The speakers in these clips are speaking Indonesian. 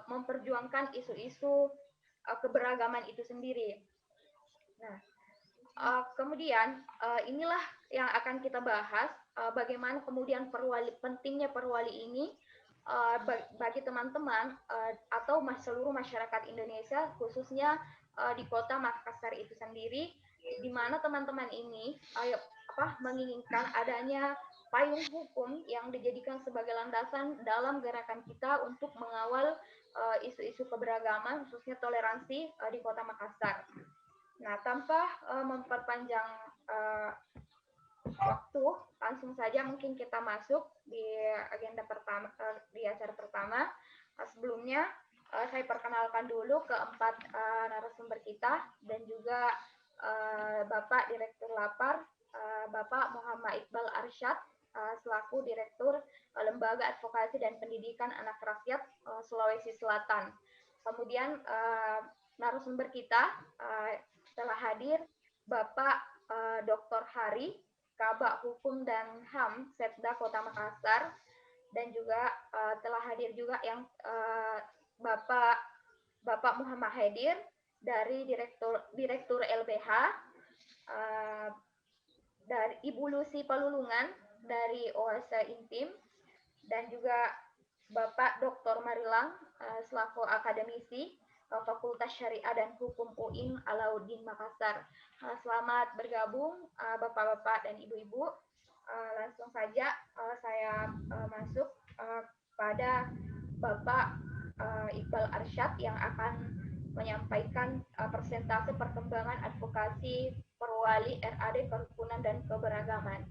memperjuangkan isu-isu keberagaman itu sendiri. Nah, kemudian inilah yang akan kita bahas, bagaimana kemudian pentingnya perwali ini bagi teman-teman atau seluruh masyarakat Indonesia, khususnya di kota Makassar itu sendiri, di mana teman-teman ini menginginkan adanya payung hukum yang dijadikan sebagai landasan dalam gerakan kita untuk mengawal isu-isu keberagaman, khususnya toleransi di kota Makassar. Nah, tanpa memperpanjang waktu, langsung saja mungkin kita masuk di agenda pertama, di acara pertama. Sebelumnya, saya perkenalkan dulu keempat narasumber kita dan juga Bapak Direktur Lapar, Bapak Muhammad Iqbal Arsyad, selaku Direktur Lembaga Advokasi dan Pendidikan Anak Rakyat Sulawesi Selatan. Kemudian narasumber kita telah hadir Bapak Dr. Hari, Kabak Hukum dan HAM Setda Kota Makassar, dan juga telah hadir juga yang Bapak Muhammad Hadir dari Direktur LBH, dari Ibu Lucy Palulungan dari OSA Intim, dan juga Bapak Dr. Marilang selaku akademisi Fakultas Syariah dan Hukum UIN Alauddin Makassar. Selamat bergabung Bapak-bapak dan Ibu-ibu. Langsung saja saya masuk pada Bapak Iqbal Arsyad yang akan menyampaikan presentase perkembangan advokasi perwali RAD Kerukunan dan Keberagaman.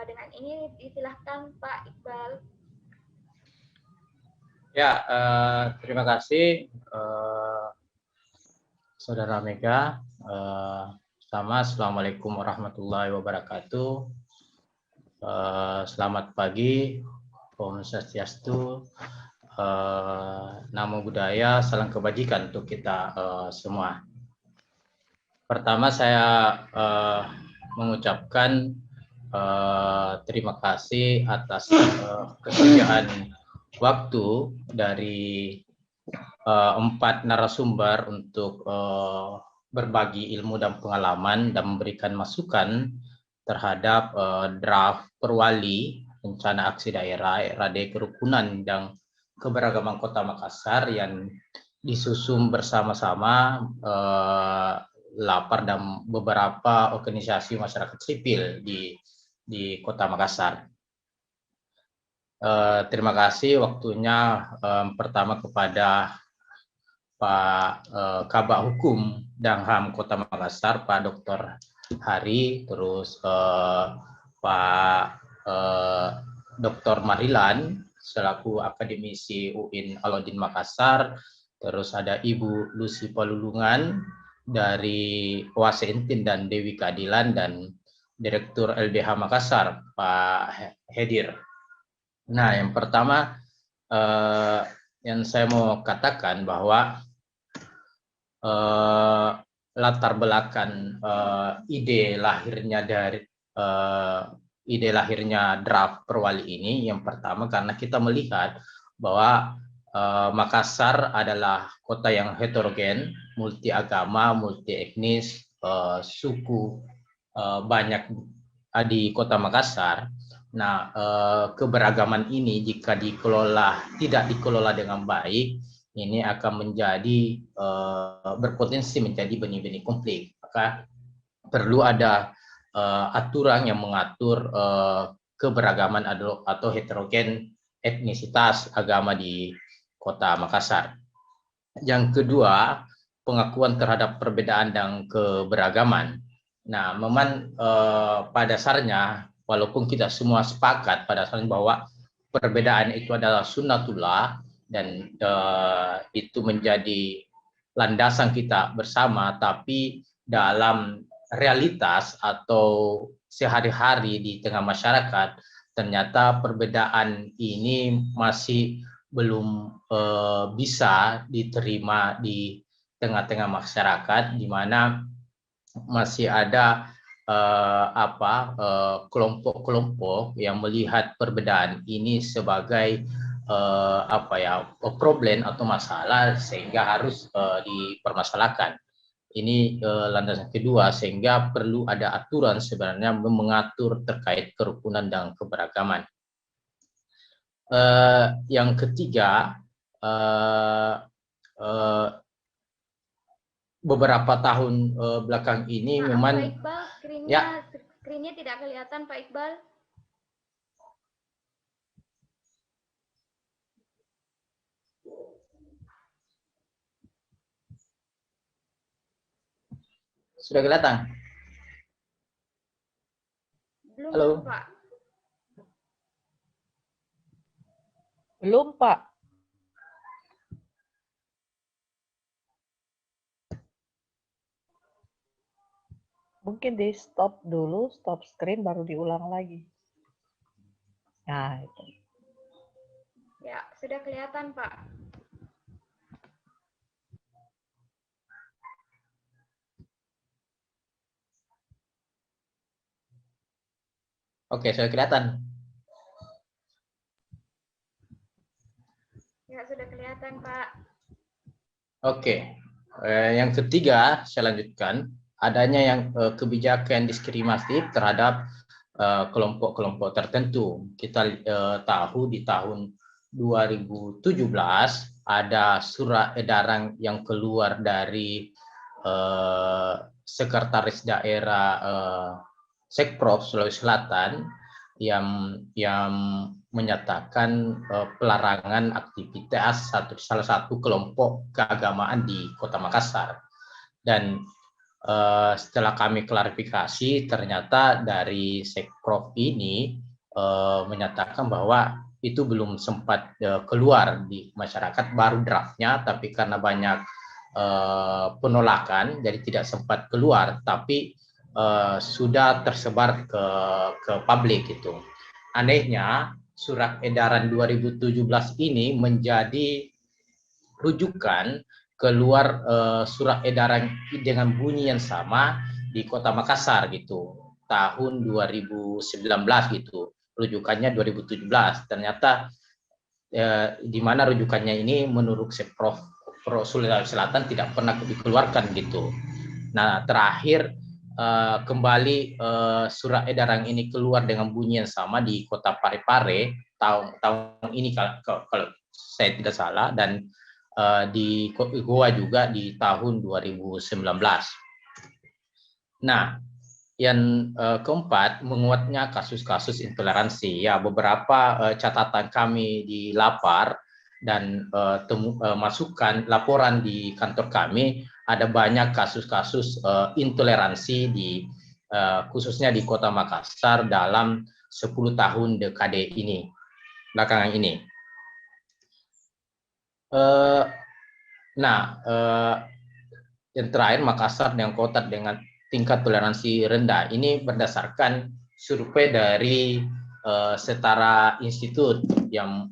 Dengan ini disilahkan Pak Iqbal. Ya, terima kasih Saudara Mega. Assalamualaikum warahmatullahi wabarakatuh. Selamat pagi, Om Swastiastu, Namo Buddhaya, salam kebajikan untuk kita semua. Pertama saya mengucapkan terima kasih atas kesediaan waktu dari 4 narasumber untuk berbagi ilmu dan pengalaman dan memberikan masukan terhadap draft perwali rencana aksi daerah RAD Kerukunan dan Keberagaman Kota Makassar yang disusun bersama-sama Lapar dan beberapa organisasi masyarakat sipil di Kota Makassar. Terima kasih waktunya pertama kepada Pak Kabak Hukum dan HAM Kota Makassar, Pak Dr. Hari, terus Pak Dr. Marilan selaku akademisi UIN Alauddin Makassar, terus ada Ibu Lucy Palulungan dari OASE Intim dan Dewi Keadilan, dan Direktur LBH Makassar, Pak Hadir. Nah, yang pertama yang saya mau katakan bahwa latar belakang ide lahirnya draft perwali ini, yang pertama karena kita melihat bahwa Makassar adalah kota yang heterogen, multi agama, multi etnis, suku banyak di Kota Makassar. Nah, keberagaman ini jika tidak dikelola dengan baik, ini akan menjadi berpotensi menjadi benih-benih konflik. Maka perlu ada aturan yang mengatur keberagaman atau heterogen etnisitas agama di Kota Makassar. Yang kedua, pengakuan terhadap perbedaan dan keberagaman. Nah, memang pada dasarnya, walaupun kita semua sepakat pada dasarnya bahwa perbedaan itu adalah sunnatullah dan itu menjadi landasan kita bersama, tapi dalam realitas atau sehari-hari di tengah masyarakat, ternyata perbedaan ini masih belum bisa diterima di tengah-tengah masyarakat, di mana masih ada kelompok-kelompok yang melihat perbedaan ini sebagai apa ya, problem atau masalah sehingga harus dipermasalahkan. Ini landasan kedua, sehingga perlu ada aturan sebenarnya mengatur terkait kerukunan dan keberagaman. Yang ketiga, beberapa tahun belakang ini memang Pak Iqbal, screen-nya tidak kelihatan Pak Iqbal. sudah kelihatan. Belum, Halo. Pak. Belum, Pak. Mungkin di stop dulu, stop screen baru diulang lagi. Nah, itu. Ya, sudah kelihatan, Pak. Oke, sudah kelihatan. Ya, sudah kelihatan, Pak. Oke. Yang ketiga, saya lanjutkan, adanya yang kebijakan diskriminatif terhadap kelompok-kelompok tertentu. Kita tahu di tahun 2017 ada surat edaran yang keluar dari Sekretaris Daerah Sekprov Sulawesi Selatan yang menyatakan pelarangan aktivitas salah satu kelompok keagamaan di Kota Makassar. Dan setelah kami klarifikasi, ternyata dari Sekprov ini menyatakan bahwa itu belum sempat keluar di masyarakat, baru draftnya, tapi karena banyak penolakan, jadi tidak sempat keluar, tapi sudah tersebar ke publik itu. Anehnya, surat edaran 2017 ini menjadi rujukan keluar surat edaran dengan bunyi yang sama di Kota Makassar gitu, tahun 2019 gitu. Rujukannya 2017. Ternyata di mana rujukannya ini menurut Sekprov Sulawesi Selatan tidak pernah dikeluarkan gitu. Nah, terakhir kembali surat edaran ini keluar dengan bunyi yang sama di Kota Parepare tahun ini kalau saya tidak salah, dan di Goa juga di tahun 2019. Nah, yang keempat, menguatnya kasus-kasus intoleransi. Ya, beberapa catatan kami di Lapar dan masukan laporan di kantor kami, ada banyak kasus-kasus intoleransi di khususnya di Kota Makassar dalam 10 tahun dekade ini, belakangan ini. Yang terakhir, Makassar yang kota dengan tingkat toleransi rendah. Ini berdasarkan survei dari Setara Institute yang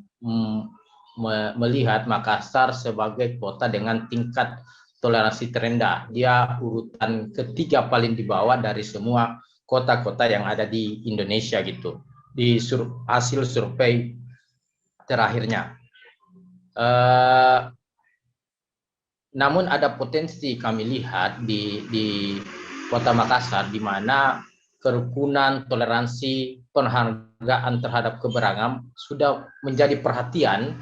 melihat Makassar sebagai kota dengan tingkat toleransi terendah. Dia urutan ketiga paling di bawah dari semua kota-kota yang ada di Indonesia gitu, di hasil survei terakhirnya. Namun ada potensi kami lihat di Kota Makassar, di mana kerukunan, toleransi, penghargaan terhadap keberagaman sudah menjadi perhatian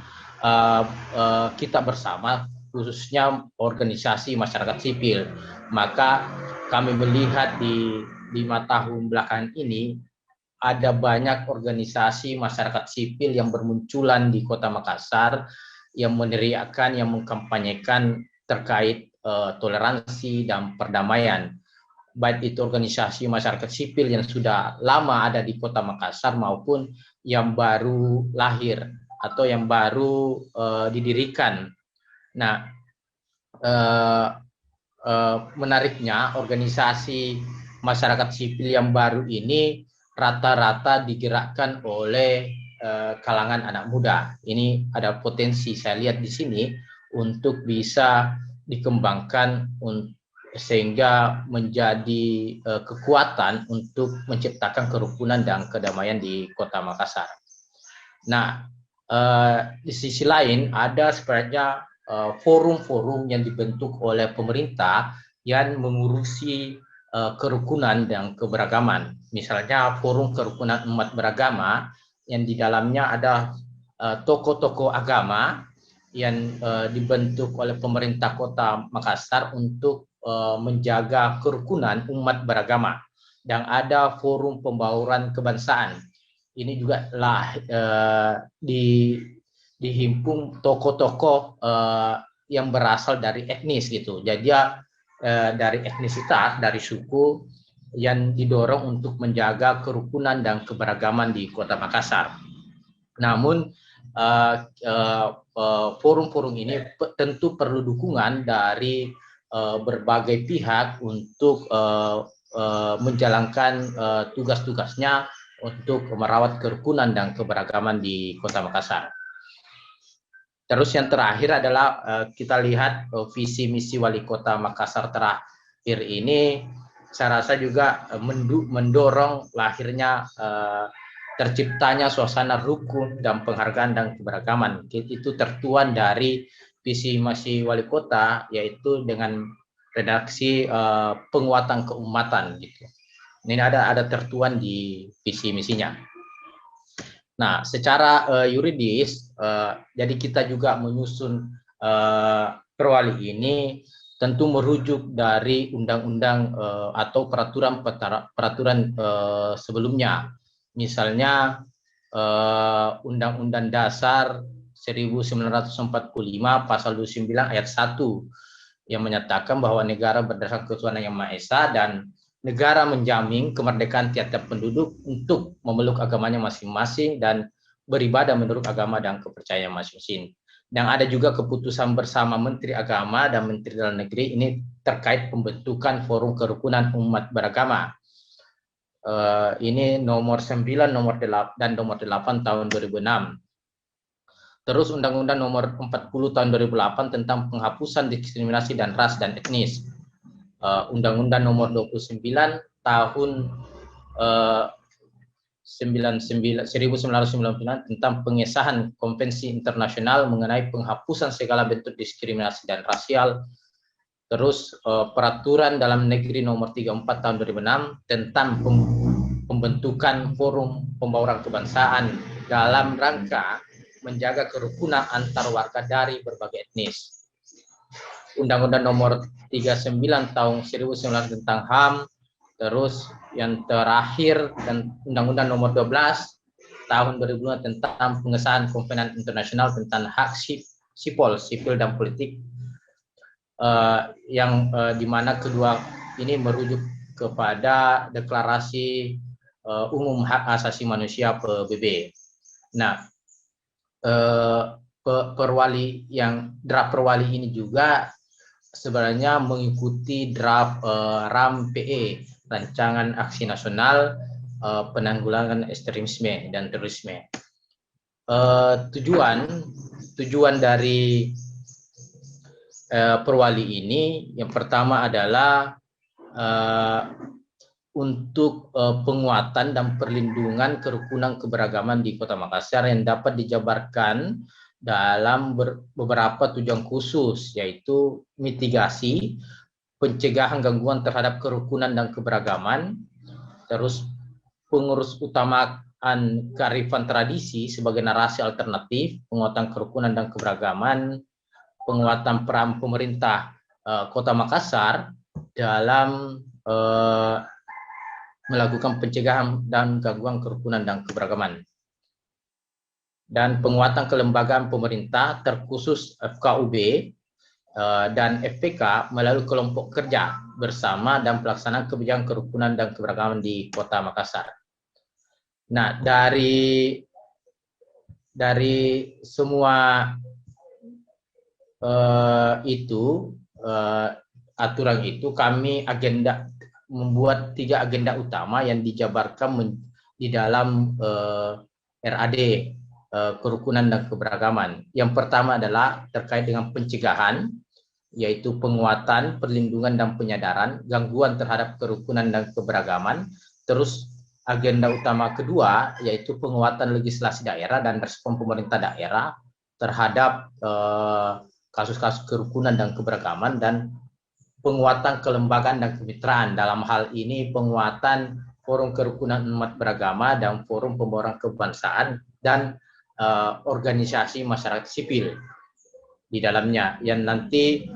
kita bersama, khususnya organisasi masyarakat sipil. Maka kami melihat di 5 tahun belakangan ini ada banyak organisasi masyarakat sipil yang bermunculan di Kota Makassar yang meneriakkan, yang mengkampanyekan terkait toleransi dan perdamaian. Baik itu organisasi masyarakat sipil yang sudah lama ada di Kota Makassar maupun yang baru lahir atau yang baru didirikan. Nah, menariknya organisasi masyarakat sipil yang baru ini rata-rata digerakkan oleh kalangan anak muda. Ini ada potensi saya lihat di sini untuk bisa dikembangkan sehingga menjadi kekuatan untuk menciptakan kerukunan dan kedamaian di Kota Makassar. Nah, di sisi lain ada sebenarnya forum-forum yang dibentuk oleh pemerintah yang mengurusi kerukunan dan keberagaman. Misalnya Forum Kerukunan Umat Beragama yang di dalamnya ada tokoh-tokoh agama yang dibentuk oleh pemerintah Kota Makassar untuk menjaga kerukunan umat beragama. Dan ada Forum Pembauran Kebangsaan. Ini juga lah dihimpun tokoh-tokoh yang berasal dari etnis gitu. Jadi dari etnisitas, dari suku yang didorong untuk menjaga kerukunan dan keberagaman di Kota Makassar. Namun forum-forum ini tentu perlu dukungan dari berbagai pihak untuk menjalankan tugas-tugasnya untuk merawat kerukunan dan keberagaman di Kota Makassar. Terus yang terakhir adalah kita lihat visi misi Wali Kota Makassar terakhir ini, saya rasa juga mendorong lahirnya terciptanya suasana rukun dan penghargaan dan keberagaman. Itu tertuan dari visi misi Wali Kota, yaitu dengan redaksi penguatan keumatan gitu. Ini ada tertuan di visi misinya. Nah, secara yuridis, jadi kita juga menyusun perwali ini tentu merujuk dari undang-undang atau peraturan sebelumnya. Misalnya Undang-Undang Dasar 1945 Pasal 29 Ayat 1 yang menyatakan bahwa negara berdasarkan ketuhanan yang Maha Esa dan negara menjamin kemerdekaan tiap-tiap penduduk untuk memeluk agamanya masing-masing dan beribadah menurut agama dan kepercayaan masing-masing. Dan ada juga keputusan bersama Menteri Agama dan Menteri Dalam Negeri ini terkait pembentukan Forum Kerukunan Umat Beragama. Ini nomor 9, nomor 8 dan nomor 8 tahun 2006. Terus Undang-Undang nomor 40 tahun 2008 tentang penghapusan diskriminasi dan ras dan etnis. Undang-Undang nomor 29 tahun 1999 tentang pengesahan Konvensi Internasional mengenai penghapusan segala bentuk diskriminasi dan rasial. Terus Peraturan Dalam Negeri nomor 34 tahun 2006 tentang pembentukan Forum Pembauran Kebangsaan dalam rangka menjaga kerukunan antar warga dari berbagai etnis. Undang-Undang nomor 39 tahun 1900 tentang HAM, terus yang terakhir dan Undang-Undang nomor 12 tahun 2002 tentang pengesahan Konvensi Internasional tentang hak sipil dan politik, yang dimana kedua ini merujuk kepada Deklarasi Umum Hak Asasi Manusia PBB. Nah, perwali yang draft perwali ini juga sebenarnya mengikuti draft RAM PE, Rancangan Aksi Nasional Penanggulangan Ekstremisme dan Terorisme. Tujuan dari perwali ini yang pertama adalah untuk penguatan dan perlindungan kerukunan keberagaman di Kota Makassar yang dapat dijabarkan dalam beberapa tujuan khusus, yaitu mitigasi, pencegahan gangguan terhadap kerukunan dan keberagaman, terus pengurus utamaan kearifan tradisi sebagai narasi alternatif, penguatan kerukunan dan keberagaman, penguatan peran pemerintah Kota Makassar dalam melakukan pencegahan dan gangguan kerukunan dan keberagaman, dan penguatan kelembagaan pemerintah terkhusus FKUB dan FPK melalui kelompok kerja bersama dan pelaksanaan kebijakan kerukunan dan keberagaman di Kota Makassar. Nah, dari semua aturan itu kami membuat 3 agenda utama yang dijabarkan di dalam RAD kerukunan dan keberagaman. Yang pertama adalah terkait dengan pencegahan, yaitu penguatan, perlindungan dan penyadaran gangguan terhadap kerukunan dan keberagaman. Terus agenda utama kedua yaitu penguatan legislasi daerah dan respon pemerintah daerah terhadap kasus-kasus kerukunan dan keberagaman, dan penguatan kelembagaan dan kemitraan. Dalam hal ini penguatan forum kerukunan umat beragama dan forum pembaruan kebangsaan dan organisasi masyarakat sipil di dalamnya, yang nanti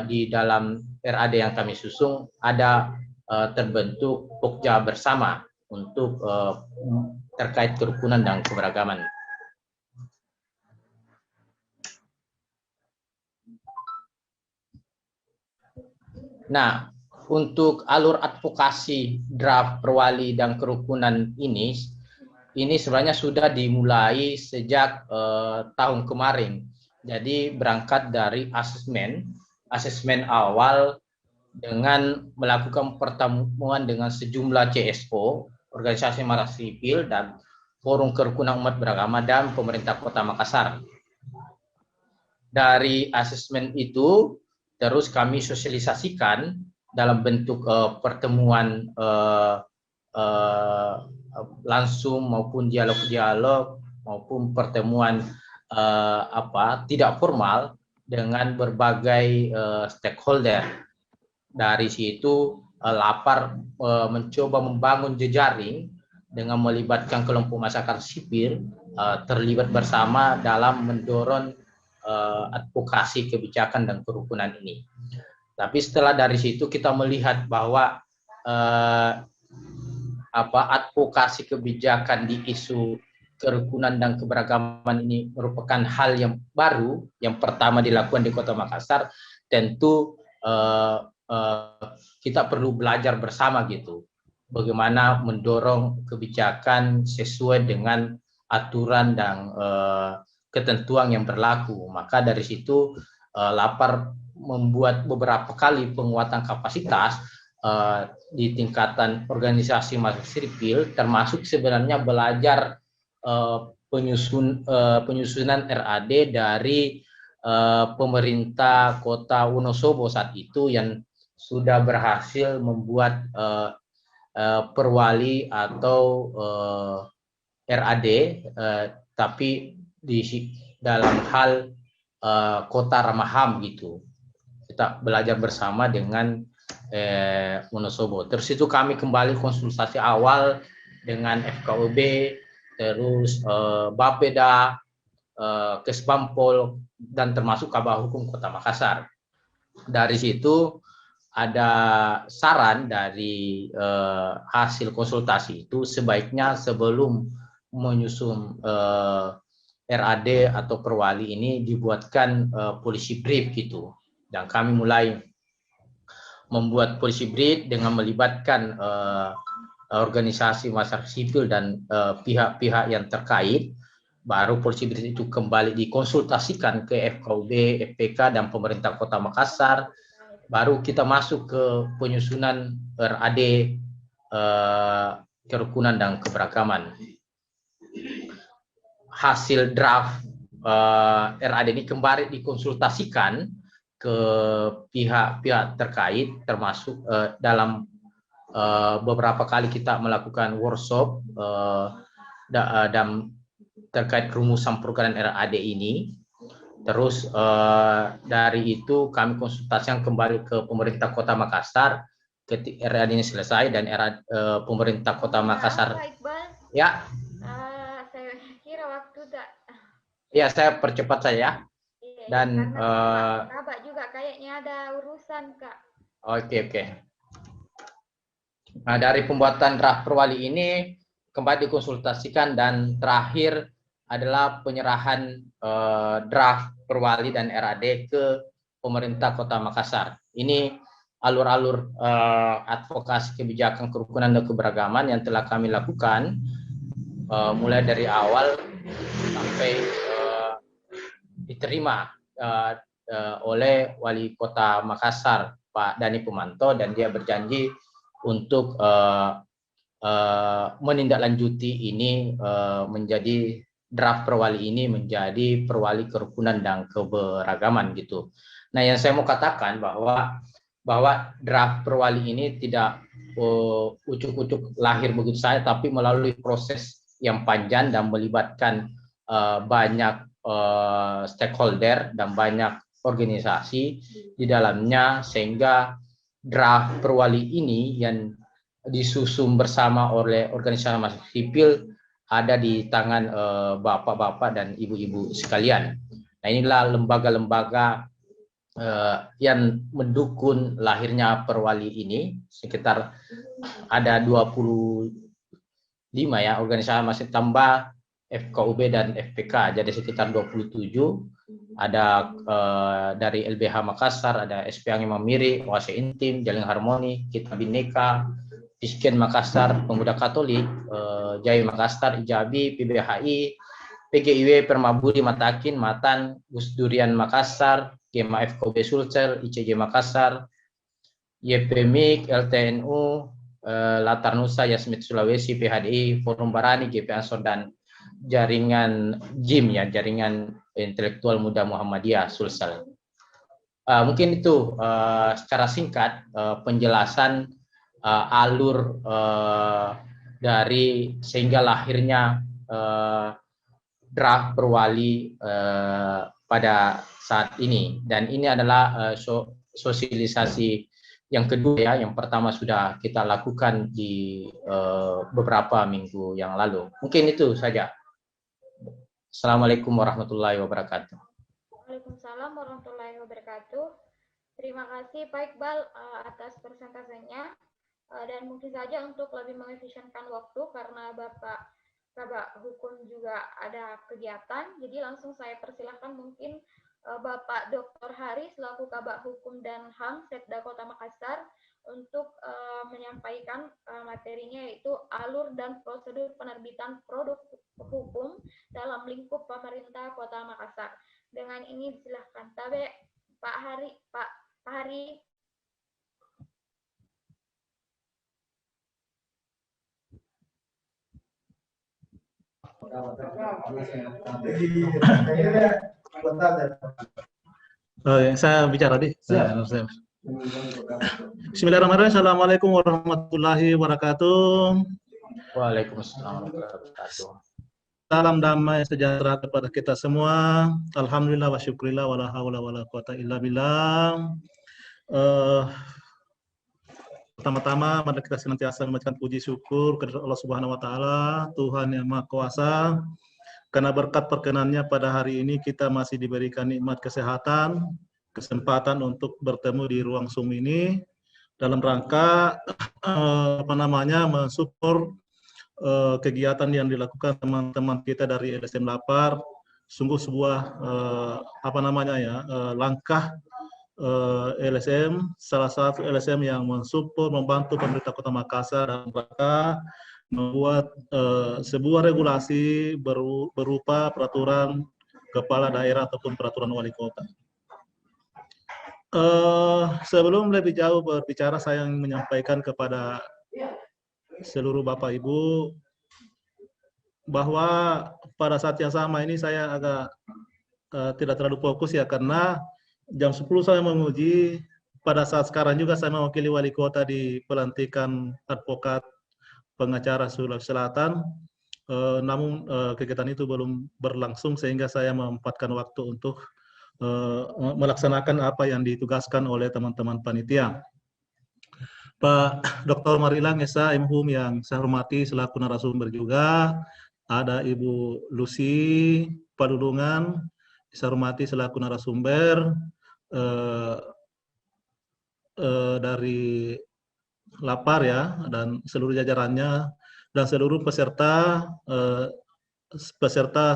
di dalam RAD yang kami susung ada terbentuk pokja bersama untuk terkait kerukunan dan keberagaman. Nah, untuk alur advokasi draft perwali dan kerukunan ini sebenarnya sudah dimulai sejak tahun kemarin. Jadi berangkat dari asesmen awal dengan melakukan pertemuan dengan sejumlah CSO, organisasi masyarakat sipil, dan forum kerukunan umat beragama dan pemerintah Kota Makassar. Dari asesmen itu terus kami sosialisasikan dalam bentuk pertemuan langsung maupun dialog-dialog maupun pertemuan tidak formal dengan berbagai stakeholder. Dari situ lapar mencoba membangun jejaring dengan melibatkan kelompok masyarakat sipil terlibat bersama dalam mendorong advokasi kebijakan dan kerukunan ini. Tapi setelah dari situ kita melihat bahwa advokasi kebijakan di isu kerukunan dan keberagaman ini merupakan hal yang baru, yang pertama dilakukan di Kota Makassar. Tentu kita perlu belajar bersama gitu, bagaimana mendorong kebijakan sesuai dengan aturan dan ketentuan yang berlaku. Maka dari situ lapar membuat beberapa kali penguatan kapasitas di tingkatan organisasi masyarakat sipil, termasuk sebenarnya belajar penyusunan RAD dari pemerintah Kota Wonosobo saat itu, yang sudah berhasil membuat perwali atau RAD, tapi di dalam hal kota ramah HAM gitu. Kita belajar bersama dengan Wonosobo. Terus itu kami kembali konsultasi awal dengan FKUB, terus Bapeda, Kesbampol, dan termasuk Kabah Hukum Kota Makassar. Dari situ ada saran dari hasil konsultasi itu, sebaiknya sebelum menyusun RAD atau perwali ini dibuatkan policy brief gitu. Dan kami mulai membuat policy brief dengan melibatkan organisasi masyarakat sipil dan pihak-pihak yang terkait. Baru policy brief itu kembali dikonsultasikan ke FKUB, FPK, dan pemerintah Kota Makassar. Baru kita masuk ke penyusunan RAD kerukunan dan keberagaman. Hasil draft RAD ini kembali dikonsultasikan ke pihak-pihak terkait, termasuk dalam beberapa kali kita melakukan workshop dan terkait rumusan program RAD ini. Terus dari itu kami konsultasikan kembali ke pemerintah Kota Makassar ketika RAD ini selesai, dan pemerintah Kota Makassar. Ya. Saya kira waktu tak. Ya, saya percepat saya. Dan Kak juga kayaknya ada urusan, Kak. Oke. Nah, dari pembuatan draft perwali ini kembali dikonsultasikan, dan terakhir adalah penyerahan draft perwali dan RAD ke pemerintah Kota Makassar. Ini alur-alur advokasi kebijakan kerukunan dan keberagaman yang telah kami lakukan mulai dari awal sampai diterima oleh Wali Kota Makassar, Pak Dhani Pumanto, dan dia berjanji untuk menindaklanjuti ini menjadi draft perwali ini menjadi perwali kerukunan dan keberagaman gitu. Nah, yang saya mau katakan bahwa draft perwali ini tidak ucuk-ucuk lahir begitu saja, tapi melalui proses yang panjang dan melibatkan banyak stakeholder dan banyak organisasi di dalamnya, sehingga draft perwali ini yang disusun bersama oleh organisasi masyarakat sipil ada di tangan bapak-bapak dan ibu-ibu sekalian. Nah, inilah lembaga-lembaga yang mendukung lahirnya perwali ini. Sekitar ada 25 ya organisasi, masih tambah FKUB dan FPK, jadi sekitar 27. Ada dari LBH Makassar, ada SPANG Mamiri, OASE Intim, Jaling Harmoni, Kita Bhinneka, Pisken Makassar, Pemuda Katolik, Jaya Makassar, Ijabi, PBHI, PGIW, Permabudi, Matakin, Matan, Gus Durian Makassar, Gema FKUB Sulsel, ICJ Makassar, YPMIK, LTNU, Latar Nusa, Yasmit Sulawesi, PHDI, Forum Barani, GP Ansor, dan jaringan JIM ya, jaringan intelektual muda Muhammadiyah Sulsel. Mungkin itu secara singkat penjelasan alur dari sehingga lahirnya draft perwali pada saat ini. Dan ini adalah sosialisasi yang kedua ya. Yang pertama sudah kita lakukan di beberapa minggu yang lalu. Mungkin itu saja. Assalamualaikum warahmatullahi wabarakatuh. Waalaikumsalam warahmatullahi wabarakatuh. Terima kasih Pak Iqbal atas presentasenya. Dan mungkin saja untuk lebih mengefisienkan waktu karena Bapak Kabak Hukum juga ada kegiatan, jadi langsung saya persilahkan mungkin Bapak Dr. Hari selaku Kabak Hukum dan HAM Setda Kota Makassar untuk menyampaikan materinya, yaitu alur dan prosedur penerbitan produk hukum dalam lingkup pemerintah Kota Makassar. Dengan ini silahkan Tabe Pak Hari. Saya bicara di. Bismillahirrahmanirrahim. Assalamualaikum warahmatullahi wabarakatuh. Waalaikumsalam warahmatullahi wabarakatuh. Salam damai sejahtera kepada kita semua. Alhamdulillah wa syukurillah wa la haula wa la quwata illa billah. Pertama-tama, mari kita senantiasa mengucapkan puji syukur kepada Allah Subhanahu wa Ta'ala, Tuhan yang Maha Kuasa, karena berkat perkenannya pada hari ini kita masih diberikan nikmat kesehatan, kesempatan untuk bertemu di ruang Zoom ini dalam rangka mensupport kegiatan yang dilakukan teman-teman kita dari LSM Lapar. Sungguh sebuah langkah LSM, salah satu LSM yang mensupport, membantu pemerintah Kota Makassar dalam rangka membuat sebuah regulasi berupa peraturan kepala daerah ataupun peraturan wali kota. Sebelum lebih jauh berbicara, saya ingin menyampaikan kepada seluruh Bapak Ibu bahwa pada saat yang sama ini saya agak tidak terlalu fokus ya, karena jam 10 saya menguji, pada saat sekarang juga saya mewakili wali kota di pelantikan advokat pengacara Sulawesi Selatan, namun kegiatan itu belum berlangsung sehingga saya menyempatkan waktu untuk melaksanakan apa yang ditugaskan oleh teman-teman panitia. Pak Dr. Marilang Esa M.Hum yang saya hormati selaku narasumber juga, ada Ibu Lucy Padudungan, saya hormati selaku narasumber dari Lapar ya, dan seluruh jajarannya, dan seluruh peserta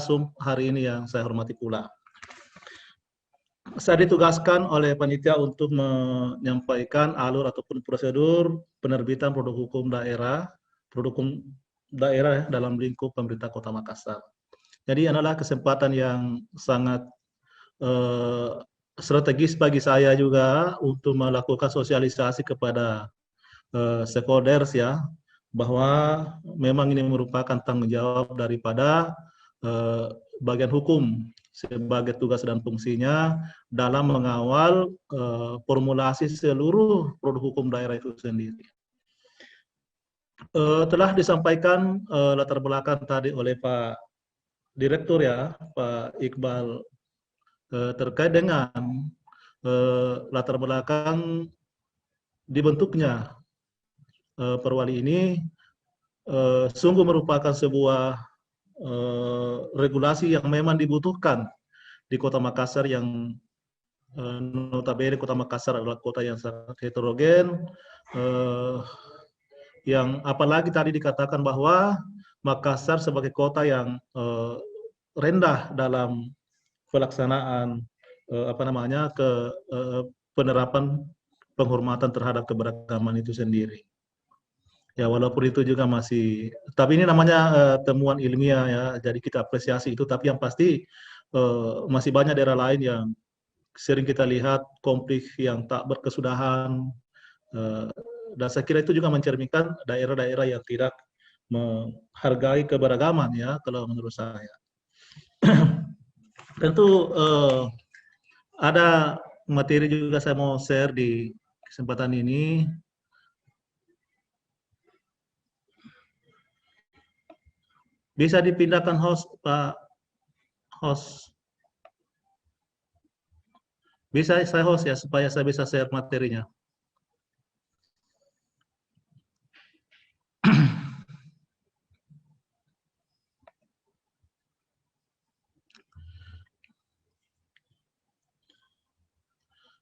Zoom hari ini yang saya hormati pula. Saya ditugaskan oleh panitia untuk menyampaikan alur ataupun prosedur penerbitan produk hukum daerah dalam lingkup pemerintah Kota Makassar. Jadi adalah kesempatan yang sangat strategis bagi saya juga untuk melakukan sosialisasi kepada stakeholders ya, bahwa memang ini merupakan tanggung jawab daripada bagian hukum sebagai tugas dan fungsinya dalam mengawal formulasi seluruh produk hukum daerah itu sendiri. Telah disampaikan latar belakang tadi oleh Pak Direktur ya, Pak Iqbal, terkait dengan latar belakang dibentuknya Perwali ini sungguh merupakan sebuah regulasi yang memang dibutuhkan di Kota Makassar yang notabene Kota Makassar adalah kota yang sangat heterogen, yang apalagi tadi dikatakan bahwa Makassar sebagai kota yang rendah dalam pelaksanaan penerapan penghormatan terhadap keberagaman itu sendiri. Ya walaupun itu juga masih, tapi ini namanya temuan ilmiah ya, jadi kita apresiasi itu. Tapi yang pasti masih banyak daerah lain yang sering kita lihat konflik yang tak berkesudahan, dan saya kira itu juga mencerminkan daerah-daerah yang tidak menghargai keberagaman ya, kalau menurut saya. Tentu ada materi juga saya mau share di kesempatan ini. Bisa dipindahkan host, Pak host. Bisa saya host ya, supaya saya bisa share materinya.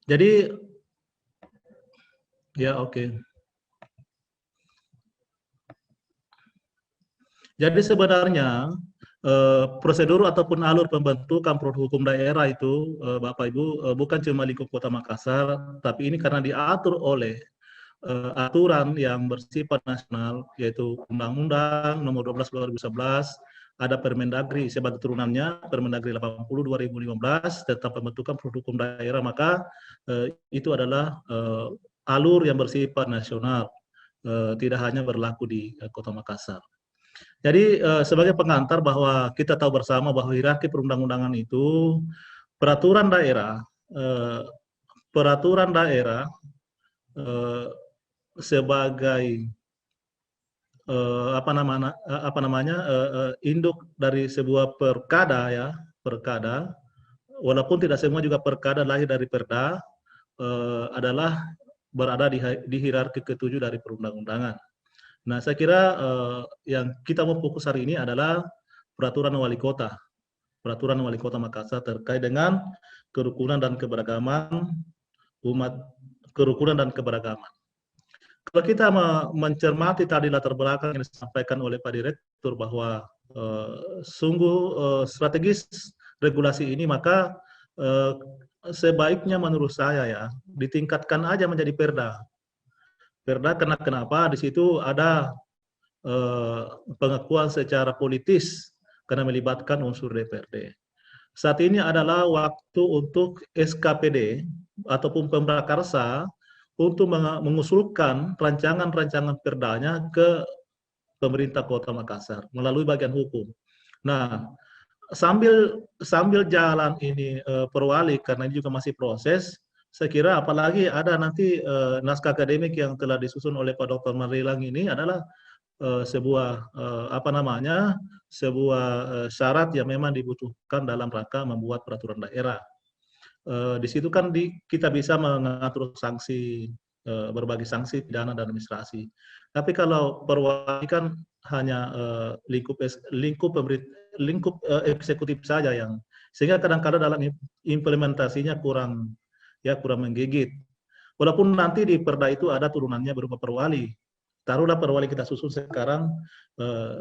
Jadi, ya oke. Jadi sebenarnya prosedur ataupun alur pembentukan produk hukum daerah itu, Bapak Ibu, bukan cuma lingkup Kota Makassar, tapi ini karena diatur oleh aturan yang bersifat nasional, yaitu Undang-Undang Nomor 12 2011, ada Permendagri sebagai turunannya, Permendagri 80 2015 tentang pembentukan produk hukum daerah, maka itu adalah alur yang bersifat nasional, tidak hanya berlaku di Kota Makassar. Jadi sebagai pengantar bahwa kita tahu bersama bahwa hierarki perundang-undangan itu peraturan daerah sebagai induk dari sebuah perkada ya, perkada, walaupun tidak semua juga perkada lahir dari perda, adalah berada di hierarki ketujuh dari perundang-undangan. Nah, saya kira yang kita mau fokus hari ini adalah peraturan wali kota Makassar terkait dengan kerukunan dan keberagaman umat, kerukunan dan keberagaman. Kalau kita mencermati tadi latar belakang yang disampaikan oleh Pak Direktur bahwa sungguh strategis regulasi ini, maka sebaiknya menurut saya ya ditingkatkan aja menjadi perda. Perda karena kenapa? Di situ ada pengakuan secara politis karena melibatkan unsur DPRD. Saat ini adalah waktu untuk SKPD ataupun Pemprakarsa untuk mengusulkan rancangan-rancangan perdanya ke pemerintah Kota Makassar melalui bagian hukum. Nah, sambil jalan ini Perwali, karena ini juga masih proses, saya kira apalagi ada nanti naskah akademik yang telah disusun oleh Pak Dr. Marilang ini adalah sebuah syarat yang memang dibutuhkan dalam rangka membuat peraturan daerah. Di situ kan kita bisa mengatur sanksi, berbagai sanksi pidana dan administrasi. Tapi kalau Perwali kan hanya lingkup eksekutif saja, yang sehingga kadang-kadang dalam implementasinya kurang menggigit. Walaupun nanti di perda itu ada turunannya berupa perwali. Taruhlah perwali kita susun sekarang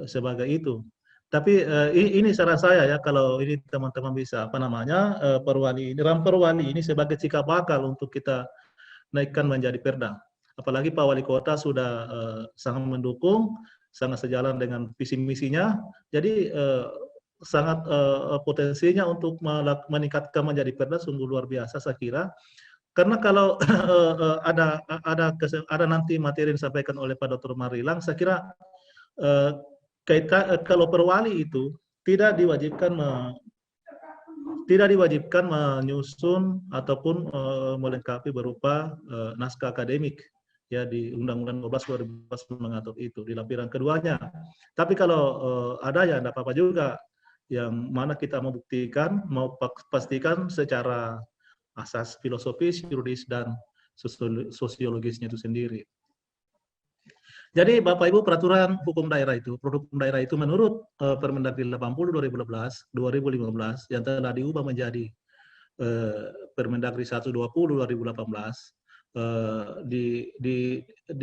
sebagai itu. Tapi ini saran saya ya, kalau ini teman-teman bisa perwali ini sebagai cikal bakal untuk kita naikkan menjadi perda. Apalagi Pak Wali Kota sudah sangat mendukung, sangat sejalan dengan visi misinya. Jadi sangat potensinya untuk meningkatkan menjadi perda sungguh luar biasa saya kira. Karena kalau ada nanti materi yang disampaikan oleh Pak Dr. Marilang, saya kira kalau perwali itu tidak diwajibkan menyusun ataupun melengkapi berupa naskah akademik. ya di Undang-Undang 12 2012 mengatur itu di lampiran keduanya. Tapi kalau ada ya tidak apa-apa juga, yang mana kita mau buktikan, mau pastikan secara asas filosofis, yuridis, dan sosiologisnya itu sendiri. Jadi Bapak Ibu, peraturan hukum daerah itu, produk hukum daerah itu menurut Permendagri 80 2015 yang telah diubah menjadi Permendagri 120 2018,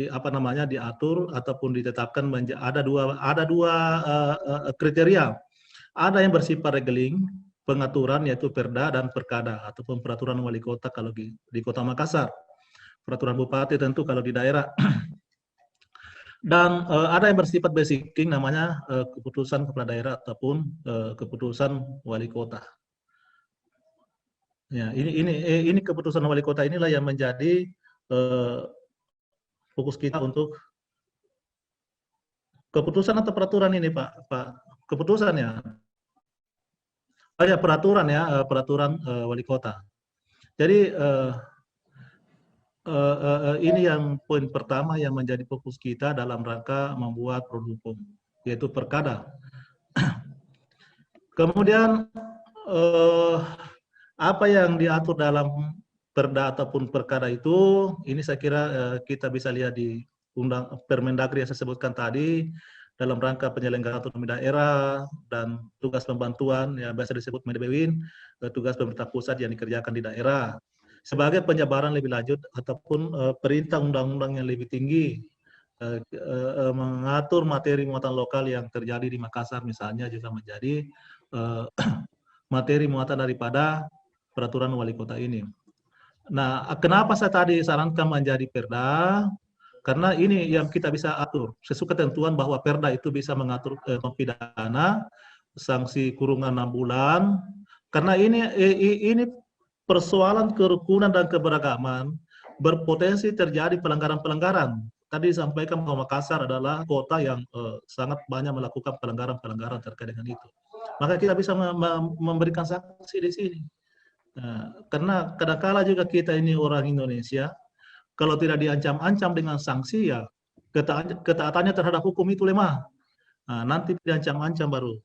apa namanya, diatur ataupun ditetapkan ada dua kriteria. Ada yang bersifat regeling, pengaturan, yaitu Perda dan Perkada ataupun peraturan wali kota kalau di Kota Makassar, peraturan bupati tentu kalau di daerah. Dan ada yang bersifat basicing, namanya keputusan kepala daerah ataupun keputusan wali kota. Ya, ini keputusan wali kota inilah yang menjadi fokus kita untuk keputusan atau peraturan ini, Pak. Keputusan ya. Oh ya, peraturan ya, peraturan wali kota. Jadi ini yang poin pertama yang menjadi fokus kita dalam rangka membuat produk hukum, yaitu perkada. Kemudian apa yang diatur dalam perda ataupun perkada itu, ini saya kira kita bisa lihat di Permendagri yang saya sebutkan tadi, dalam rangka penyelenggaraan otonomi daerah dan tugas pembantuan, ya biasa disebut Medewin, tugas pemerintah pusat yang dikerjakan di daerah. Sebagai penjabaran lebih lanjut ataupun perintah undang-undang yang lebih tinggi, mengatur materi muatan lokal yang terjadi di Makassar misalnya juga menjadi materi muatan daripada peraturan wali kota ini. Nah, kenapa saya tadi sarankan menjadi perda? Karena ini yang kita bisa atur sesuai ketentuan bahwa perda itu bisa mengatur pidana, sanksi kurungan 6 bulan. Karena ini persoalan kerukunan dan keberagaman berpotensi terjadi pelanggaran-pelanggaran. Tadi disampaikan bahwa Makassar adalah kota yang sangat banyak melakukan pelanggaran-pelanggaran terkait dengan itu. Maka kita bisa memberikan sanksi di sini. Nah, karena kadang-kala juga kita ini orang Indonesia, kalau tidak diancam-ancam dengan sanksi, ya ketaatannya terhadap hukum itu lemah. Nah, nanti diancam-ancam baru.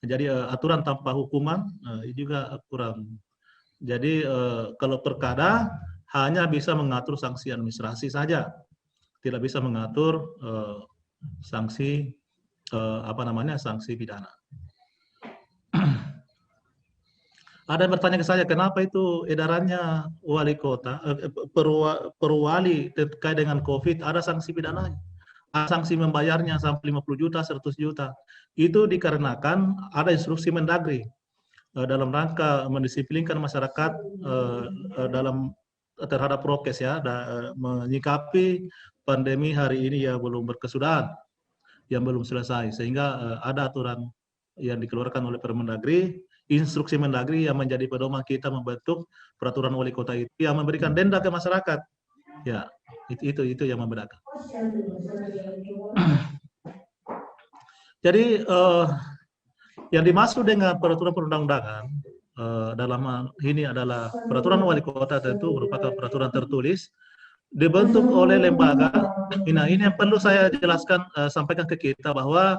Jadi aturan tanpa hukuman juga kurang. Jadi kalau perkada hanya bisa mengatur sanksi administrasi saja, tidak bisa mengatur sanksi sanksi pidana. Ada yang bertanya ke saya, kenapa itu edarannya wali kota, perwali terkait dengan COVID, ada sanksi pidananya, ada sanksi membayarnya sampai 50 juta, 100 juta. Itu dikarenakan ada instruksi Mendagri dalam rangka mendisiplinkan masyarakat dalam terhadap prokes ya, menyikapi pandemi hari ini ya belum berkesudahan, yang belum selesai, sehingga ada aturan yang dikeluarkan oleh Permendagri, instruksi Mendagri yang menjadi pedoman kita membentuk peraturan wali kota itu yang memberikan denda ke masyarakat. Ya, itu yang membedakan. Jadi yang dimaksud dengan peraturan perundang-undangan dalam ini adalah peraturan wali kota, tentu merupakan peraturan tertulis dibentuk oleh lembaga. Nah, ini yang perlu saya jelaskan, sampaikan ke kita bahwa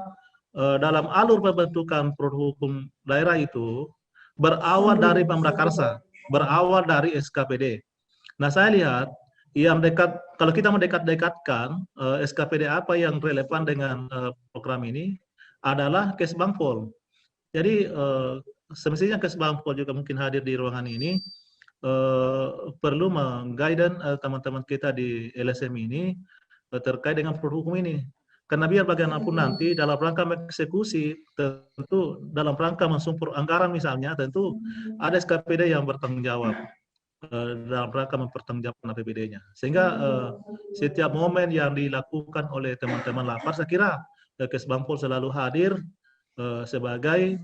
dalam alur pembentukan produk hukum daerah itu berawal dari Pamrakarsa, berawal dari SKPD. Nah, saya lihat yang dekat, kalau kita mendekat-dekatkan SKPD apa yang relevan dengan program ini adalah Kesbangpol. Jadi semestinya Kesbangpol juga mungkin hadir di ruangan ini, perlu mengguidance teman-teman kita di LSM ini terkait dengan produk hukum ini. Karena biar bagaimanapun nanti dalam rangka mengeksekusi, tentu dalam rangka mensumpur anggaran misalnya, tentu ada SKPD yang bertanggung jawab dalam rangka mempertanggungjawabkan APBD-nya. Sehingga setiap momen yang dilakukan oleh teman-teman lapar, saya kira Kesbangpol selalu hadir sebagai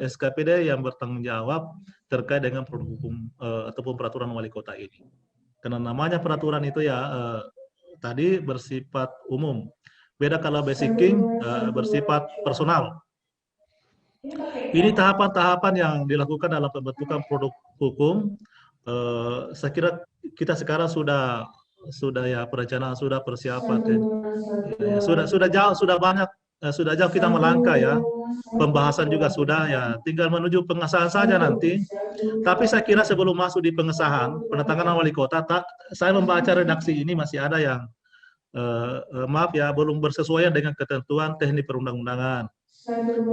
SKPD yang bertanggung jawab terkait dengan produk hukum ataupun peraturan wali kota ini. Karena namanya peraturan itu ya tadi bersifat umum. Beda kalau basicing bersifat personal. Ini tahapan-tahapan yang dilakukan dalam pembentukan produk hukum. Saya kira kita sekarang sudah sudah ya perencanaan, sudah persiapan, ya, sudah jauh, sudah banyak, sudah jauh kita melangkah ya. Pembahasan juga sudah ya, tinggal menuju pengesahan saja nanti. Tapi saya kira sebelum masuk di pengesahan, penandatanganan wali kota, saya membaca redaksi ini masih ada yang maaf ya, belum bersesuaian dengan ketentuan teknik perundang-undangan.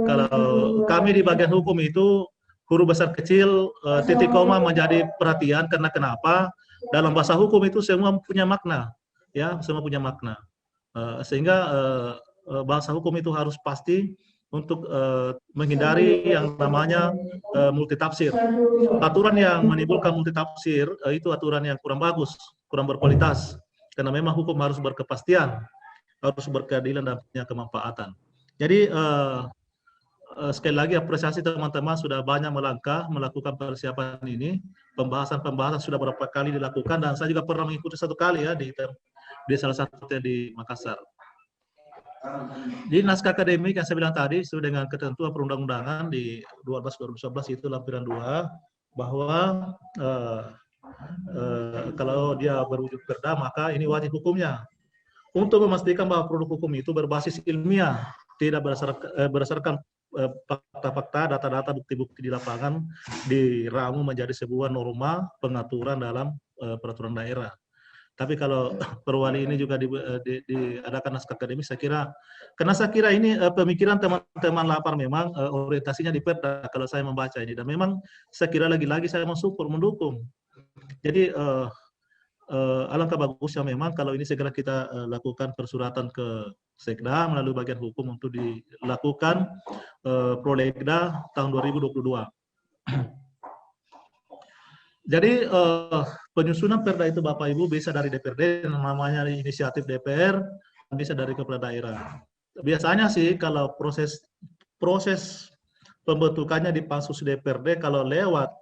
Kalau kami di bagian hukum itu huruf besar kecil, titik koma menjadi perhatian karena kenapa? Dalam bahasa hukum itu semua punya makna, ya, semua punya makna. Sehingga bahasa hukum itu harus pasti untuk menghindari yang namanya multitafsir. Aturan yang menimbulkan multitafsir itu aturan yang kurang bagus, kurang berkualitas. Karena memang hukum harus berkepastian, harus berkeadilan dan punya kemanfaatan. Jadi sekali lagi apresiasi teman-teman sudah banyak melangkah melakukan persiapan ini. Pembahasan sudah beberapa kali dilakukan dan saya juga pernah mengikuti satu kali ya di salah satunya di Makassar. Di naskah akademik yang saya bilang tadi sesuai dengan ketentuan perundang-undangan di 12/2011 itu lampiran 2 bahwa kalau dia berwujud perda maka ini wajib hukumnya. Untuk memastikan bahwa produk hukum itu berbasis ilmiah, tidak berdasarkan fakta-fakta, data-data, bukti-bukti di lapangan, diramu menjadi sebuah norma pengaturan dalam peraturan daerah. Tapi kalau perwali ini juga diadakan naskah akademis, saya kira ini pemikiran teman-teman lapar memang orientasinya di perda kalau saya membaca ini, dan memang saya kira lagi-lagi saya mensupport, mendukung. Jadi alangkah bagusnya memang kalau ini segera kita lakukan persuratan ke Sekda melalui bagian hukum untuk dilakukan prolegda tahun 2022. Jadi penyusunan perda itu Bapak Ibu bisa dari DPRD, namanya inisiatif DPR, bisa dari kepala daerah. Biasanya sih kalau proses pembentukannya di pansus DPRD kalau lewat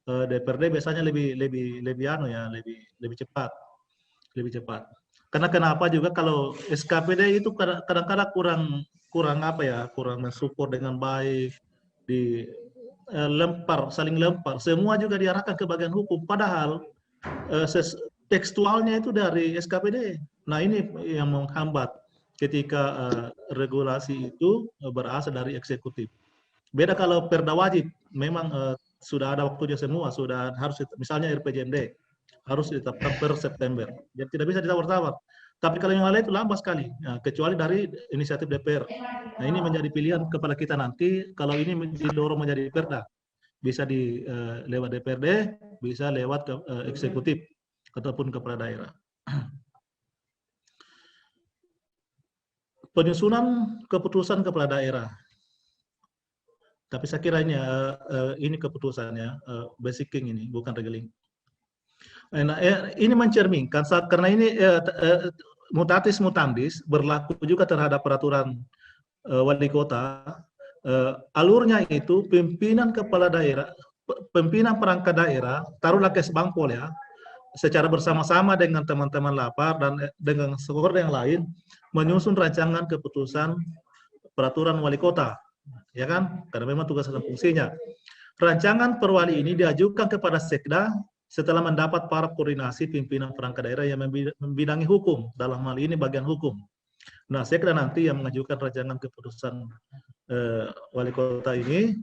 DPRD biasanya lebih cepat. Karena kenapa juga kalau SKPD itu kadang-kadang kurang mensupport dengan baik, saling lempar. Semua juga diarahkan ke bagian hukum. Padahal tekstualnya itu dari SKPD. Nah ini yang menghambat ketika regulasi itu berasal dari eksekutif. Beda kalau perda wajib, memang sudah ada waktunya semua, sudah harus misalnya RPJMD harus ditetapkan per September. Jadi tidak bisa ditawar-tawar. Tapi kalau yang lain itu lambat sekali, nah, kecuali dari inisiatif DPR. Nah ini menjadi pilihan kepada kita nanti. Kalau ini didorong menjadi perda, bisa lewat DPRD, bisa lewat eksekutif ataupun kepala daerah. Penyusunan keputusan kepala daerah. Tapi saya kira ini keputusannya basicing ini, bukan regeling. Nah, ini mencerminkan karena ini mutatis mutandis berlaku juga terhadap peraturan wali kota. Alurnya itu pimpinan kepala daerah, pimpinan perangkat daerah, taruhlah Kesbangpol ya, secara bersama-sama dengan teman-teman lapar dan dengan sektor yang lain menyusun rancangan keputusan peraturan wali kota. Ya kan? Karena memang tugas dan fungsinya. Rancangan perwali ini diajukan kepada Sekda setelah mendapat para koordinasi pimpinan perangkat daerah yang membidangi hukum, dalam hal ini bagian hukum. Nah, Sekda nanti yang mengajukan rancangan keputusan wali kota ini,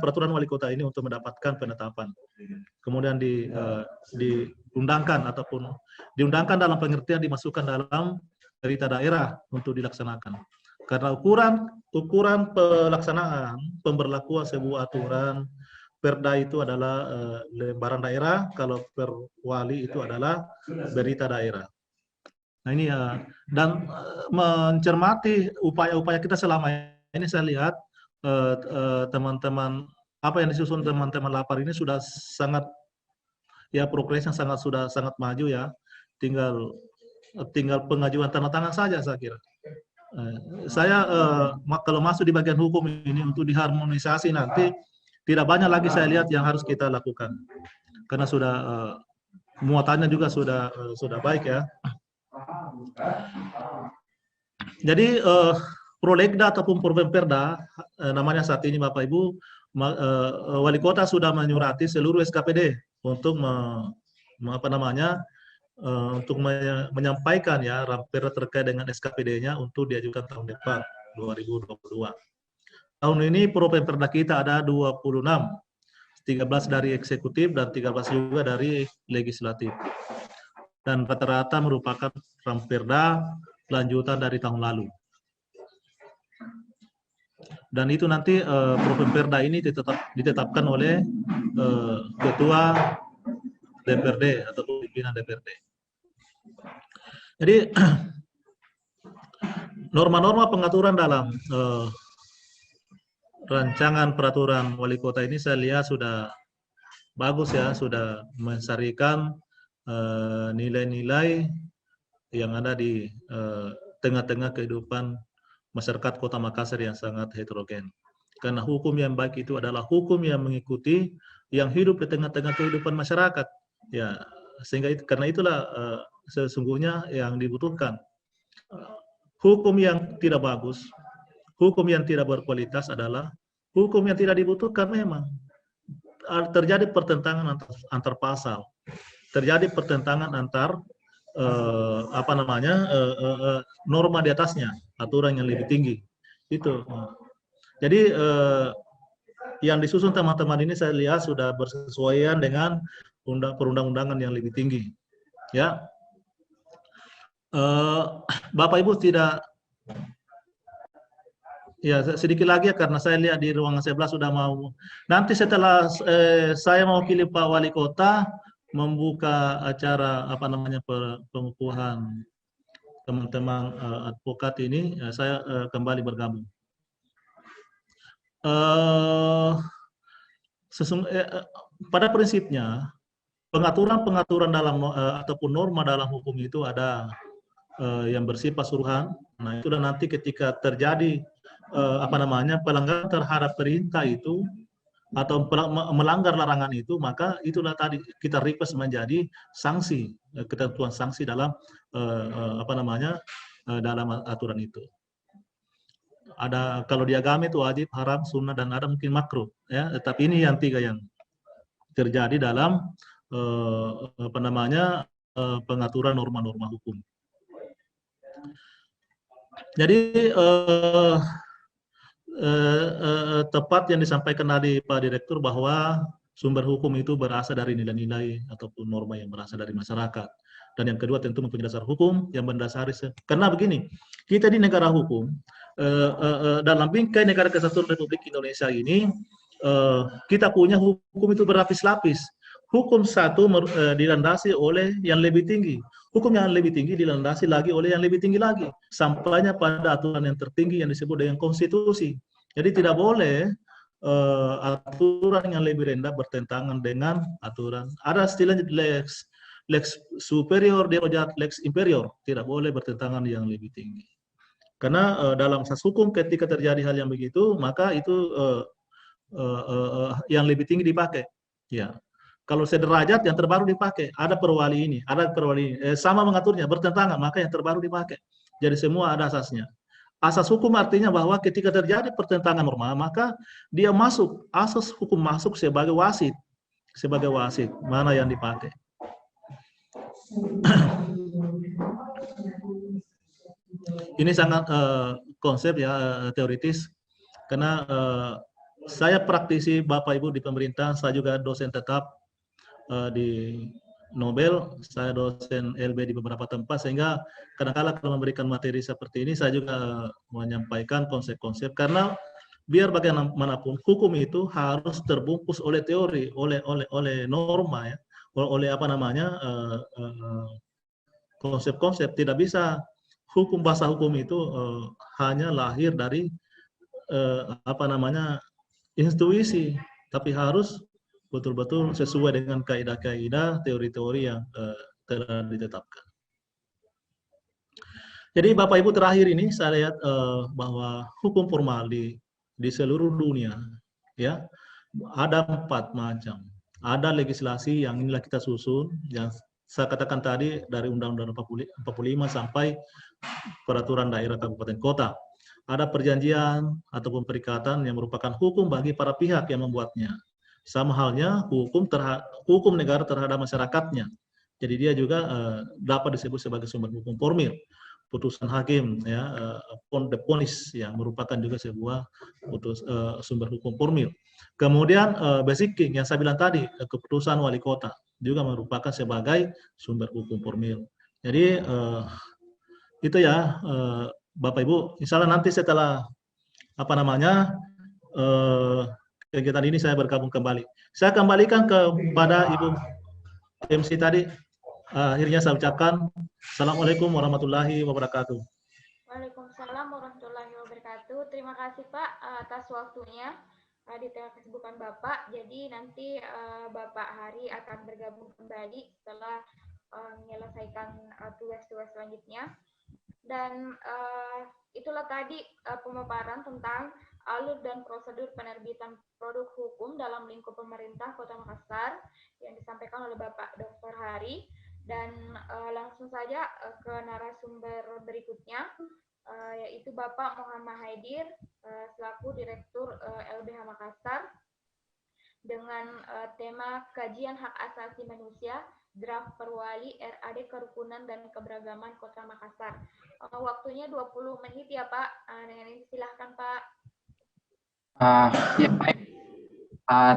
peraturan wali kota ini untuk mendapatkan penetapan. Kemudian diundangkan diundangkan dalam pengertian dimasukkan dalam berita daerah untuk dilaksanakan. Karena ukuran pelaksanaan pemberlakuan sebuah aturan perda itu adalah lembaran daerah, kalau perwali itu adalah berita daerah. Nah ini dan mencermati upaya-upaya kita selama ini, saya lihat teman-teman apa yang disusun teman-teman lapar ini sudah sangat ya, progresnya sudah sangat maju ya. Tinggal pengajuan tanda tangan saja saya kira. Saya kalau masuk di bagian hukum ini untuk diharmonisasi nanti tidak banyak lagi saya lihat yang harus kita lakukan karena sudah muatannya juga sudah baik ya. Jadi prolegda ataupun perda namanya saat ini Bapak Ibu, wali kota sudah menyurati seluruh SKPD untuk untuk menyampaikan ya Ramperda terkait dengan SKPD-nya untuk diajukan tahun depan 2022. Tahun ini Pro-Pemperda kita ada 26, 13 dari eksekutif dan 13 juga dari legislatif. Dan rata-rata merupakan Ramperda lanjutan dari tahun lalu. Dan itu nanti Pro-Pemperda ini ditetapkan oleh Ketua DPRD atau pimpinan DPRD. Jadi norma-norma pengaturan dalam rancangan peraturan wali kota ini saya lihat sudah bagus ya, sudah mensarikan nilai-nilai yang ada di tengah-tengah kehidupan masyarakat Kota Makassar yang sangat heterogen. Karena hukum yang baik itu adalah hukum yang mengikuti, yang hidup di tengah-tengah kehidupan masyarakat. Ya, sehingga karena itulah sesungguhnya yang dibutuhkan. Hukum yang tidak bagus, hukum yang tidak berkualitas adalah hukum yang tidak dibutuhkan memang. Terjadi pertentangan antar pasal, terjadi pertentangan antar norma di atasnya, aturan yang lebih tinggi. Itu. Jadi yang disusun teman-teman ini saya lihat sudah bersesuaian dengan perundang-undangan yang lebih tinggi. Ya. Bapak Ibu tidak, ya sedikit lagi ya, karena saya lihat di ruangan sebelah sudah mau. Nanti setelah saya mau pilih Pak Wali Kota, membuka acara pengukuhan teman-teman advokat ini, saya kembali bergabung. Pada prinsipnya pengaturan dalam ataupun norma dalam hukum itu ada yang bersifat suruhan. Nah, itu dan nanti ketika terjadi pelanggaran terhadap perintah itu atau melanggar larangan itu, maka itulah tadi kita request menjadi sanksi, ketentuan sanksi dalam dalam aturan itu. Ada kalau di agama itu wajib, haram, sunnah, dan ada mungkin makruh, ya. Tapi ini yang tiga yang terjadi dalam pengaturan norma-norma hukum. Jadi tepat yang disampaikan tadi Pak Direktur bahwa sumber hukum itu berasal dari nilai-nilai ataupun norma yang berasal dari masyarakat. Dan yang kedua tentu mempunyai dasar hukum yang mendasari. Karena begini, kita di negara hukum, dalam bingkai negara kesatuan Republik Indonesia ini, kita punya hukum itu berlapis-lapis. Hukum satu dilandasi oleh yang lebih tinggi. Hukum yang lebih tinggi dilandasi lagi oleh yang lebih tinggi lagi. Sampainya pada aturan yang tertinggi yang disebut dengan konstitusi. Jadi tidak boleh aturan yang lebih rendah bertentangan dengan aturan. Ada istilahnya lex superior derajat lex inferior. Tidak boleh bertentangan yang lebih tinggi. Karena dalam asas hukum ketika terjadi hal yang begitu, maka itu yang lebih tinggi dipakai. Ya. Kalau sederajat yang terbaru dipakai, ada perwali ini, ada perwali ini, sama mengaturnya, bertentangan, maka yang terbaru dipakai. Jadi semua ada asasnya. Asas hukum artinya bahwa ketika terjadi pertentangan norma, maka dia masuk, asas hukum masuk sebagai wasit. Sebagai wasit, mana yang dipakai. Ini sangat konsep ya, teoritis, karena saya praktisi Bapak Ibu di pemerintah, saya juga dosen tetap di Nobel, saya dosen LB di beberapa tempat, sehingga kadang-kala kalau memberikan materi seperti ini saya juga menyampaikan konsep-konsep, karena biar bagaimanapun hukum itu harus terbungkus oleh teori, oleh norma ya, oleh konsep-konsep. Tidak bisa hukum, bahasa hukum itu hanya lahir dari intuisi, tapi harus betul-betul sesuai dengan kaidah-kaidah, teori-teori yang telah ditetapkan. Jadi Bapak Ibu, terakhir ini saya lihat bahwa hukum formal di seluruh dunia ya ada 4 macam. Ada legislasi yang inilah kita susun, yang saya katakan tadi dari Undang-Undang 45 sampai peraturan daerah kabupaten kota. Ada perjanjian ataupun perikatan yang merupakan hukum bagi para pihak yang membuatnya. Sama halnya hukum negara terhadap masyarakatnya. Jadi dia juga dapat disebut sebagai sumber hukum formil. Putusan hakim ya, ponis yang merupakan juga sebuah sumber hukum formil. Kemudian basic king yang saya bilang tadi, keputusan wali kota juga merupakan sebagai sumber hukum formil. Jadi itu ya Bapak Ibu, insya Allah nanti setelah kegiatan ini saya bergabung kembali. Saya kembalikan kepada Ibu MC tadi. Akhirnya saya ucapkan Assalamualaikum warahmatullahi wabarakatuh. Waalaikumsalam warahmatullahi wabarakatuh. Terima kasih Pak atas waktunya di tengah kesibukan Bapak. Jadi nanti Bapak Hari akan bergabung kembali setelah menyelesaikan tugas-tugas selanjutnya. Dan itulah tadi pemaparan tentang alur dan prosedur penerbitan produk hukum dalam lingkup pemerintah Kota Makassar yang disampaikan oleh Bapak Dr. Hari. Dan langsung saja ke narasumber berikutnya, yaitu Bapak Muhammad Haidir selaku Direktur LBH Makassar dengan tema Kajian Hak Asasi Manusia Draft Perwali RAD Kerukunan dan Keberagaman Kota Makassar. Waktunya 20 menit ya Pak. Dengan ini silahkan Pak. Ya, baik.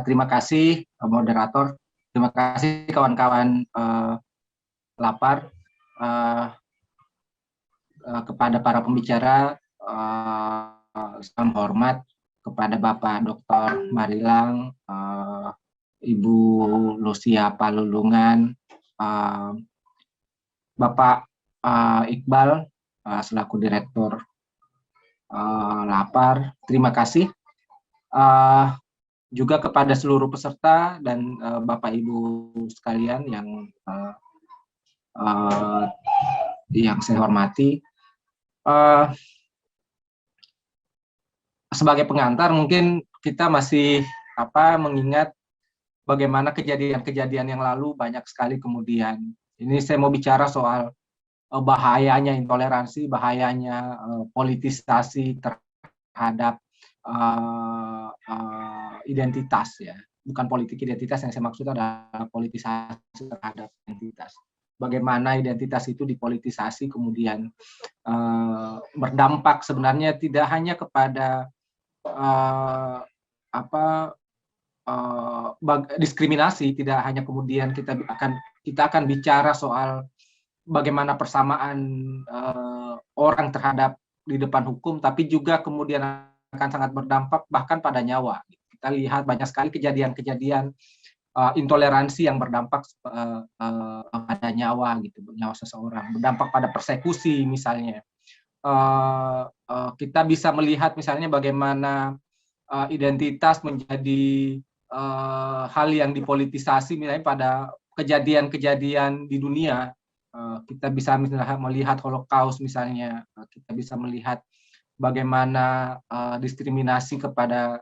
Terima kasih moderator. Terima kasih kawan-kawan lapar kepada para pembicara, salam hormat kepada Bapak Dr. Marilang, Ibu Lucia Palulungan, Bapak Iqbal selaku Direktur Lapar. Terima kasih juga kepada seluruh peserta dan Bapak Ibu sekalian yang saya hormati. Sebagai pengantar mungkin kita masih mengingat bagaimana kejadian-kejadian yang lalu banyak sekali kemudian. Ini saya mau bicara soal bahayanya intoleransi, bahayanya politisasi terhadap identitas ya. Bukan politik identitas, yang saya maksud adalah politisasi terhadap identitas. Bagaimana identitas itu dipolitisasi kemudian berdampak sebenarnya tidak hanya kepada diskriminasi, tidak hanya kemudian kita akan bicara soal bagaimana persamaan orang terhadap di depan hukum, tapi juga kemudian akan sangat berdampak bahkan pada nyawa. Kita lihat banyak sekali kejadian-kejadian intoleransi yang berdampak pada nyawa gitu, nyawa seseorang, berdampak pada persekusi misalnya. Kita bisa melihat misalnya bagaimana identitas menjadi hal yang dipolitisasi misalnya pada kejadian-kejadian di dunia. Kita bisa misalnya melihat Holocaust misalnya, kita bisa melihat bagaimana diskriminasi kepada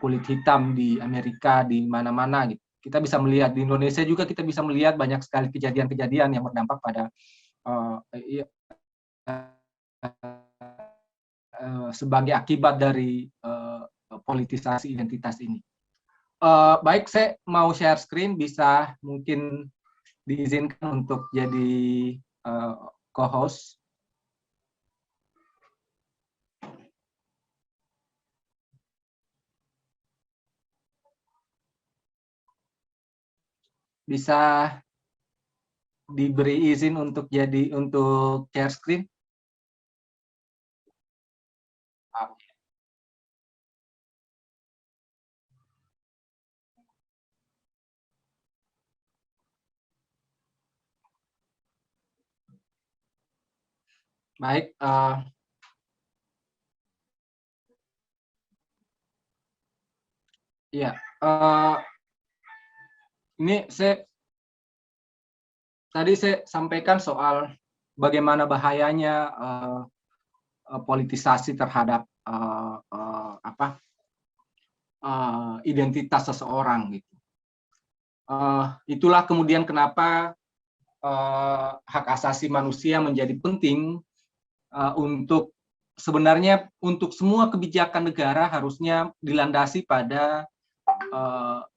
kulit hitam di Amerika, di mana-mana gitu. Kita bisa melihat di Indonesia juga, kita bisa melihat banyak sekali kejadian-kejadian yang berdampak pada sebagai akibat dari politisasi identitas ini. Baik, saya mau share screen, bisa mungkin diizinkan untuk jadi co-host. Bisa diberi izin untuk share screen? Baik, ya, ini tadi saya sampaikan soal bagaimana bahayanya politisasi terhadap identitas seseorang gitu. Itulah kemudian kenapa hak asasi manusia menjadi penting untuk sebenarnya untuk semua kebijakan negara harusnya dilandasi pada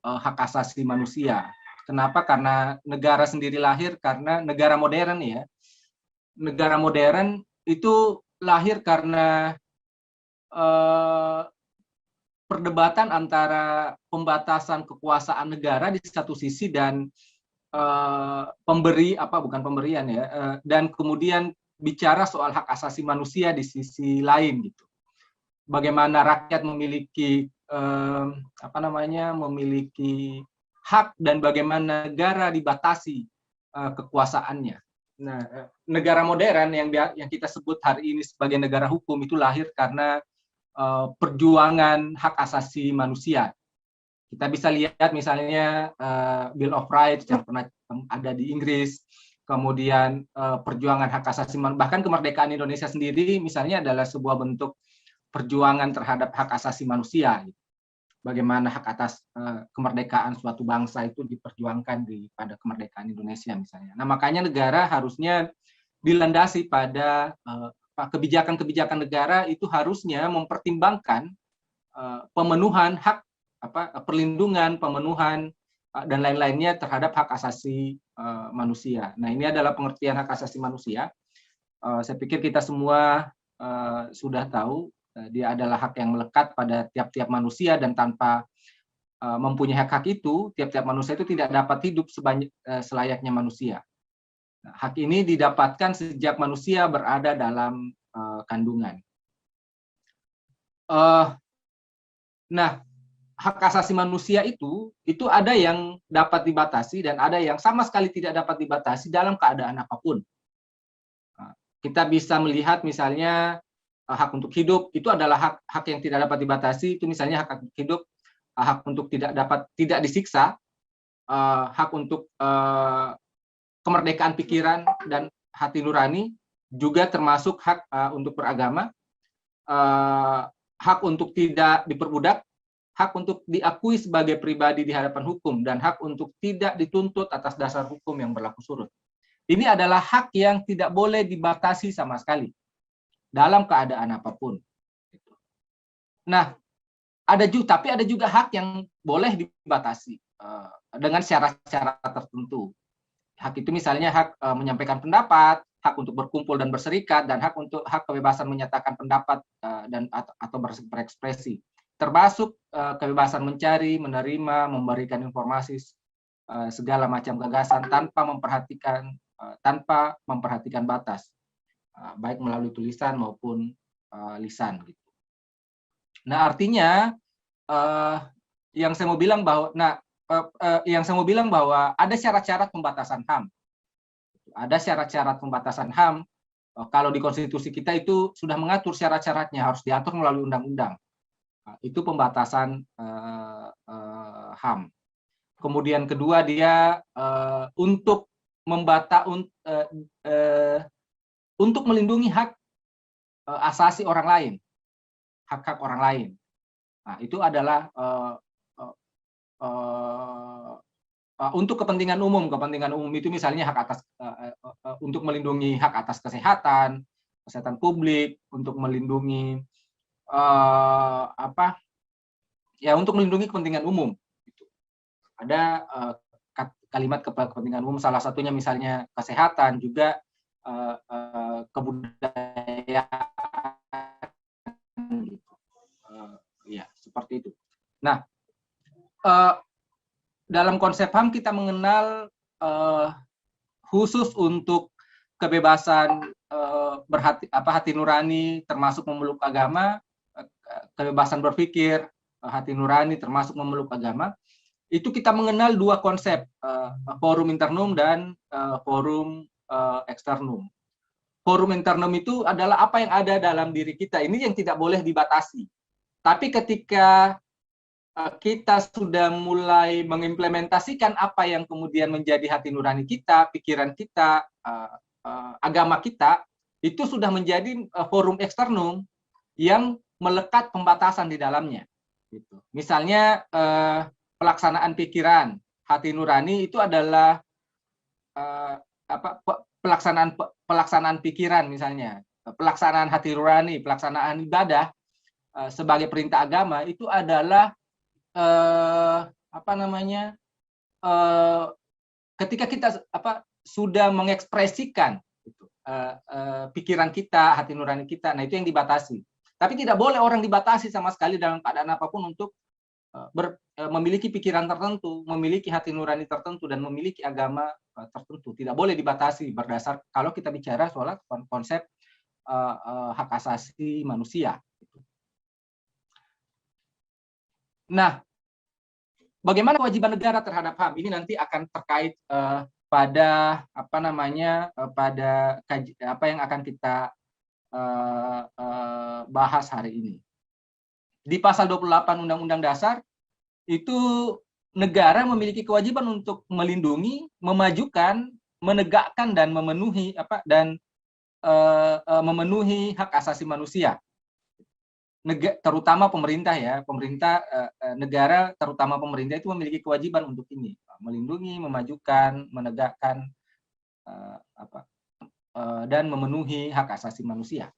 hak asasi manusia. Kenapa? Karena negara sendiri lahir karena negara modern ya. Negara modern itu lahir karena perdebatan antara pembatasan kekuasaan negara di satu sisi dan bukan pemberian ya, dan kemudian bicara soal hak asasi manusia di sisi lain gitu. Bagaimana rakyat memiliki memiliki hak dan bagaimana negara dibatasi kekuasaannya. Nah, negara modern yang kita sebut hari ini sebagai negara hukum itu lahir karena perjuangan hak asasi manusia. Kita bisa lihat misalnya Bill of Rights yang pernah ada di Inggris, kemudian perjuangan hak asasi manusia, bahkan kemerdekaan Indonesia sendiri misalnya adalah sebuah bentuk perjuangan terhadap hak asasi manusia. Bagaimana hak atas kemerdekaan suatu bangsa itu diperjuangkan pada kemerdekaan Indonesia misalnya. Nah, makanya negara harusnya dilandasi pada kebijakan-kebijakan negara itu harusnya mempertimbangkan pemenuhan hak perlindungan, pemenuhan dan lain-lainnya terhadap hak asasi manusia. Nah, ini adalah pengertian hak asasi manusia. Saya pikir kita semua sudah tahu dia adalah hak yang melekat pada tiap-tiap manusia, dan tanpa mempunyai hak itu, tiap-tiap manusia itu tidak dapat hidup selayaknya manusia. Nah, hak ini didapatkan sejak manusia berada dalam kandungan. Nah, hak asasi manusia itu ada yang dapat dibatasi dan ada yang sama sekali tidak dapat dibatasi dalam keadaan apapun. Nah, kita bisa melihat misalnya hak untuk hidup itu adalah hak yang tidak dapat dibatasi. Itu misalnya hak untuk hidup, hak untuk tidak disiksa, hak untuk kemerdekaan pikiran dan hati nurani, juga termasuk hak untuk beragama, hak untuk tidak diperbudak, hak untuk diakui sebagai pribadi di hadapan hukum, dan hak untuk tidak dituntut atas dasar hukum yang berlaku surut. Ini adalah hak yang tidak boleh dibatasi sama sekali dalam keadaan apapun. Nah, tapi ada juga hak yang boleh dibatasi dengan syarat-syarat tertentu. Hak itu misalnya hak menyampaikan pendapat, hak untuk berkumpul dan berserikat, dan hak kebebasan menyatakan pendapat atau berekspresi. Termasuk kebebasan mencari, menerima, memberikan informasi segala macam gagasan tanpa memperhatikan batas, baik melalui tulisan maupun lisan. Gitu. Nah, artinya yang saya mau bilang bahwa ada syarat-syarat pembatasan HAM. Ada syarat-syarat pembatasan HAM. Kalau di konstitusi kita itu sudah mengatur syarat-syaratnya, harus diatur melalui undang-undang. Itu pembatasan HAM. Kemudian kedua, dia untuk melindungi hak asasi orang lain, hak-hak orang lain. Nah, itu adalah untuk kepentingan umum. Kepentingan umum itu misalnya hak atas untuk melindungi hak atas kesehatan publik, untuk melindungi untuk melindungi kepentingan umum. Ada kalimat kepentingan umum, salah satunya misalnya kesehatan, juga kebudayaan, gitu. Ya, seperti itu. Nah, dalam konsep HAM kita mengenal khusus untuk kebebasan hati nurani, termasuk memeluk agama, kebebasan berpikir, hati nurani, termasuk memeluk agama. Itu kita mengenal dua konsep, forum internum dan forum externum. Forum internum itu adalah apa yang ada dalam diri kita. Ini yang tidak boleh dibatasi. Tapi ketika kita sudah mulai mengimplementasikan apa yang kemudian menjadi hati nurani kita, pikiran kita, agama kita, itu sudah menjadi forum eksternum yang melekat pembatasan di dalamnya. Gitu. Misalnya pelaksanaan pikiran, hati nurani itu adalah pelaksanaan pikiran, misalnya pelaksanaan hati nurani, pelaksanaan ibadah sebagai perintah agama itu adalah ketika kita sudah mengekspresikan gitu, pikiran kita, hati nurani kita, nah itu yang dibatasi. Tapi tidak boleh orang dibatasi sama sekali dalam keadaan apapun untuk memiliki pikiran tertentu, memiliki hati nurani tertentu, dan memiliki agama tertentu. Tidak boleh dibatasi berdasar kalau kita bicara soal konsep hak asasi manusia. Nah, bagaimana kewajiban negara terhadap HAM? Ini nanti akan terkait pada pada apa yang akan kita bahas hari ini. Di pasal 28 Undang-Undang Dasar itu negara memiliki kewajiban untuk melindungi, memajukan, menegakkan dan memenuhi memenuhi hak asasi manusia. Terutama pemerintah ya, negara terutama pemerintah itu memiliki kewajiban untuk ini, melindungi, memajukan, menegakkan dan memenuhi hak asasi manusia.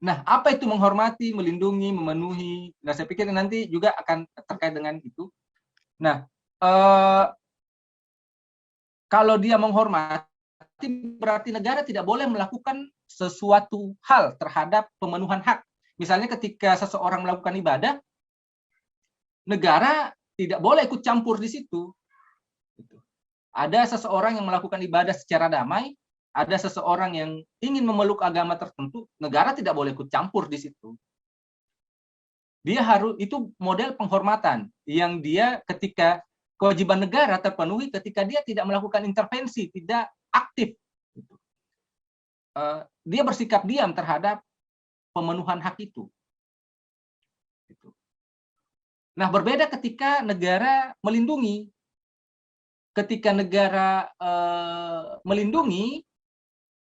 Nah, apa itu menghormati, melindungi, memenuhi? Nah, saya pikir nanti juga akan terkait dengan itu. Nah, kalau dia menghormati, berarti negara tidak boleh melakukan sesuatu hal terhadap pemenuhan hak. Misalnya ketika seseorang melakukan ibadah, negara tidak boleh ikut campur di situ. Ada seseorang yang melakukan ibadah secara damai, ada seseorang yang ingin memeluk agama tertentu, negara tidak boleh ikut campur di situ. Dia harus, itu model penghormatan yang dia ketika kewajiban negara terpenuhi ketika dia tidak melakukan intervensi, tidak aktif. Dia bersikap diam terhadap pemenuhan hak itu. Nah, berbeda ketika negara melindungi. Ketika negara melindungi,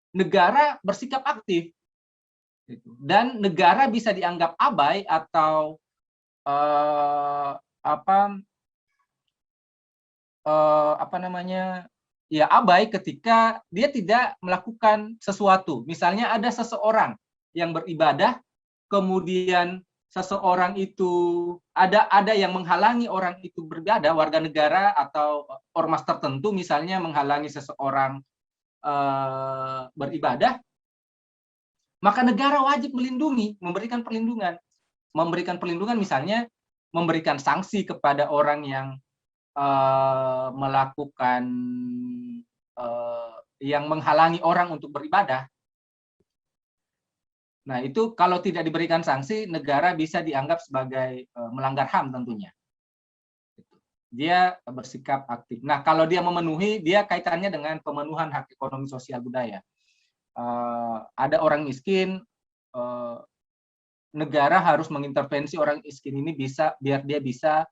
negara bersikap aktif, dan negara bisa dianggap abai atau abai ketika dia tidak melakukan sesuatu. Misalnya ada seseorang yang beribadah, kemudian seseorang itu ada yang menghalangi orang itu beribadah, warga negara atau ormas tertentu misalnya menghalangi seseorang beribadah, maka negara wajib melindungi, memberikan perlindungan misalnya memberikan sanksi kepada orang yang melakukan yang menghalangi orang untuk beribadah. Nah, itu kalau tidak diberikan sanksi, negara bisa dianggap sebagai melanggar HAM tentunya. Dia bersikap aktif. Nah, kalau dia memenuhi, dia kaitannya dengan pemenuhan hak ekonomi sosial budaya. Ada orang miskin, negara harus mengintervensi orang miskin ini biar dia bisa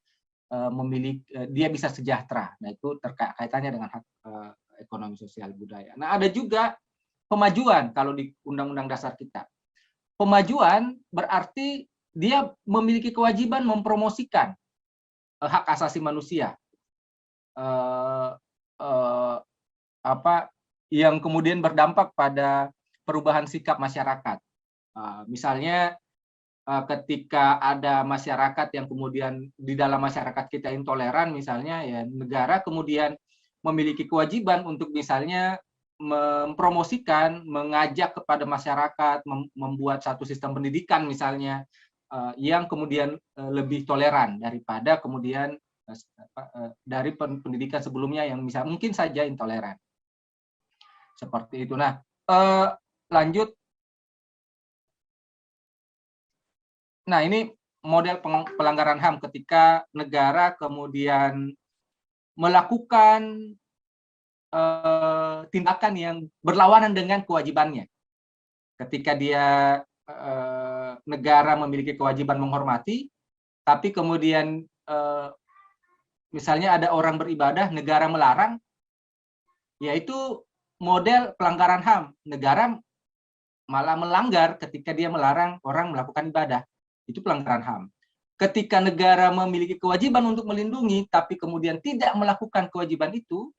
dia bisa sejahtera. Nah, itu kaitannya dengan hak ekonomi sosial budaya. Nah, ada juga pemajuan kalau di Undang-Undang Dasar kita. Pemajuan berarti dia memiliki kewajiban mempromosikan hak asasi manusia, yang kemudian berdampak pada perubahan sikap masyarakat. Misalnya ketika ada masyarakat yang kemudian di dalam masyarakat kita intoleran, misalnya ya negara kemudian memiliki kewajiban untuk misalnya mempromosikan, mengajak kepada masyarakat, membuat satu sistem pendidikan misalnya yang kemudian lebih toleran daripada kemudian dari pendidikan sebelumnya yang mungkin saja intoleran. Seperti itu. Nah, lanjut. Nah, ini model pelanggaran HAM ketika negara kemudian melakukan tindakan yang berlawanan dengan kewajibannya. Ketika dia negara memiliki kewajiban menghormati, tapi kemudian misalnya ada orang beribadah, negara melarang, yaitu model pelanggaran HAM. Negara malah melanggar ketika dia melarang orang melakukan ibadah. Itu pelanggaran HAM. Ketika negara memiliki kewajiban untuk melindungi, tapi kemudian tidak melakukan kewajiban itu,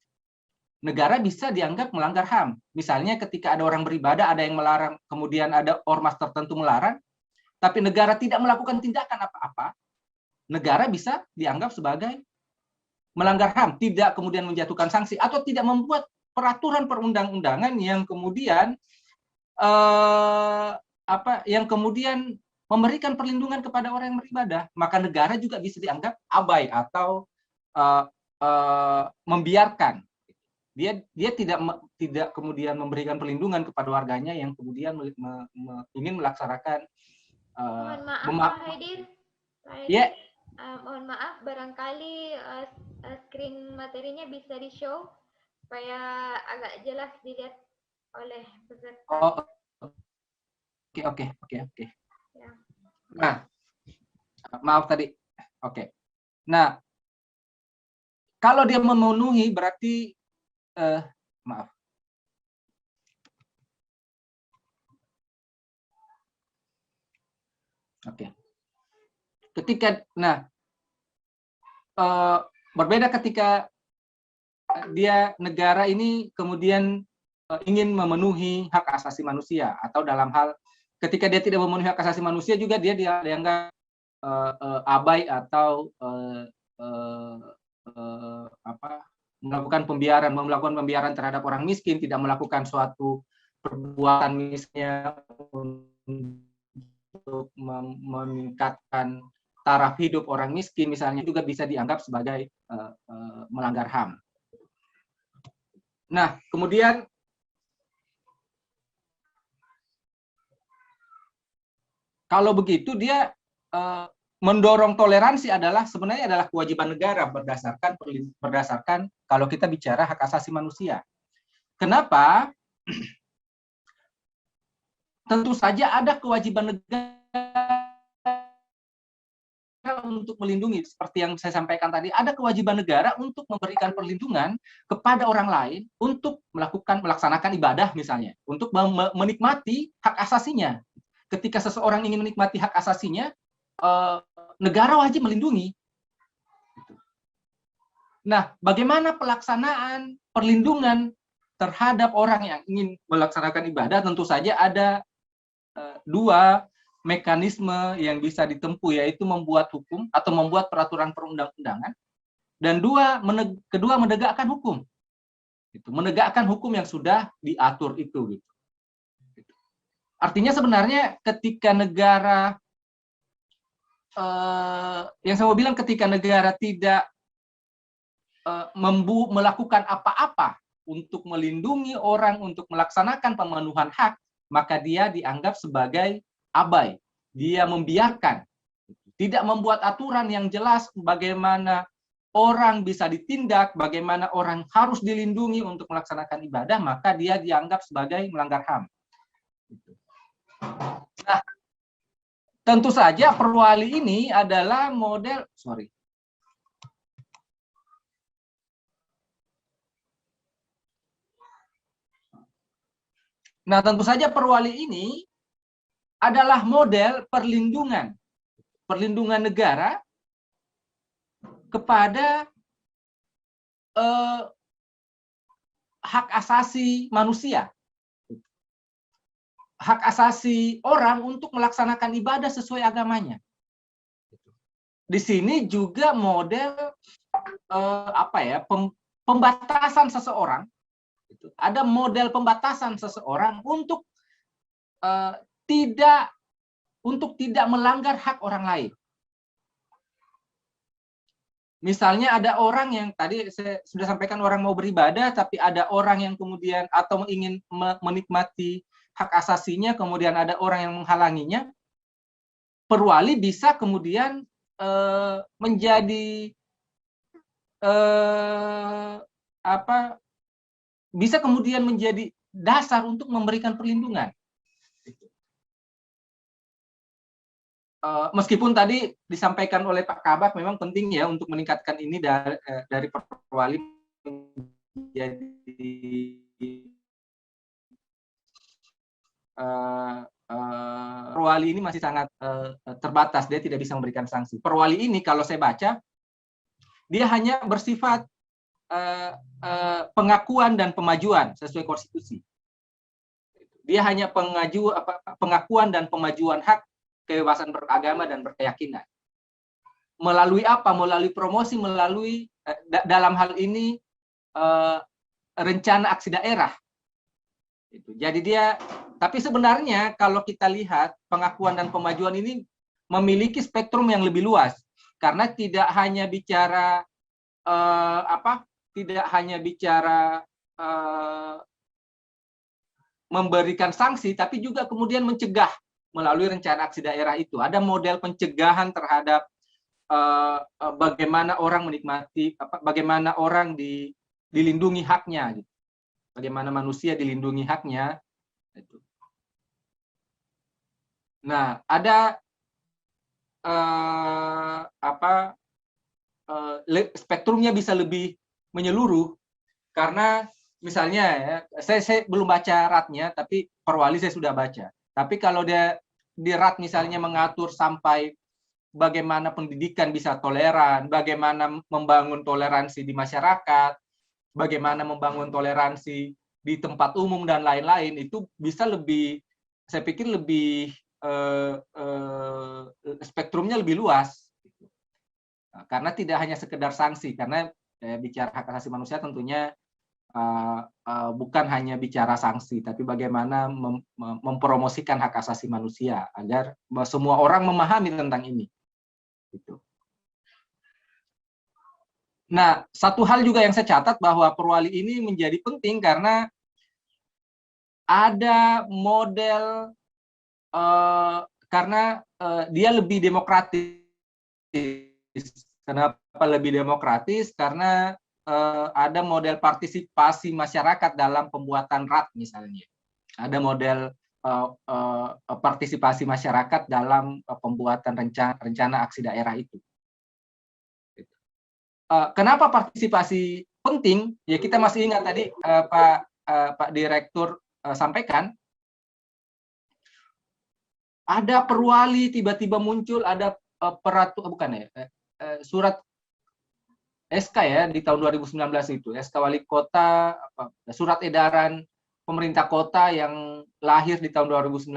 negara bisa dianggap melanggar HAM. Misalnya ketika ada orang beribadah, ada yang melarang, kemudian ada ormas tertentu melarang, tapi negara tidak melakukan tindakan apa-apa, negara bisa dianggap sebagai melanggar HAM, tidak kemudian menjatuhkan sanksi atau tidak membuat peraturan perundang-undangan yang kemudian yang kemudian memberikan perlindungan kepada orang yang beribadah, maka negara juga bisa dianggap abai atau membiarkan. Dia tidak kemudian memberikan perlindungan kepada warganya yang kemudian ingin melaksanakan. Mohon maaf Pak Haidir. Ya. Mohon maaf, barangkali screen materinya bisa di-show supaya agak jelas dilihat oleh peserta. Oh, oke. Ya. Nah, maaf tadi. Oke. Nah, kalau dia memenuhi berarti maaf. Oke. Berbeda ketika dia negara ini kemudian ingin memenuhi hak asasi manusia, atau dalam hal ketika dia tidak memenuhi hak asasi manusia juga dia dianggap abai atau melakukan pembiaran terhadap orang miskin, tidak melakukan suatu perbuatan misalnya untuk meningkatkan taraf hidup orang miskin misalnya, juga bisa dianggap sebagai melanggar HAM. Nah, kemudian kalau begitu dia mendorong toleransi sebenarnya adalah kewajiban negara berdasarkan kalau kita bicara hak asasi manusia. Kenapa? Tentu saja ada kewajiban negara untuk melindungi, seperti yang saya sampaikan tadi, ada kewajiban negara untuk memberikan perlindungan kepada orang lain untuk melaksanakan ibadah misalnya, untuk menikmati hak asasinya. Ketika seseorang ingin menikmati hak asasinya, negara wajib melindungi. Nah, bagaimana pelaksanaan perlindungan terhadap orang yang ingin melaksanakan ibadah? Tentu saja ada dua mekanisme yang bisa ditempuh, yaitu membuat hukum atau membuat peraturan perundang-undangan, dan kedua menegakkan hukum. Menegakkan hukum yang sudah diatur itu. Artinya sebenarnya ketika negara yang saya mau bilang, ketika negara tidak melakukan apa-apa untuk melindungi orang untuk melaksanakan pemenuhan hak, maka dia dianggap sebagai abai. Dia membiarkan, tidak membuat aturan yang jelas bagaimana orang bisa ditindak, bagaimana orang harus dilindungi untuk melaksanakan ibadah, maka dia dianggap sebagai melanggar HAM. Nah, tentu saja perwali ini adalah model, Nah, tentu saja perwali ini adalah model perlindungan negara kepada hak asasi manusia, hak asasi orang untuk melaksanakan ibadah sesuai agamanya. Di sini juga model pembatasan seseorang. Ada model pembatasan seseorang untuk tidak melanggar hak orang lain. Misalnya ada orang yang tadi saya sudah sampaikan, orang mau beribadah, tapi ada orang yang kemudian atau ingin menikmati hak asasinya, kemudian ada orang yang menghalanginya. Perwali bisa kemudian bisa kemudian menjadi dasar untuk memberikan perlindungan. Meskipun tadi disampaikan oleh Pak Kabak, memang penting ya untuk meningkatkan ini dari perwali menjadi perwali ini masih sangat terbatas, dia tidak bisa memberikan sanksi. Perwali ini kalau saya baca, dia hanya bersifat pengakuan dan pemajuan sesuai konstitusi. Dia hanya pengakuan dan pemajuan hak kebebasan beragama dan berkeyakinan. Melalui apa? Melalui promosi, melalui dalam hal ini rencana aksi daerah. Jadi tapi sebenarnya kalau kita lihat pengakuan dan pemajuan ini memiliki spektrum yang lebih luas, karena tidak hanya bicara memberikan sanksi, tapi juga kemudian mencegah melalui rencana aksi daerah itu. Ada model pencegahan terhadap bagaimana orang menikmati, bagaimana orang dilindungi haknya, gitu. Bagaimana manusia dilindungi haknya. Nah, ada spektrumnya bisa lebih menyeluruh, karena misalnya ya, saya belum baca RAT-nya, tapi Perwali saya sudah baca. Tapi kalau dia di RAT misalnya mengatur sampai bagaimana pendidikan bisa toleran, bagaimana membangun toleransi di masyarakat, bagaimana membangun toleransi di tempat umum dan lain-lain, itu bisa lebih, saya pikir lebih spektrumnya lebih luas, karena tidak hanya sekedar sanksi, karena bicara hak asasi manusia tentunya bukan hanya bicara sanksi, tapi bagaimana mempromosikan hak asasi manusia agar semua orang memahami tentang ini. Gitu. Nah, satu hal juga yang saya catat bahwa Perwali ini menjadi penting karena ada model karena dia lebih demokratis. Kenapa lebih demokratis? Karena ada model partisipasi masyarakat dalam pembuatan RAT misalnya. Ada model partisipasi masyarakat dalam pembuatan rencana aksi daerah itu. Kenapa partisipasi penting? Ya kita masih ingat tadi Pak Direktur sampaikan, ada Perwali tiba-tiba muncul, ada surat SK ya di tahun 2019 itu, SK Wali Kota, surat edaran pemerintah kota yang lahir di tahun 2019,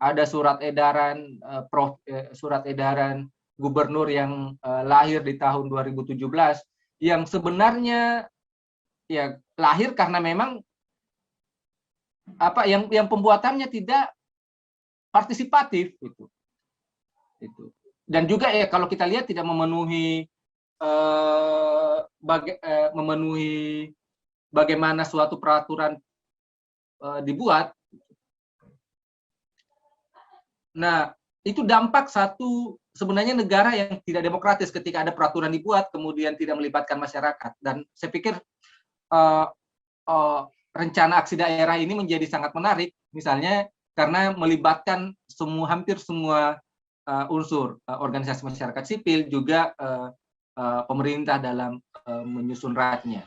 ada surat edaran surat edaran gubernur yang lahir di tahun 2017, yang sebenarnya ya lahir karena memang yang pembuatannya tidak partisipatif itu. Dan juga ya kalau kita lihat tidak memenuhi bagaimana suatu peraturan dibuat. Nah, itu dampak satu sebenarnya negara yang tidak demokratis ketika ada peraturan dibuat kemudian tidak melibatkan masyarakat. Dan saya pikir rencana aksi daerah ini menjadi sangat menarik, misalnya karena melibatkan hampir semua unsur, organisasi masyarakat sipil, juga pemerintah dalam menyusun RAT-nya.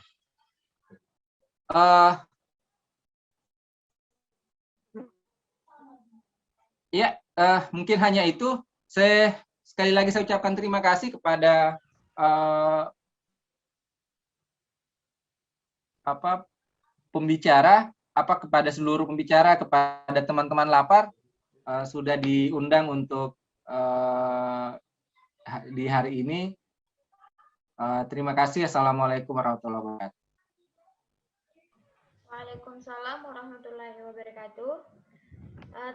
Mungkin hanya itu. Sekali lagi saya ucapkan terima kasih kepada pembicara, kepada seluruh pembicara, kepada teman-teman Lapar sudah diundang untuk di hari ini. Terima kasih. Assalamualaikum warahmatullahi wabarakatuh. Waalaikumsalam warahmatullahi wabarakatuh.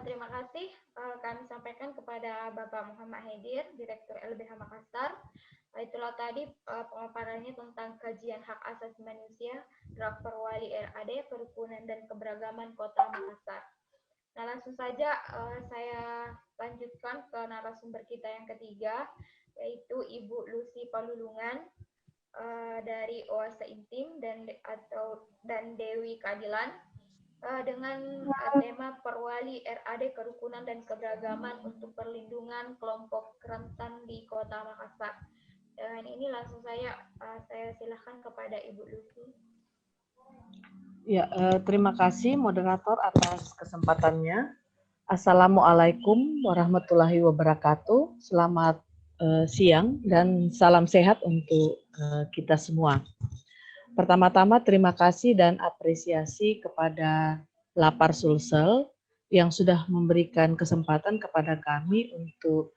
Terima kasih kami sampaikan kepada Bapak Muhammad Haidir, Direktur LBH Makassar. Itulah tadi pemaparannya tentang kajian hak asasi manusia Draft Perwali RAD Kerukunan dan Keberagaman Kota Makassar. Nah, langsung saja saya lanjutkan ke narasumber kita yang ketiga, yaitu Ibu Lucy Palulungan dari Oase Intim dan Dewi Keadilan dengan tema Perwali RAD Kerukunan dan Keberagaman untuk Perlindungan Kelompok Rentan di Kota Makassar. Dengan ini langsung saya silakan kepada Ibu Lucy. Ya, terima kasih moderator atas kesempatannya. Assalamualaikum warahmatullahi wabarakatuh. Selamat siang dan salam sehat untuk kita semua. Pertama-tama terima kasih dan apresiasi kepada Lapar Sulsel yang sudah memberikan kesempatan kepada kami untuk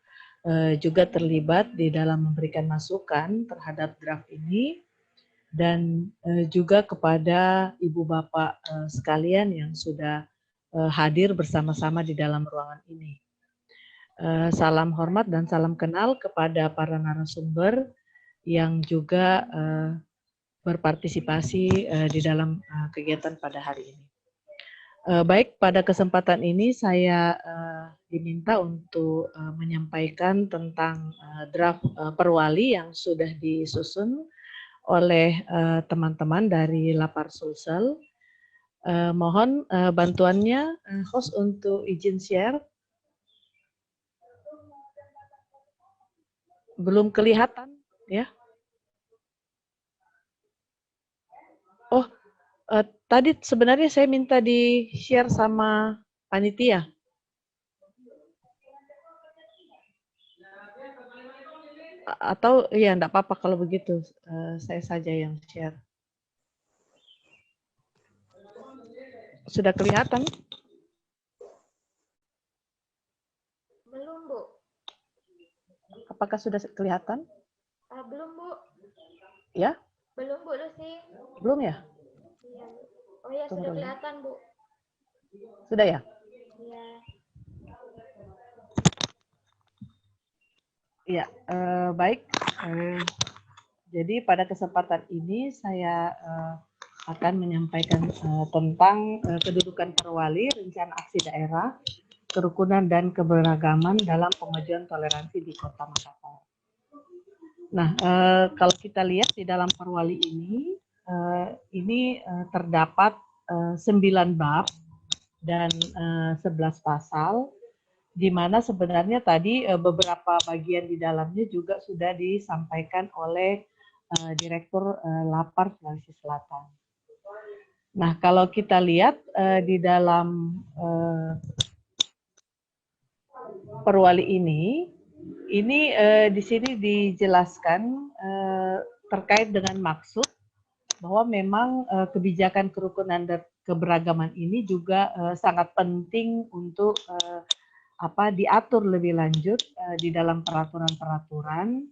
juga terlibat di dalam memberikan masukan terhadap draft ini, dan juga kepada ibu bapak sekalian yang sudah hadir bersama-sama di dalam ruangan ini. Salam hormat dan salam kenal kepada para narasumber yang juga berpartisipasi di dalam kegiatan pada hari ini. Baik, pada kesempatan ini saya diminta untuk menyampaikan tentang draft perwali yang sudah disusun oleh teman-teman dari Lapar Sulsel. Mohon bantuannya host untuk izin share. Belum kelihatan ya. Oh, tadi sebenarnya saya minta di-share sama panitia. Atau ya enggak apa-apa kalau begitu, saya saja yang share. Sudah kelihatan? Belum, Bu. Apakah sudah kelihatan? Belum, Bu. Ya? Belum, Bu Lucy. Belum ya? Iya. Oh ya, Tunggu sudah dulu. kelihatan, Bu. Sudah ya? Iya. Ya, baik. Jadi pada kesempatan ini saya akan menyampaikan tentang kedudukan perwali, rencana aksi daerah, kerukunan dan keberagaman dalam pemajuan toleransi di Kota Makassar. Nah, kalau kita lihat di dalam perwali ini terdapat 9 bab dan 11 pasal, di mana sebenarnya tadi beberapa bagian di dalamnya juga sudah disampaikan oleh Direktur Lapar Sulawesi Selatan. Nah, kalau kita lihat di dalam perwali ini di sini dijelaskan terkait dengan maksud bahwa memang kebijakan kerukunan dan keberagaman ini juga sangat penting untuk diatur lebih lanjut di dalam peraturan-peraturan,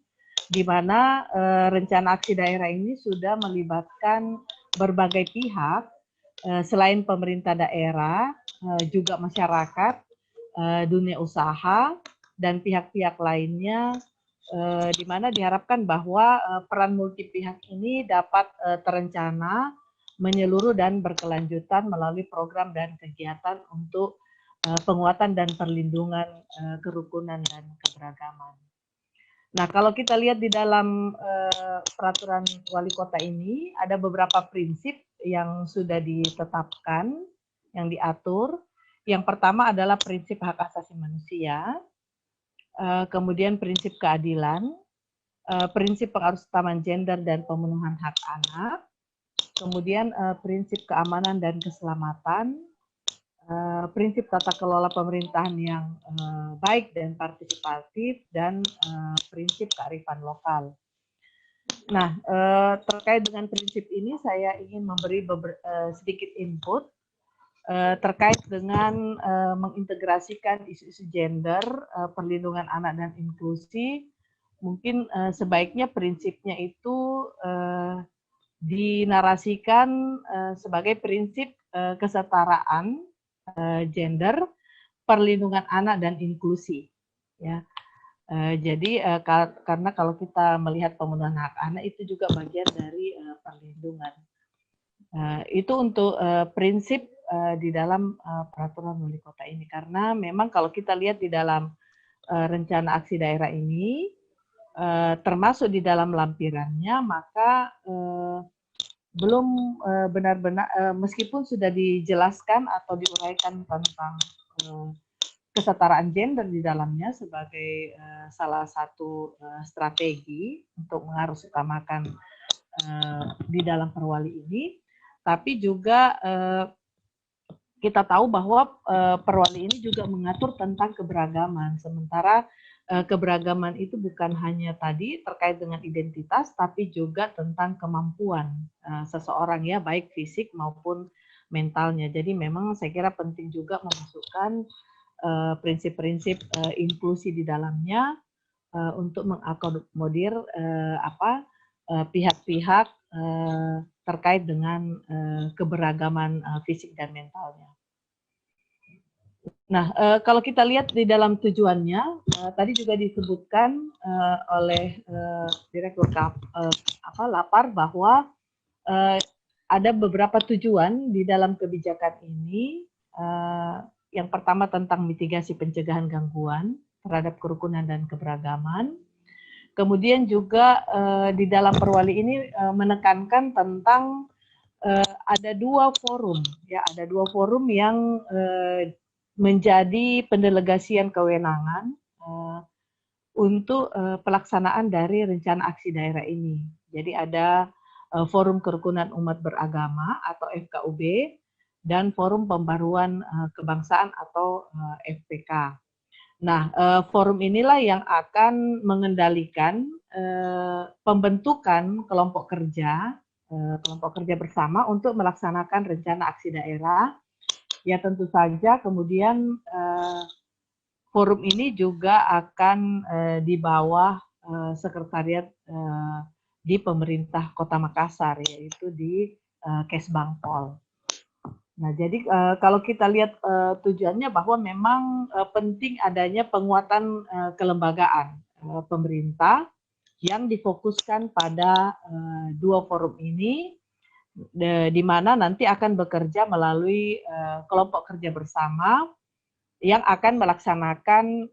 di mana rencana aksi daerah ini sudah melibatkan berbagai pihak selain pemerintah daerah, juga masyarakat, dunia usaha, dan pihak-pihak lainnya, di mana diharapkan bahwa peran multi pihak ini dapat terencana, menyeluruh dan berkelanjutan melalui program dan kegiatan untuk penguatan dan perlindungan kerukunan dan keberagaman. Nah, kalau kita lihat di dalam peraturan wali kota ini, ada beberapa prinsip yang sudah ditetapkan, yang diatur. Yang pertama adalah prinsip hak asasi manusia, kemudian prinsip keadilan, prinsip pengarusutamaan gender dan pemenuhan hak anak, kemudian prinsip keamanan dan keselamatan, prinsip tata kelola pemerintahan yang baik dan partisipatif, dan prinsip kearifan lokal. Nah, terkait dengan prinsip ini saya ingin memberi sedikit input terkait dengan mengintegrasikan isu-isu gender, perlindungan anak dan inklusi. Mungkin sebaiknya prinsipnya itu dinarasikan sebagai prinsip kesetaraan gender, perlindungan anak dan inklusi, ya. Jadi karena kalau kita melihat pemenuhan hak anak itu juga bagian dari perlindungan. Itu untuk prinsip di dalam peraturan wali kota ini, karena memang kalau kita lihat di dalam rencana aksi daerah ini, termasuk di dalam lampirannya, maka belum benar-benar, meskipun sudah dijelaskan atau diuraikan tentang kesetaraan gender di dalamnya sebagai salah satu strategi untuk mengharusutamakan di dalam perwali ini, tapi juga kita tahu bahwa perwali ini juga mengatur tentang keberagaman, sementara keberagaman itu bukan hanya tadi terkait dengan identitas, tapi juga tentang kemampuan seseorang, ya, baik fisik maupun mentalnya. Jadi memang saya kira penting juga memasukkan prinsip-prinsip inklusi di dalamnya, untuk mengakomodir pihak-pihak terkait dengan keberagaman fisik dan mentalnya. Nah, kalau kita lihat di dalam tujuannya, tadi juga disebutkan oleh Direktur Lapar bahwa ada beberapa tujuan di dalam kebijakan ini. Yang pertama tentang mitigasi pencegahan gangguan terhadap kerukunan dan keberagaman. Kemudian juga di dalam perwali ini menekankan tentang ada dua forum, ya, ada dua forum yang menjadi pendelegasian kewenangan untuk pelaksanaan dari rencana aksi daerah ini. Jadi ada Forum Kerukunan Umat Beragama atau FKUB dan Forum Pembaruan Kebangsaan atau FPK. Nah, forum inilah yang akan mengendalikan pembentukan kelompok kerja bersama untuk melaksanakan rencana aksi daerah. Ya tentu saja kemudian forum ini juga akan di bawah sekretariat di pemerintah Kota Makassar, yaitu di Kesbangpol. Nah, jadi kalau kita lihat tujuannya bahwa memang penting adanya penguatan kelembagaan pemerintah yang difokuskan pada dua forum ini, di mana nanti akan bekerja melalui kelompok kerja bersama yang akan melaksanakan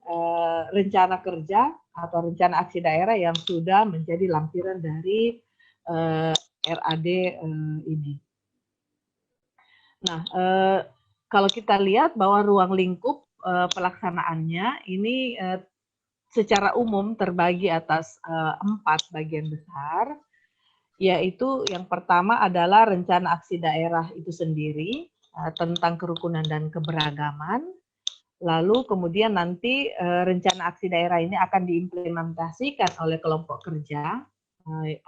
rencana kerja atau rencana aksi daerah yang sudah menjadi lampiran dari RAD ini. Nah, kalau kita lihat bahwa ruang lingkup pelaksanaannya ini secara umum terbagi atas 4 bagian besar, yaitu yang pertama adalah rencana aksi daerah itu sendiri tentang kerukunan dan keberagaman. Lalu kemudian nanti rencana aksi daerah ini akan diimplementasikan oleh kelompok kerja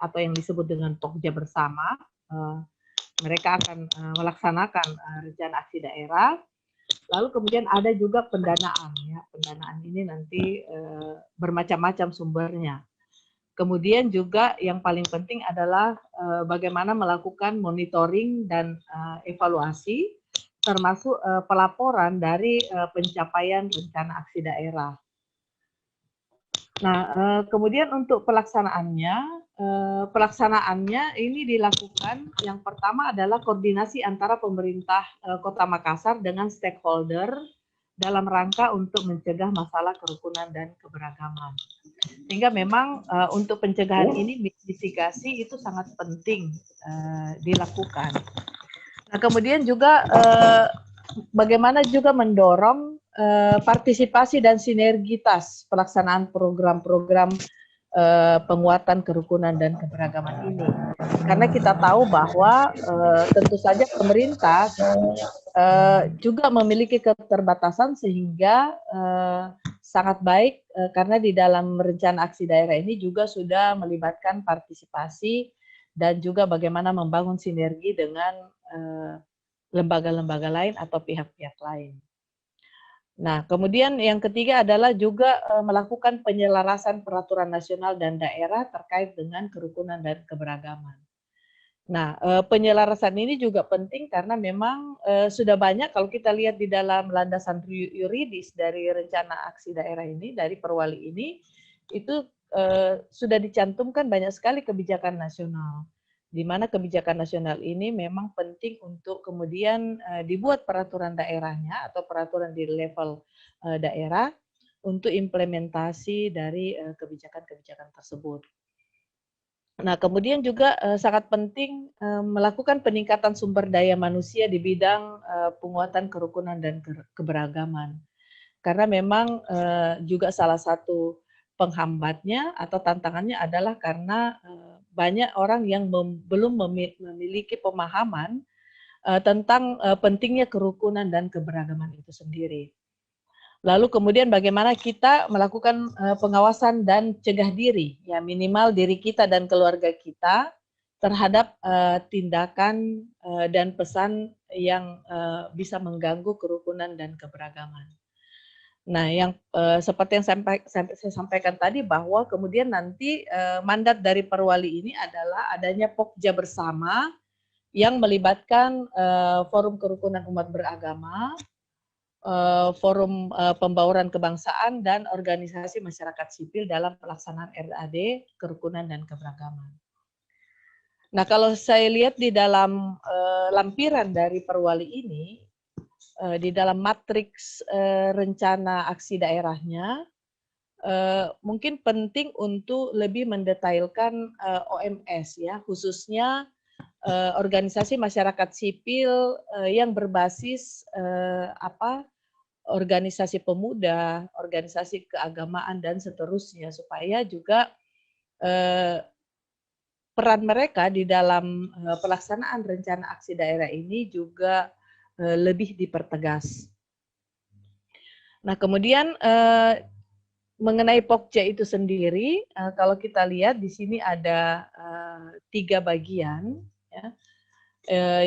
atau yang disebut dengan Pokja bersama. Mereka akan melaksanakan rencana aksi daerah. Lalu kemudian ada juga pendanaan, ya. Pendanaan ini nanti bermacam-macam sumbernya. Kemudian juga yang paling penting adalah bagaimana melakukan monitoring dan evaluasi, termasuk pelaporan dari pencapaian rencana aksi daerah. Nah, kemudian untuk pelaksanaannya ini dilakukan, yang pertama adalah koordinasi antara pemerintah Kota Makassar dengan stakeholder dalam rangka untuk mencegah masalah kerukunan dan keberagaman. Sehingga memang untuk pencegahan ini mitigasi itu sangat penting dilakukan. Nah, kemudian juga bagaimana juga mendorong partisipasi dan sinergitas pelaksanaan program-program penguatan kerukunan dan keberagaman ini. Karena kita tahu bahwa tentu saja pemerintah juga memiliki keterbatasan sehingga sangat baik karena di dalam rencana aksi daerah ini juga sudah melibatkan partisipasi dan juga bagaimana membangun sinergi dengan lembaga-lembaga lain atau pihak-pihak lain. Nah, kemudian yang ketiga adalah juga melakukan penyelarasan peraturan nasional dan daerah terkait dengan kerukunan dan keberagaman. Nah, penyelarasan ini juga penting karena memang sudah banyak kalau kita lihat di dalam landasan yuridis dari rencana aksi daerah ini, dari perwali ini, itu sudah dicantumkan banyak sekali kebijakan nasional. Di mana kebijakan nasional ini memang penting untuk kemudian dibuat peraturan daerahnya atau peraturan di level daerah untuk implementasi dari kebijakan-kebijakan tersebut. Nah, kemudian juga sangat penting melakukan peningkatan sumber daya manusia di bidang penguatan kerukunan dan keberagaman. Karena memang juga salah satu penghambatnya atau tantangannya adalah karena banyak orang yang belum memiliki pemahaman tentang pentingnya kerukunan dan keberagaman itu sendiri. Lalu kemudian bagaimana kita melakukan pengawasan dan cegah diri, ya minimal diri kita dan keluarga kita terhadap tindakan dan pesan yang bisa mengganggu kerukunan dan keberagaman. Nah, yang seperti yang saya sampaikan tadi bahwa kemudian nanti mandat dari Perwali ini adalah adanya Pokja bersama yang melibatkan Forum Kerukunan Umat Beragama, Forum Pembauran Kebangsaan, dan organisasi masyarakat sipil dalam pelaksanaan RAD Kerukunan dan Keberagaman. Nah, kalau saya lihat di dalam lampiran dari Perwali ini, di dalam matriks rencana aksi daerahnya, mungkin penting untuk lebih mendetailkan OMS ya, khususnya organisasi masyarakat sipil yang berbasis organisasi pemuda, organisasi keagamaan dan seterusnya, supaya juga peran mereka di dalam pelaksanaan rencana aksi daerah ini juga lebih dipertegas. Nah, kemudian mengenai Pokja itu sendiri, kalau kita lihat di sini ada 3 bagian. Ya.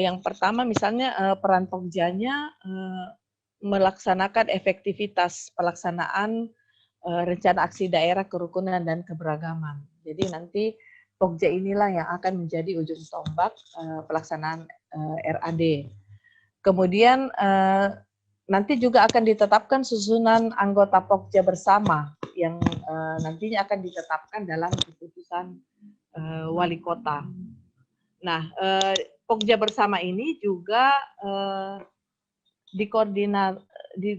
Yang pertama misalnya peran Pokjanya melaksanakan efektivitas pelaksanaan rencana aksi daerah kerukunan dan keberagaman. Jadi nanti Pokja inilah yang akan menjadi ujung tombak pelaksanaan RAD. Kemudian nanti juga akan ditetapkan susunan anggota Pokja bersama yang nantinya akan ditetapkan dalam keputusan wali kota. Nah, Pokja bersama ini juga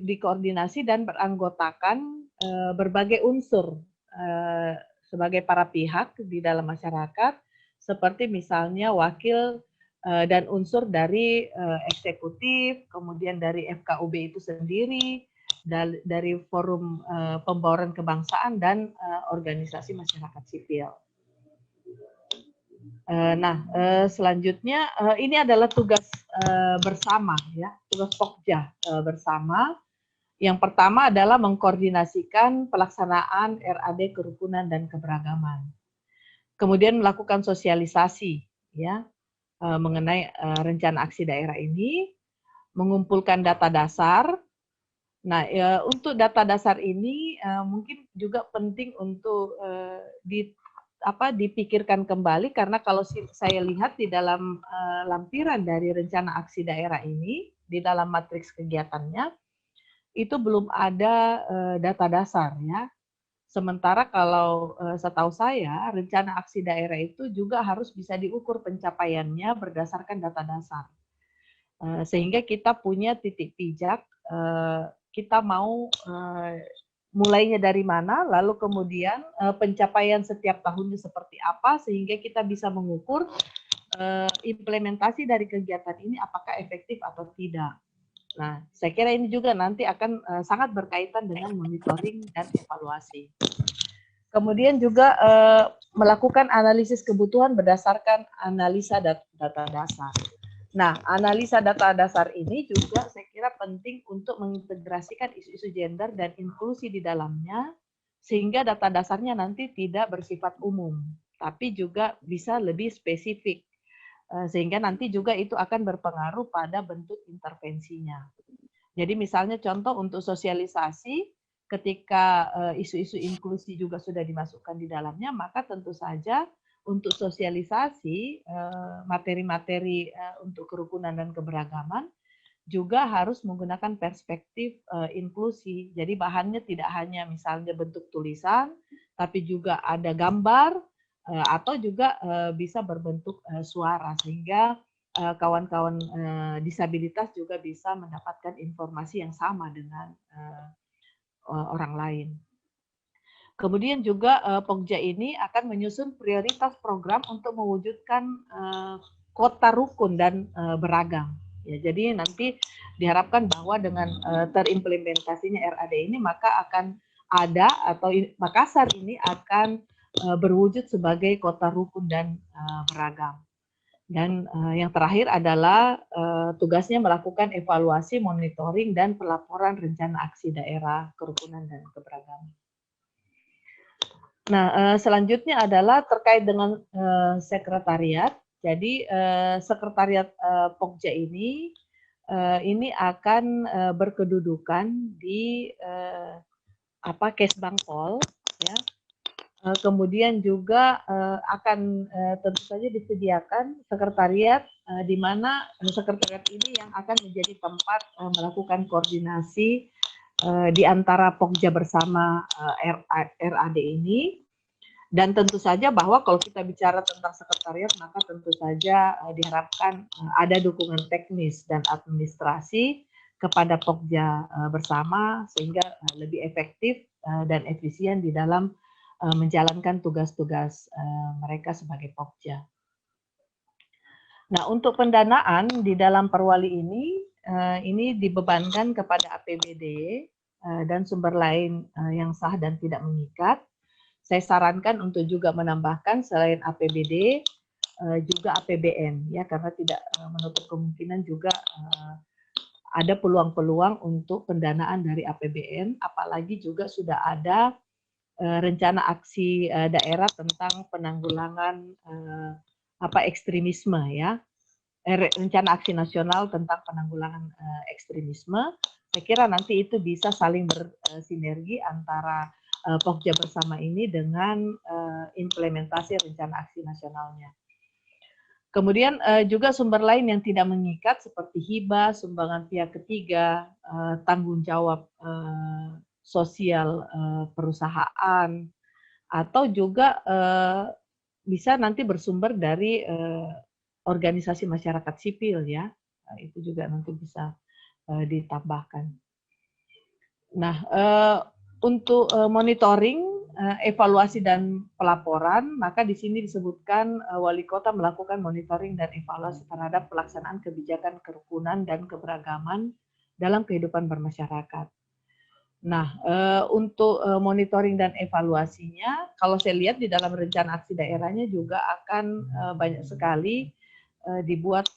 dikoordinasi dan beranggotakan berbagai unsur sebagai para pihak di dalam masyarakat, seperti misalnya wakil dan unsur dari eksekutif, kemudian dari FKUB itu sendiri, dari Forum Pembauran Kebangsaan dan organisasi masyarakat sipil. Nah, selanjutnya ini adalah tugas bersama ya, tugas Pokja bersama. Yang pertama adalah mengkoordinasikan pelaksanaan RAD Kerukunan dan Keberagaman. Kemudian melakukan sosialisasi ya mengenai rencana aksi daerah ini, mengumpulkan data dasar. Nah, untuk data dasar ini mungkin juga penting untuk dipikirkan kembali, karena kalau saya lihat di dalam lampiran dari rencana aksi daerah ini, di dalam matriks kegiatannya, itu belum ada data dasar ya. Sementara kalau setahu saya, rencana aksi daerah itu juga harus bisa diukur pencapaiannya berdasarkan data dasar. Sehingga kita punya titik pijak, kita mau mulainya dari mana, lalu kemudian pencapaian setiap tahunnya seperti apa, sehingga kita bisa mengukur implementasi dari kegiatan ini apakah efektif atau tidak. Nah, saya kira ini juga nanti akan sangat berkaitan dengan monitoring dan evaluasi. Kemudian juga melakukan analisis kebutuhan berdasarkan analisa data dasar. Nah, analisa data dasar ini juga saya kira penting untuk mengintegrasikan isu-isu gender dan inklusi di dalamnya, sehingga data dasarnya nanti tidak bersifat umum, tapi juga bisa lebih spesifik, sehingga nanti juga itu akan berpengaruh pada bentuk intervensinya. Jadi misalnya contoh untuk sosialisasi, ketika isu-isu inklusi juga sudah dimasukkan di dalamnya, maka tentu saja untuk sosialisasi materi-materi untuk kerukunan dan keberagaman juga harus menggunakan perspektif inklusi. Jadi bahannya tidak hanya misalnya bentuk tulisan, tapi juga ada gambar atau juga bisa berbentuk suara, sehingga kawan-kawan disabilitas juga bisa mendapatkan informasi yang sama dengan orang lain. Kemudian juga Pokja ini akan menyusun prioritas program untuk mewujudkan kota rukun dan beragam. Ya, jadi nanti diharapkan bahwa dengan terimplementasinya RAD ini, maka akan ada atau Makassar ini akan berwujud sebagai kota rukun dan beragam. Dan yang terakhir adalah tugasnya melakukan evaluasi, monitoring, dan pelaporan rencana aksi daerah kerukunan dan keberagaman. Nah, selanjutnya adalah terkait dengan sekretariat. Jadi sekretariat Pokja ini ini akan berkedudukan di Kesbangpol, ya. Kemudian juga akan tentu saja disediakan sekretariat di mana sekretariat ini yang akan menjadi tempat melakukan koordinasi di antara Pokja bersama RAD ini. Dan tentu saja bahwa kalau kita bicara tentang sekretariat, maka tentu saja diharapkan ada dukungan teknis dan administrasi kepada Pokja bersama sehingga lebih efektif dan efisien di dalam menjalankan tugas-tugas mereka sebagai Pokja. Nah, untuk pendanaan di dalam Perwali ini dibebankan kepada APBD dan sumber lain yang sah dan tidak mengikat. Saya sarankan untuk juga menambahkan selain APBD juga APBN, ya, karena tidak menutup kemungkinan juga ada peluang-peluang untuk pendanaan dari APBN, apalagi juga sudah ada rencana aksi daerah tentang penanggulangan ekstremisme, ya, rencana aksi nasional tentang penanggulangan ekstremisme. Saya kira nanti itu bisa saling bersinergi antara Pokja bersama ini dengan implementasi rencana aksi nasionalnya. Kemudian juga sumber lain yang tidak mengikat seperti hibah, sumbangan pihak ketiga, tanggung jawab sosial perusahaan, atau juga bisa nanti bersumber dari organisasi masyarakat sipil, ya, itu juga nanti bisa ditambahkan. Nah, untuk monitoring, evaluasi dan pelaporan, maka di sini disebutkan wali kota melakukan monitoring dan evaluasi terhadap pelaksanaan kebijakan kerukunan dan keberagaman dalam kehidupan bermasyarakat. Nah, untuk monitoring dan evaluasinya, kalau saya lihat di dalam rencana aksi daerahnya juga akan banyak sekali dibuat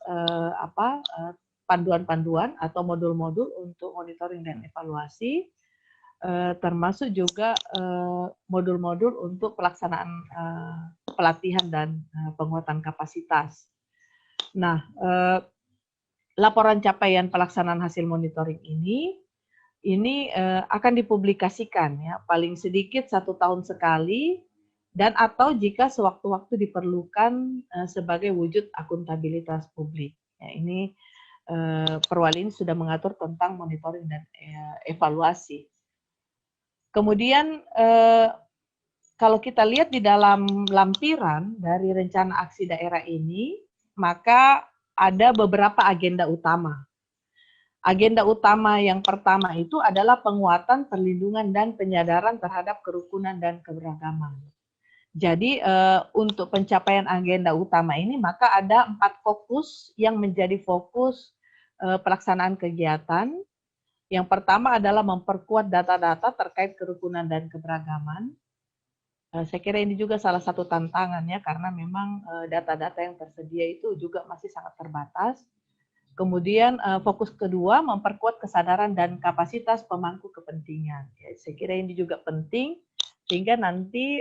panduan-panduan atau modul-modul untuk monitoring dan evaluasi, termasuk juga modul-modul untuk pelaksanaan pelatihan dan penguatan kapasitas. Nah, laporan capaian pelaksanaan hasil monitoring ini akan dipublikasikan, ya, paling sedikit 1 tahun sekali, dan atau jika sewaktu-waktu diperlukan sebagai wujud akuntabilitas publik. Ya, ini Perwali ini sudah mengatur tentang monitoring dan evaluasi. Kemudian kalau kita lihat di dalam lampiran dari rencana aksi daerah ini, maka ada beberapa agenda utama. Agenda utama yang pertama itu adalah penguatan, perlindungan, dan penyadaran terhadap kerukunan dan keberagaman. Jadi untuk pencapaian agenda utama ini, maka ada 4 fokus yang menjadi fokus pelaksanaan kegiatan. Yang pertama adalah memperkuat data-data terkait kerukunan dan keberagaman. Saya kira ini juga salah satu tantangannya karena memang data-data yang tersedia itu juga masih sangat terbatas. Kemudian fokus kedua, memperkuat kesadaran dan kapasitas pemangku kepentingan. Ya, saya kira ini juga penting sehingga nanti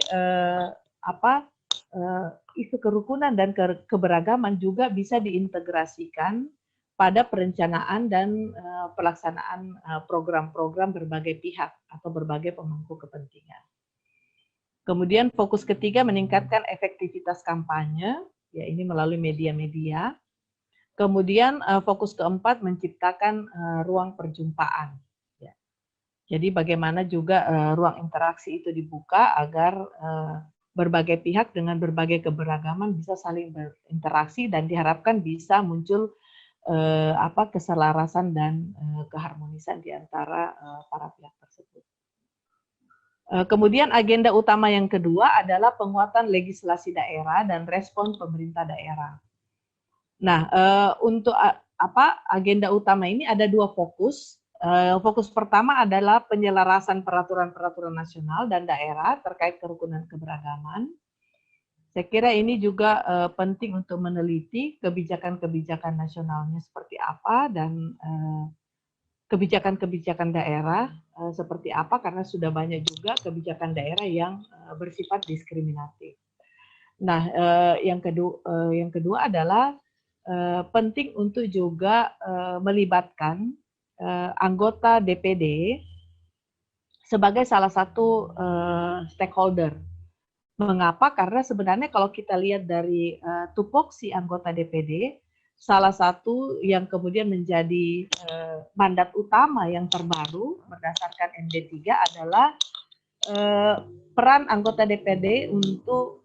isu kerukunan dan keberagaman juga bisa diintegrasikan pada perencanaan dan pelaksanaan program-program berbagai pihak atau berbagai pemangku kepentingan. Kemudian fokus ketiga, meningkatkan efektivitas kampanye, ya, ini melalui media-media. Kemudian fokus keempat, menciptakan ruang perjumpaan. Ya. Jadi bagaimana juga ruang interaksi itu dibuka agar berbagai pihak dengan berbagai keberagaman bisa saling berinteraksi dan diharapkan bisa muncul keselarasan dan keharmonisan di antara para pihak tersebut. Kemudian agenda utama yang kedua adalah penguatan legislasi daerah dan respon pemerintah daerah. Nah, untuk agenda utama ini ada 2 fokus. Fokus pertama adalah penyelarasan peraturan-peraturan nasional dan daerah terkait kerukunan keberagaman. Saya kira ini juga penting untuk meneliti kebijakan-kebijakan nasionalnya seperti apa dan kebijakan-kebijakan daerah seperti apa, karena sudah banyak juga kebijakan daerah yang bersifat diskriminatif. Nah, yang kedua adalah penting untuk juga melibatkan anggota DPD sebagai salah satu stakeholder. Mengapa? Karena sebenarnya kalau kita lihat dari tupoksi anggota DPD, salah satu yang kemudian menjadi mandat utama yang terbaru berdasarkan MD3 adalah peran anggota DPD untuk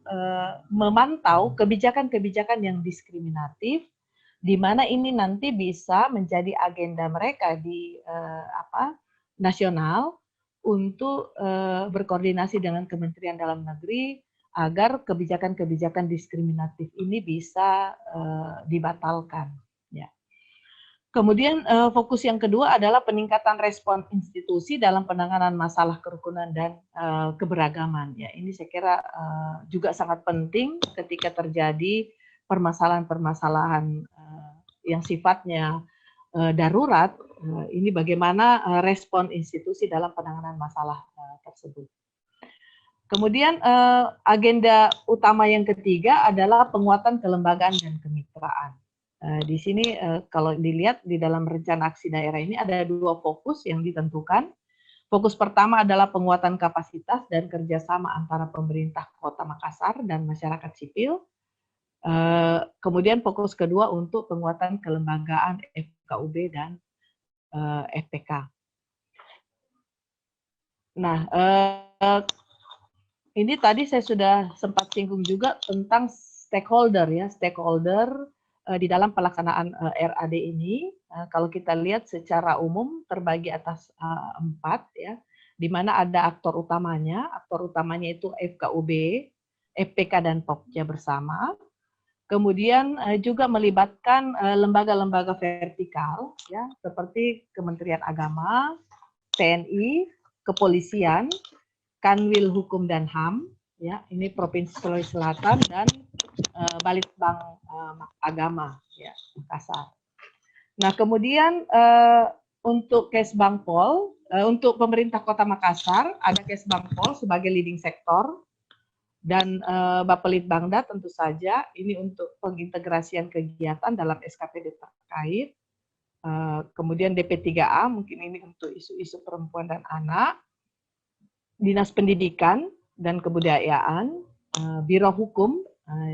memantau kebijakan-kebijakan yang diskriminatif, di mana ini nanti bisa menjadi agenda mereka di nasional untuk berkoordinasi dengan Kementerian Dalam Negeri agar kebijakan-kebijakan diskriminatif ini bisa dibatalkan. Ya. Kemudian fokus yang kedua adalah peningkatan respon institusi dalam penanganan masalah kerukunan dan keberagaman. Ya, ini saya kira juga sangat penting ketika terjadi permasalahan-permasalahan yang sifatnya darurat. Ini bagaimana respon institusi dalam penanganan masalah tersebut. Kemudian agenda utama yang ketiga adalah penguatan kelembagaan dan kemitraan. Di sini kalau dilihat di dalam rencana aksi daerah ini ada dua fokus yang ditentukan. Fokus pertama adalah penguatan kapasitas dan kerjasama antara pemerintah Kota Makassar dan masyarakat sipil. Kemudian fokus kedua untuk penguatan kelembagaan FKUB dan FPK. Nah, ini tadi saya sudah sempat singgung juga tentang stakeholder ya, stakeholder di dalam pelaksanaan RAD ini. Kalau kita lihat secara umum terbagi atas 4 ya, di mana ada aktor utamanya. Aktor utamanya itu FKUB, FPK dan Pokja bersama. Kemudian juga melibatkan lembaga-lembaga vertikal ya, seperti Kementerian Agama, TNI, Kepolisian, Kanwil Hukum dan HAM, ya, ini Provinsi Sulawesi Selatan dan Balitbang Agama, ya, Makassar. Nah, kemudian untuk Kesbangpol, untuk pemerintah Kota Makassar ada Kesbangpol sebagai leading sektor dan Bapelitbangda tentu saja ini untuk pengintegrasian kegiatan dalam SKPD terkait. Kemudian DP3A mungkin ini untuk isu-isu perempuan dan anak. Dinas Pendidikan dan Kebudayaan, Biro Hukum,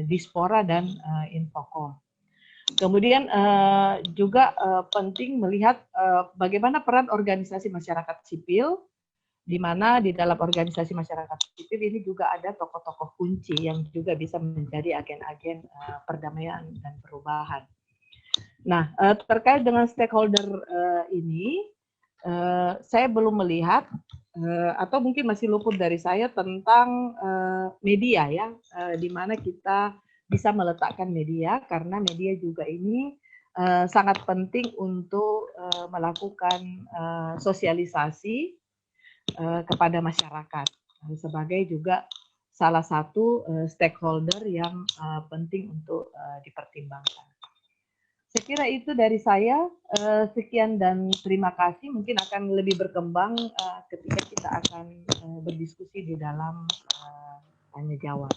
Dispora, dan Infocom. Kemudian juga penting melihat bagaimana peran organisasi masyarakat sipil, di mana di dalam organisasi masyarakat sipil ini juga ada tokoh-tokoh kunci yang juga bisa menjadi agen-agen perdamaian dan perubahan. Nah, terkait dengan stakeholder ini, saya belum melihat atau mungkin masih luput dari saya tentang media ya, di mana kita bisa meletakkan media karena media juga ini sangat penting untuk melakukan sosialisasi kepada masyarakat sebagai juga salah satu stakeholder yang penting untuk dipertimbangkan. Saya kira itu dari saya. Sekian dan terima kasih. Mungkin akan lebih berkembang ketika kita akan berdiskusi di dalam tanya jawab.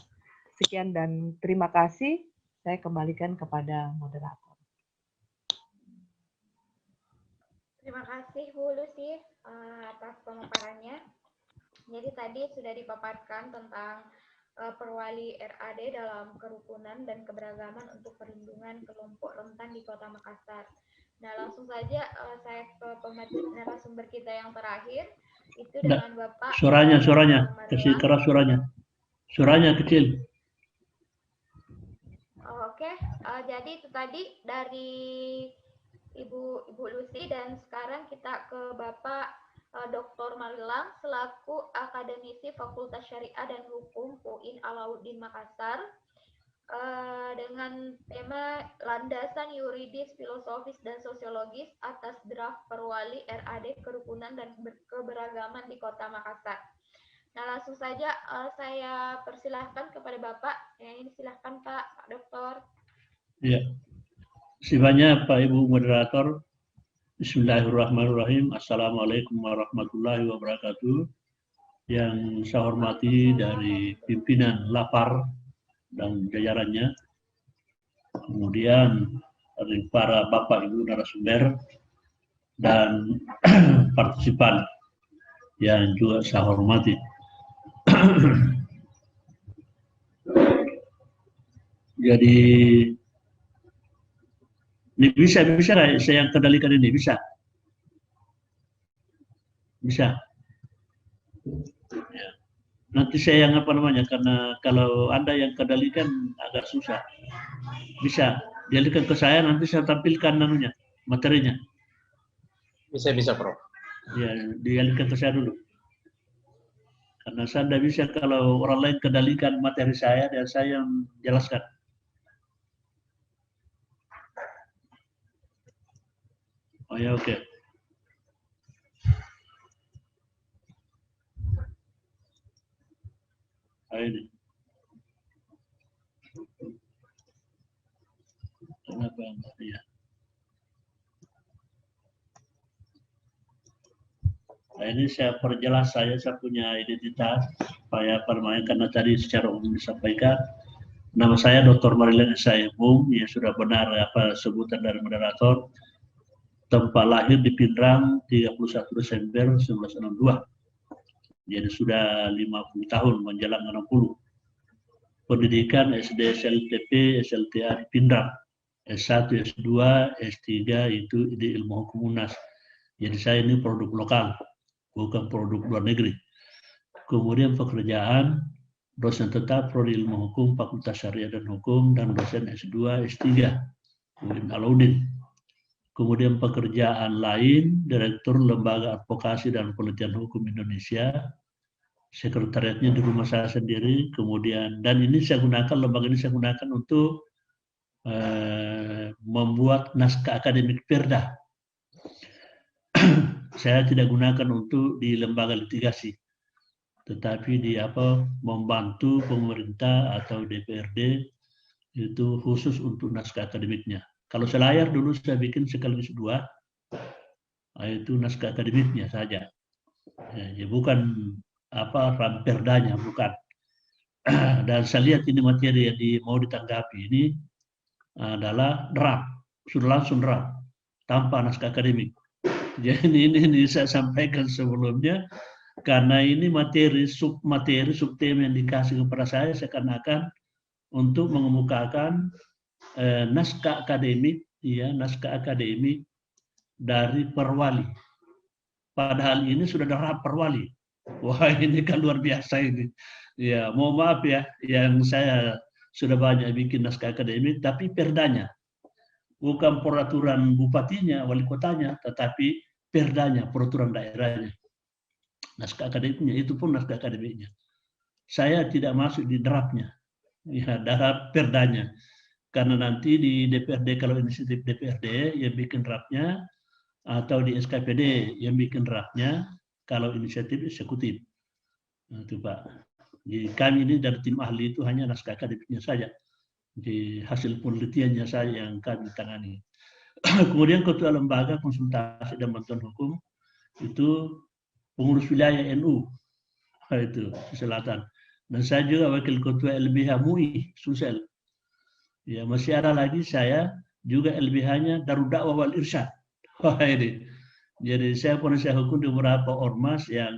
Sekian dan terima kasih. Saya kembalikan kepada moderator. Terima kasih Bu Lucy atas pemaparannya. Jadi tadi sudah dipaparkan tentang perwali RAD dalam kerukunan dan keberagaman untuk perlindungan kelompok rentan di Kota Makassar. Nah, langsung saja saya ke narasumber kita yang terakhir, itu dengan Bapak. Suaranya, kasih keras suaranya kecil. Oke, jadi itu tadi dari Ibu Lucy dan sekarang kita ke Bapak Dr. Marilang selaku akademisi Fakultas Syariah dan Hukum UIN Alauddin Makassar dengan tema landasan yuridis, filosofis dan sosiologis atas draft perwali RAD kerukunan dan keberagaman di Kota Makassar. Nah, langsung saja saya persilahkan kepada Bapak. Ini silahkan Pak Doktor. Ya, terima Pak Ibu Moderator. Bismillahirrahmanirrahim. Assalamualaikum warahmatullahi wabarakatuh. Yang saya hormati dari pimpinan LAPAR dan jajarannya. Kemudian dari para Bapak Ibu narasumber dan partisipan yang juga saya hormati. Jadi ini bisa saya yang kendalikan ini bisa. Ya. Nanti saya yang karena kalau Anda yang kendalikan agak susah. Bisa dialihkan ke saya, nanti saya tampilkan materinya. Bisa Prof. Ya, dialihkan ke saya dulu. Karena saya tidak bisa kalau orang lain kendalikan materi saya dan saya yang jelaskan. Oh ya, oke. Ini. Kenapa ya? Nah, ini saya perjelas saya punya identitas supaya karena tadi secara umum disampaikan. Nama saya Dr. Marilyn Saibung, ya sudah benar sebutan dari moderator. Tempat lahir di Pindrang 31 Desember 1962. Jadi sudah 50 tahun menjelang 60. Pendidikan SD, SLTP, SLTA di Pindrang. S1, S2, S3 itu di ilmu hukum UNAS. Jadi saya ini produk lokal, bukan produk luar negeri. Kemudian pekerjaan, dosen tetap prodi ilmu hukum, Fakultas Syariah dan Hukum, dan dosen S2, S3, UIN Alauddin. Kemudian pekerjaan lain, Direktur Lembaga Advokasi dan Penelitian Hukum Indonesia, sekretariatnya di rumah saya sendiri, kemudian, dan ini saya gunakan, lembaga ini saya gunakan untuk membuat naskah akademik Perda. Saya tidak gunakan untuk di lembaga litigasi, tetapi di membantu pemerintah atau DPRD itu khusus untuk naskah akademiknya. Kalau selayar dulu saya bikin sekaligus 2, itu naskah akademiknya saja. Ya, bukan perdanya, bukan. Dan saya lihat ini materi yang mau ditanggapi ini adalah draft, sudah langsung draft, tanpa naskah akademik. Jadi ini saya sampaikan sebelumnya, karena ini materi, subtema yang dikasih kepada saya seakan-akan untuk mengemukakan naskah akademik, ya, naskah akademik dari Perwali. Padahal ini sudah ada Perwali. Wah, ini kan luar biasa ini. Ya, mohon maaf ya, yang saya sudah banyak bikin naskah akademik, tapi perdanya. Bukan peraturan bupatinya, wali kotanya, tetapi perdanya, peraturan daerahnya. Naskah akademiknya, itu pun naskah akademiknya. Saya tidak masuk di draftnya, ya, draft perdanya. Karena nanti di DPRD, kalau inisiatif DPRD yang bikin draftnya, atau di SKPD yang bikin draftnya, kalau inisiatif eksekutif. Nah, itu Pak. Jadi kami ini dari tim ahli itu hanya naskah akademiknya saja. Di hasil penelitiannya saya yang kami tangani. Kemudian ketua lembaga konsultasi dan bantuan hukum itu pengurus wilayah NU itu Selatan. Dan saya juga wakil ketua LBH MUI Sulsel. Ya, masih ada lagi saya juga LBH-nya Darul Dakwah wal Irsyad. Ini. Jadi saya penasihat hukum di beberapa ormas yang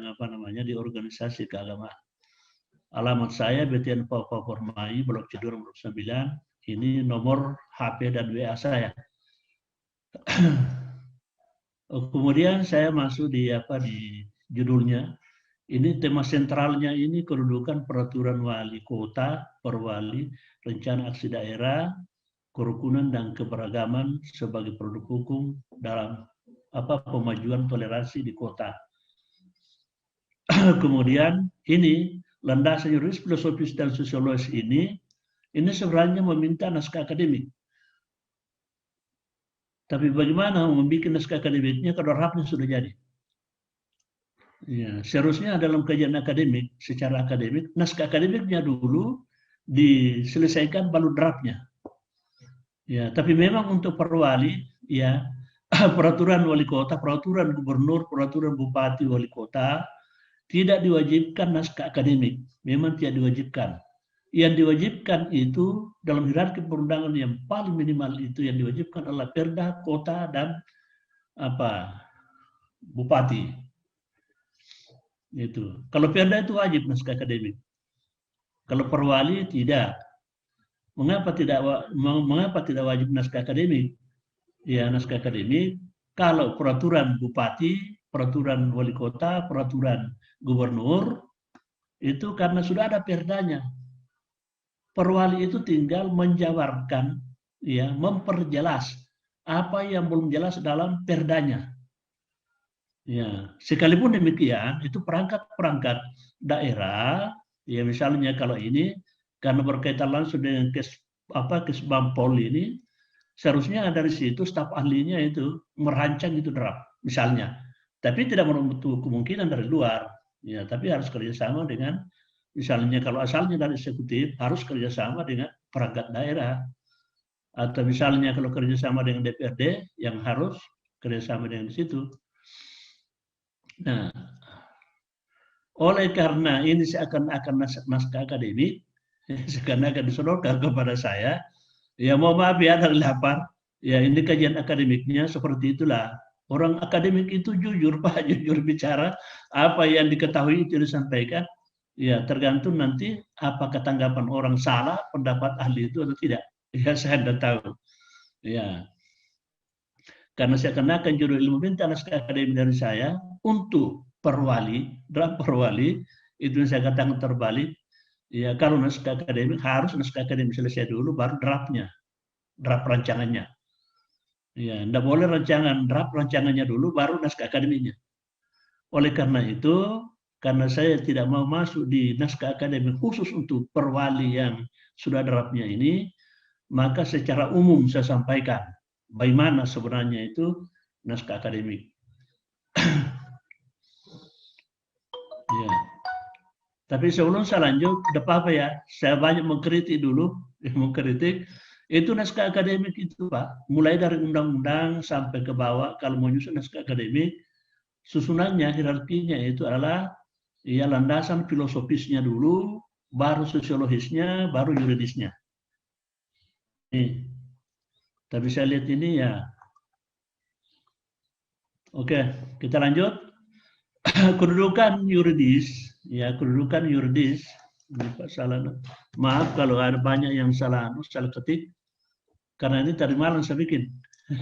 di organisasi keagamaan. Alamat saya BTN Papua Permai, Blok C2 nomor 9. Ini nomor HP dan WA saya. Kemudian saya masuk di judulnya. Ini tema sentralnya ini kedudukan peraturan wali kota, perwali, rencana aksi daerah, kerukunan dan keberagaman sebagai produk hukum dalam pemajuan toleransi di kota. Kemudian ini landasan juridis, filosofis dan sosiologis ini sebenarnya meminta naskah akademik. Tapi bagaimana membuat naskah akademiknya kalau draftnya sudah jadi? Ya, seharusnya dalam kajian akademik, secara akademik, naskah akademiknya dulu diselesaikan baru draftnya. Ya, tapi memang untuk perwali, ya, peraturan wali kota, peraturan gubernur, peraturan bupati wali kota tidak diwajibkan naskah akademik. Memang tidak diwajibkan. yang diwajibkan itu dalam hierarki perundangan yang paling minimal itu yang diwajibkan adalah perda, kota, dan bupati. Itu. Kalau perda itu wajib naskah akademik. Kalau perwali tidak. Mengapa tidak wajib naskah akademik? Ya, naskah akademik kalau peraturan bupati, peraturan wali kota, peraturan gubernur itu karena sudah ada perdanya. Perwali itu tinggal menjabarkan, ya, memperjelas apa yang belum jelas dalam perdanya. Ya, sekalipun demikian, itu perangkat-perangkat daerah, ya misalnya kalau ini karena berkaitan langsung dengan Kesbampol ini, seharusnya dari situ staf ahlinya itu merancang itu draft, misalnya. Tapi tidak menutup kemungkinan dari luar, ya. Tapi harus kerjasama dengan, misalnya kalau asalnya dari eksekutif harus kerjasama dengan perangkat daerah, atau misalnya kalau kerjasama dengan DPRD yang harus kerjasama dengan situ. Nah, oleh karena ini seakan-akan naskah akademik, seakan-akan disodorkan kepada saya, ya mau maaf ya dari lapar, ya ini kajian akademiknya seperti itulah. Orang akademik itu jujur Pak, jujur bicara, apa yang diketahui itu disampaikan. Ya, tergantung nanti apakah tanggapan orang salah pendapat ahli itu atau tidak. Ya, saya tidak tahu. Ya, karena seakan-akan judul ilmu bintang naskah akademik dari saya untuk perwali, draft perwali itu saya katakan terbalik. Ya, kalau naskah akademik harus naskah akademik selesai dulu, baru draftnya, draft rancangannya. Ya, tidak boleh draft rancangannya dulu, baru naskah akademiknya. Oleh karena itu, karena saya tidak mau masuk di naskah akademik khusus untuk perwali yang sudah draftnya ini, maka secara umum saya sampaikan bagaimana sebenarnya itu naskah akademik. Ya. Tapi sebelum saya lanjut, tidak apa-apa ya, saya banyak mengkritik dulu, mengkritik. Itu naskah akademik itu Pak, mulai dari undang-undang sampai ke bawah, kalau mau nyusun naskah akademik, susunannya, hierarkinya itu adalah ya landasan filosofisnya dulu, baru sosiologisnya, baru yuridisnya. Nih. Tapi saya lihat ini ya. Oke, kita lanjut. Kedudukan yuridis, ya kedudukan yuridis. Salah. Maaf kalau ada banyak yang salah ketik. Karena ini tadi malam saya bikin.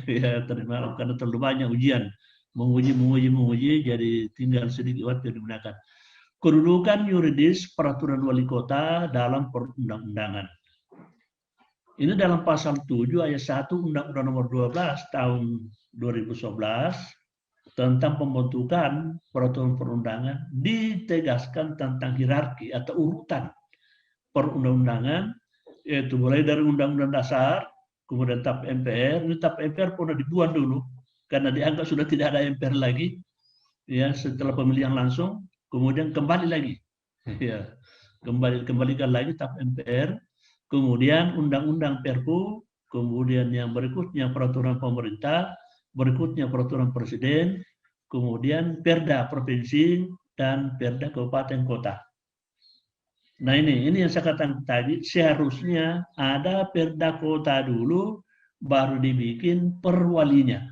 Ya tadi malam karena terlalu banyak ujian. Menguji, jadi tinggal sedikit waktu yang digunakan. Kedudukan yuridis peraturan wali kota dalam perundang-undangan. Ini dalam pasal 7 ayat 1 Undang-Undang Nomor 12 tahun 2011 tentang pembentukan peraturan perundangan ditegaskan tentang hierarki atau urutan perundang-undangan, yaitu mulai dari Undang-Undang Dasar, kemudian TAP MPR. Ini TAP MPR pernah dibuang dulu karena dianggap sudah tidak ada MPR lagi, ya setelah pemilihan langsung. Kemudian kembali lagi, ya kembalikan lagi TAP MPR, kemudian Undang-Undang Perpu, kemudian yang berikutnya peraturan pemerintah, berikutnya peraturan presiden, kemudian Perda provinsi dan Perda kabupaten kota. Nah ini yang saya katakan tadi, seharusnya ada Perda kota dulu, baru dibikin perwalinya,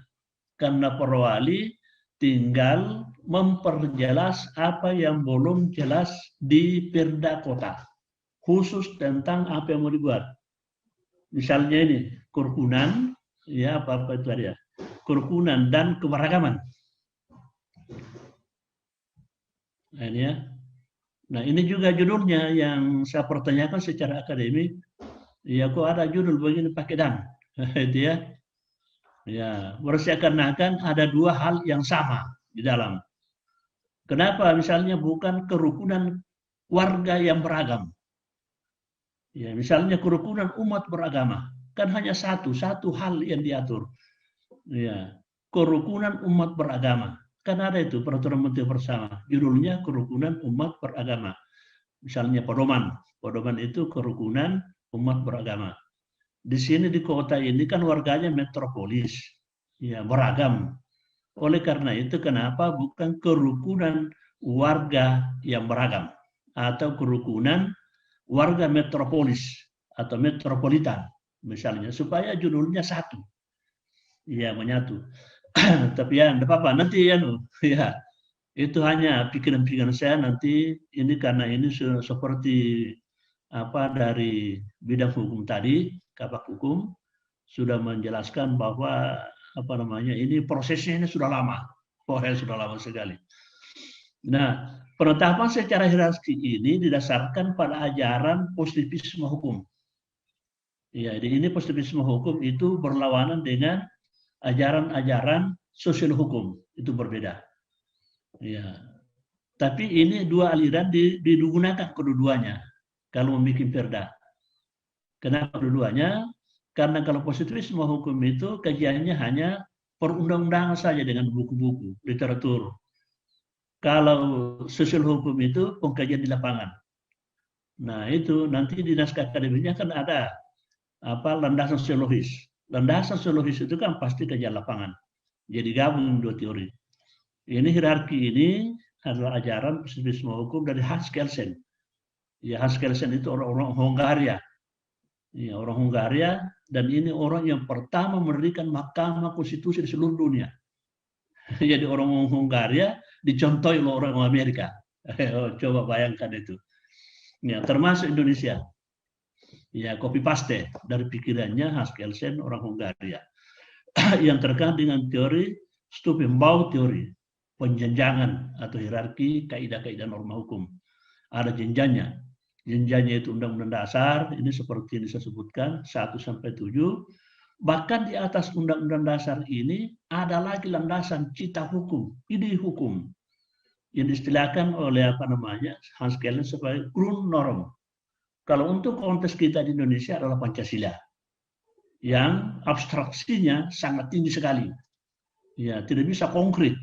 karena perwali tinggal memperjelas apa yang belum jelas di Perda kota, khusus tentang apa yang mau dibuat. Misalnya ini, kerukunan, ya apa itu tadi ya, kerukunan dan keberagaman. Nah ini ya. Nah ini juga judulnya yang saya pertanyakan secara akademik. Ya kok ada judul begini pakai dan, itu ya. Ya, seakan-akan ada dua hal yang sama di dalam. Kenapa? Misalnya bukan kerukunan warga yang beragam. Ya, misalnya kerukunan umat beragama, kan hanya satu hal yang diatur. Ya, kerukunan umat beragama. Kan ada itu peraturan menteri bersama. Judulnya kerukunan umat beragama. Misalnya pedoman. Pedoman itu kerukunan umat beragama. Di sini di kota ini kan warganya metropolis, ya beragam. Oleh karena itu kenapa bukan kerukunan warga yang beragam atau kerukunan warga metropolis atau metropolitan misalnya, supaya judulnya satu, ya menyatu. Tapi ya tidak apa-apa, nanti ya itu hanya pikiran-pikiran saya nanti ini, karena ini seperti apa dari bidang hukum tadi, kabak hukum sudah menjelaskan bahwa apa namanya ini prosesnya ini sudah lama, sudah lama sekali. Nah, penetapan secara hierarki ini didasarkan pada ajaran positivisme hukum. Ya, jadi ini positivisme hukum itu berlawanan dengan ajaran-ajaran sosial hukum, itu berbeda. Ya, tapi ini dua aliran digunakan kedua-duanya kalau membuat perda. Kenapa kedua-duanya? Karena kalau positivisme hukum itu kajiannya hanya perundang-undangan saja dengan buku-buku, literatur. Kalau sosial hukum itu pengkajian di lapangan. Nah itu nanti di naskah akademiknya kan ada apa landasan sosiologis. Landasan sosiologis itu kan pasti kajian lapangan. Jadi gabung dua teori. Ini hierarki ini adalah ajaran positivisme hukum dari Hans Kelsen. Ya, Hans Kelsen itu orang-orang Hongaria. Ya, orang Hongaria, dan ini orang yang pertama mendirikan mahkamah konstitusi di seluruh dunia. Jadi orang Hongaria dicontoh oleh orang Amerika. Coba bayangkan itu. Ya, termasuk Indonesia. Ya, copy paste dari pikirannya Hans Kelsen, orang Hongaria. Yang terkait dengan teori Stufenbau teori, penjenjangan atau hierarki kaidah-kaidah norma hukum. Ada jenjangnya. Jenjangnya itu Undang-Undang Dasar, ini seperti yang saya sebutkan, 1-7. Bahkan di atas Undang-Undang Dasar ini ada lagi landasan cita hukum, ide hukum, yang diistilahkan oleh apa namanya Hans Kelsen sebagai Grundnorm. Kalau untuk konteks kita di Indonesia adalah Pancasila, yang abstraksinya sangat tinggi sekali. Ya, tidak bisa konkret.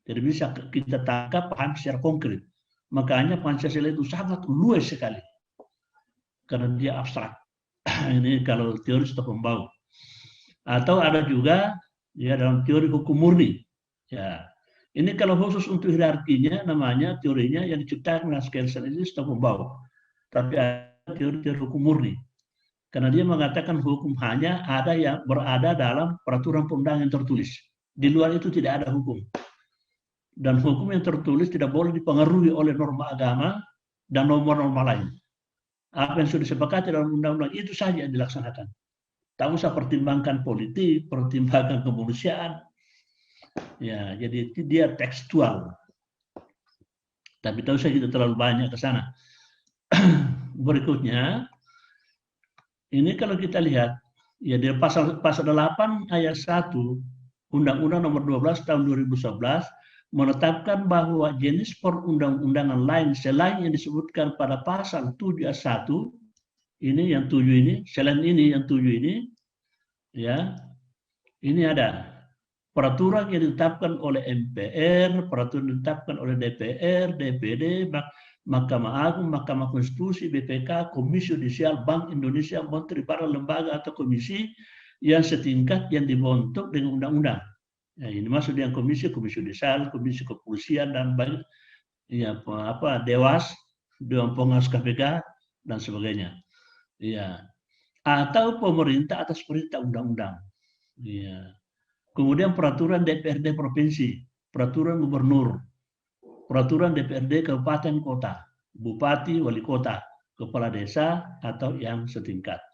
Tidak bisa kita tangkap paham secara konkret. Makanya Pancasila itu sangat luas sekali. Karena dia abstrak. Ini kalau teori Stufenbau. Atau ada juga ya dalam teori hukum murni. Ya. Ini kalau khusus untuk hierarkinya namanya teorinya yang diciptakan Hans Kelsen itu Stufenbau. Tapi ada teori-teori hukum murni. Karena dia mengatakan hukum hanya ada yang berada dalam peraturan perundangan yang tertulis. Di luar itu tidak ada hukum. Dan hukum yang tertulis tidak boleh dipengaruhi oleh norma agama dan norma-norma lain. Apa yang sudah disepakati dalam undang-undang itu saja yang dilaksanakan. Tak usah pertimbangkan politik, pertimbangkan kemanusiaan. Ya, jadi dia tekstual. Tapi tak usah kita terlalu banyak ke sana. Berikutnya, ini kalau kita lihat, ya di pasal 8 ayat 1 Undang-Undang Nomor 12 Tahun 2011 menetapkan bahwa jenis perundang-undangan lain selain yang disebutkan pada pasal 7 ayat 1, ini yang 7 ini, selain ini yang 7 ini, ya, ini ada peraturan yang ditetapkan oleh MPR, peraturan yang ditetapkan oleh DPR, DPD, Mahkamah Agung, Mahkamah Konstitusi, BPK, Komisi Yudisial, Bank Indonesia, Menteri, para lembaga atau komisi yang setingkat yang dibentuk dengan undang-undang. Ya, ini masuk yang komisi yudisial, komisi kepolisian dan banyak ya apa Dewas, Dewan Pengawas KPK dan sebagainya. Ya. Atau pemerintah atas perintah undang-undang. Ya. Kemudian peraturan DPRD provinsi, peraturan gubernur, peraturan DPRD kabupaten kota, bupati, wali kota, kepala desa atau yang setingkat.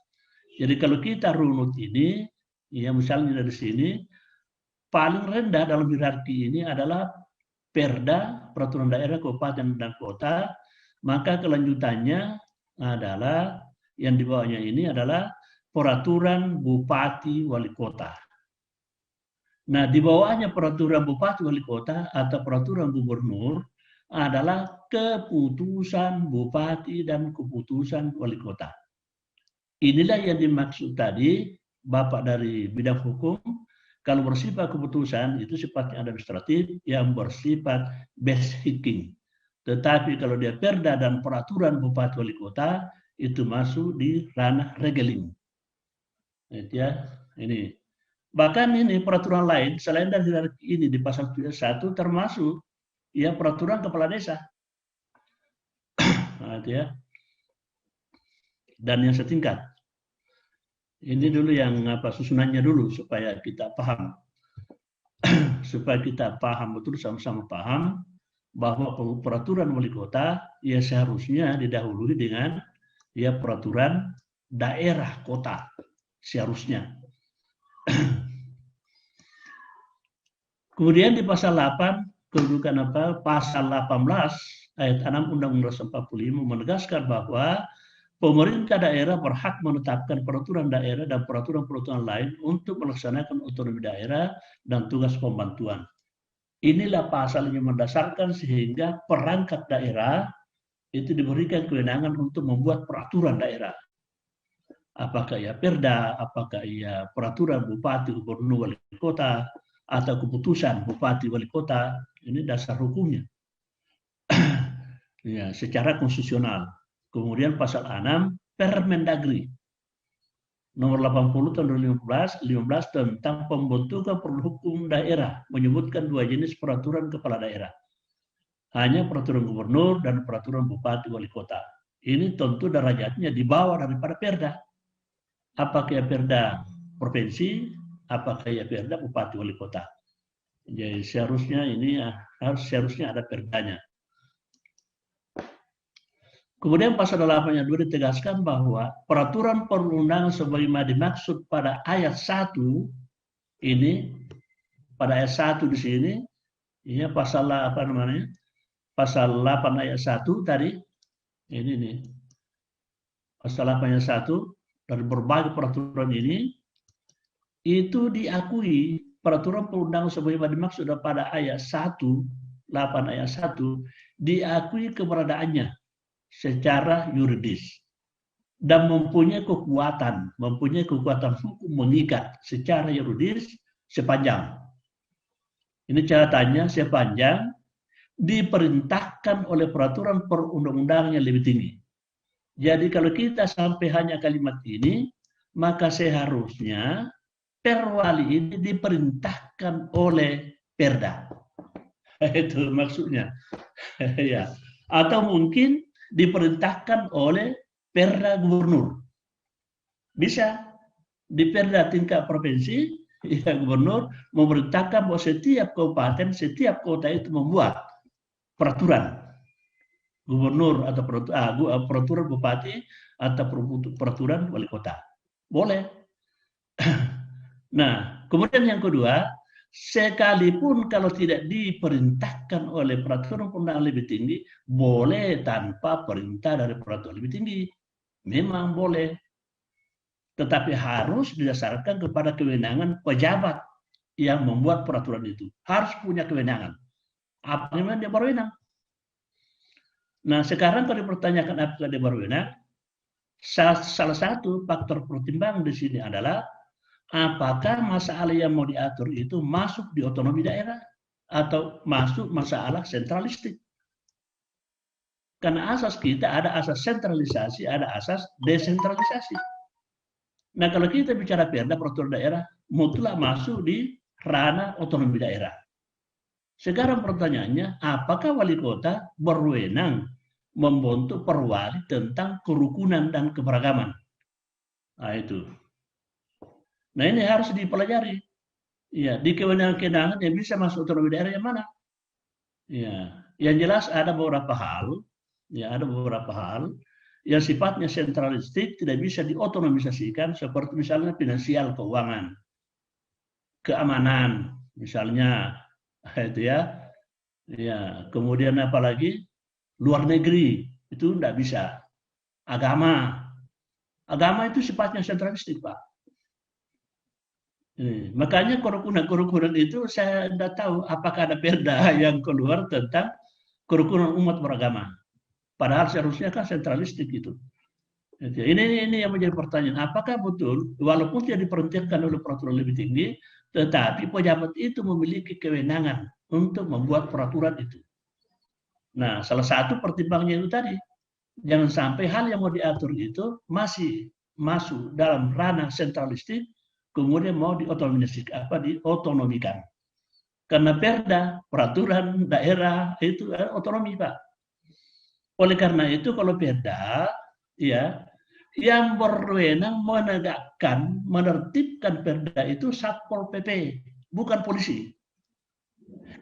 Jadi kalau kita runut ini, ya misalnya dari sini, paling rendah dalam hierarki ini adalah Perda, peraturan daerah, kabupaten dan kota, maka kelanjutannya adalah yang di bawahnya ini adalah peraturan bupati wali kota. Nah, di bawahnya peraturan bupati wali kota atau peraturan gubernur adalah keputusan bupati dan keputusan wali kota. Inilah yang dimaksud tadi Bapak dari bidang hukum. Kalau bersifat keputusan itu sifatnya administratif yang bersifat base hicking. Tetapi kalau dia perda dan peraturan bupati wali kota itu masuk di ranah regeling. Ya, ini. Bahkan ini peraturan lain selain dari hierarki ini di pasal 1 termasuk ya peraturan kepala desa. Nah, ya. dan yang setingkat. Ini dulu yang susunannya dulu supaya kita paham. Supaya kita paham betul, sama-sama paham bahwa peraturan wali kota ya seharusnya didahului dengan ya peraturan daerah kota seharusnya. Kemudian di pasal 8 kedudukan pasal 18 ayat 6 Undang-Undang 45 menegaskan bahwa pemerintah daerah berhak menetapkan peraturan daerah dan peraturan-peraturan lain untuk melaksanakan otonomi daerah dan tugas pembantuan. Inilah pasal yang mendasarkan sehingga perangkat daerah itu diberikan kewenangan untuk membuat peraturan daerah. Apakah ia perda, apakah ia peraturan bupati, gubernur, wali kota, atau keputusan bupati, wali kota, ini dasar hukumnya. Ya, secara konstitusional. Kemudian pasal 6 Permendagri nomor 80 tahun 2015 tentang pembentukan perhukum daerah menyebutkan 2 jenis peraturan kepala daerah. Hanya peraturan gubernur dan peraturan bupati wali kota. Ini tentu derajatnya di bawah daripada perda. Apakah perda provinsi, apakah perda bupati wali kota. Jadi seharusnya ini seharusnya ada perdanya. Kemudian pasal 8 ditegaskan bahwa peraturan perundang-undangan sebagaimana dimaksud pada ayat 1 ini, pada ayat 1 di sini, ini pasal pasal 8 ayat 1 tadi, ini nih, pasal 8 ayat 1 dari berbagai peraturan ini, itu diakui peraturan perundang-undangan sebagaimana dimaksud pada ayat 1, 8 ayat 1, diakui keberadaannya secara yuridis dan mempunyai kekuatan hukum mengikat secara yuridis sepanjang. Ini catatannya sepanjang diperintahkan oleh peraturan perundang-undangan yang lebih tinggi. Jadi kalau kita sampai hanya kalimat ini, maka seharusnya perwali ini diperintahkan oleh perda. Itu maksudnya. Ya. Atau mungkin diperintahkan oleh perda gubernur. Bisa di perda tingkat provinsi, ya gubernur memerintahkan bahwa setiap kabupaten, setiap kota itu membuat peraturan gubernur atau peraturan bupati atau peraturan wali kota. Boleh. Nah, kemudian yang kedua, sekalipun kalau tidak diperintahkan oleh peraturan perundangan lebih tinggi, boleh tanpa perintah dari peraturan lebih tinggi. Memang boleh. Tetapi harus didasarkan kepada kewenangan pejabat yang membuat peraturan itu. Harus punya kewenangan. Apa yang dia berwenang? Nah, sekarang kalau dipertanyakan apakah dia berwenang, salah satu faktor pertimbangan di sini adalah apakah masalah yang mau diatur itu masuk di otonomi daerah atau masuk masalah sentralistik. Karena asas kita ada asas sentralisasi, ada asas desentralisasi. Nah, kalau kita bicara perda peraturan daerah, mutlak masuk di ranah otonomi daerah. Sekarang pertanyaannya, apakah wali kota berwenang membentuk perwali tentang kerukunan dan keberagaman? Nah, itu. Nah, ini harus dipelajari. Ya, di kewenangan-kewenangan yang bisa masuk otonomi daerah yang mana? Ya, yang jelas ada beberapa hal, yang sifatnya sentralistik tidak bisa diotonomisasikan, seperti misalnya finansial, keuangan, keamanan, misalnya, itu ya. Ya, kemudian apalagi luar negeri itu tidak bisa. Agama itu sifatnya sentralistik, Pak. Makanya kerukunan itu saya tidak tahu apakah ada perda yang keluar tentang kerukunan umat beragama. Padahal seharusnya kan sentralistik itu. Ini yang menjadi pertanyaan. Apakah betul walaupun tidak diperintahkan oleh peraturan lebih tinggi, tetapi pejabat itu memiliki kewenangan untuk membuat peraturan itu. Nah, salah satu pertimbangannya itu tadi. Jangan sampai hal yang mau diatur itu masih masuk dalam ranah sentralistik, kemudian mau diotonomikan. Karena perda, peraturan daerah itu otonomi, Pak. Oleh karena itu kalau perda, ya, yang berwenang menegakkan, menertibkan perda itu Satpol PP, bukan polisi.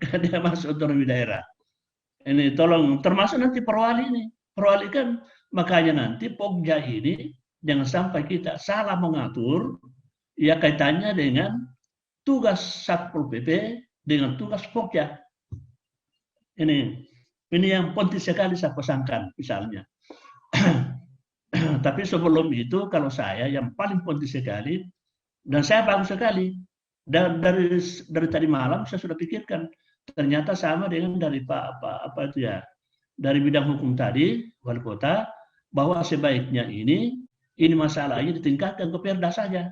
Karena dia masuk otonomi daerah. Ini tolong, termasuk nanti perwali ini. Perwali kan, makanya nanti Pokja ini, jangan sampai kita salah mengatur, ya kaitannya dengan tugas Satpol PP dengan tugas Pokja. Ini yang penting sekali saya pesankan, misalnya. Tapi sebelum itu, kalau saya yang paling penting sekali, dan saya bagus sekali, dan dari tadi malam saya sudah pikirkan, ternyata sama dengan dari apa itu ya, dari bidang hukum tadi, wali kota, bahwa sebaiknya ini masalahnya ditingkatkan ke perda saja.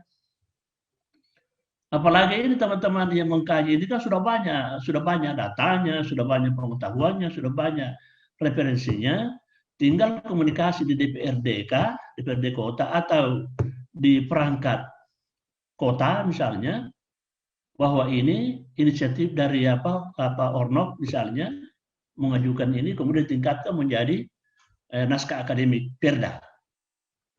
Apalagi ini teman-teman yang mengkaji ini kan sudah banyak datanya, sudah banyak pengetahuannya, sudah banyak referensinya. Tinggal komunikasi di DPRD kota atau di perangkat kota misalnya, bahwa ini inisiatif dari Ornok misalnya mengajukan ini, kemudian tingkatkan menjadi naskah akademik perda.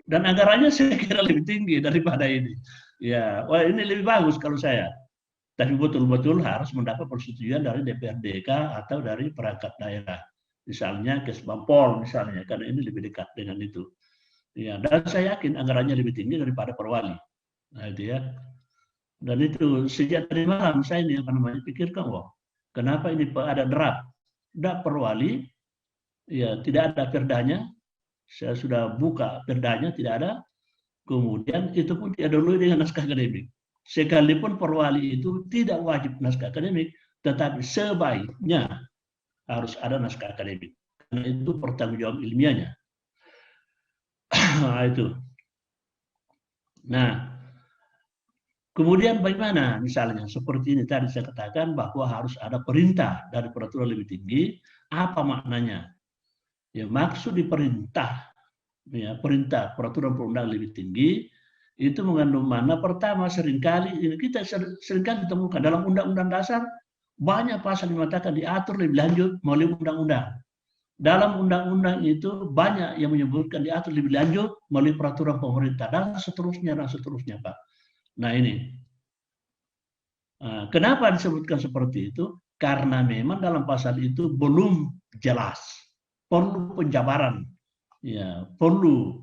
Dan anggarannya saya kira lebih tinggi daripada ini. Ya, wah ini lebih bagus kalau saya. Tapi betul-betul harus mendapat persetujuan dari DPRD atau dari perangkat daerah. Misalnya Kesbangpol misalnya, karena ini lebih dekat dengan itu. Ya, dan saya yakin anggarannya lebih tinggi daripada perwali. Nah, itu ya. Dan itu sejak tadi malam saya ini pikirkan, wah, kenapa ini ada draft perwali, ya tidak ada perdanya. Saya sudah buka perdanya, tidak ada. Kemudian itu pun tidak dulu dengan naskah akademik. Sekalipun perwali itu tidak wajib naskah akademik, tetapi sebaiknya harus ada naskah akademik. Karena itu pertanggungjawab ilmiahnya. Nah, itu. Nah, kemudian bagaimana misalnya seperti ini tadi saya katakan bahwa harus ada perintah dari peraturan lebih tinggi. Apa maknanya? Ya, maksud di perintah, ya, perintah peraturan perundang lebih tinggi itu mengandung mana? Pertama, seringkali kita seringkali ditemukan dalam undang-undang dasar banyak pasal yang mengatakan diatur lebih lanjut melalui undang-undang. Dalam undang-undang itu banyak yang menyebutkan diatur lebih lanjut melalui peraturan pemerintah dan seterusnya Pak. Nah ini, kenapa disebutkan seperti itu? Karena memang dalam pasal itu belum jelas, perlu penjabaran, ya, perlu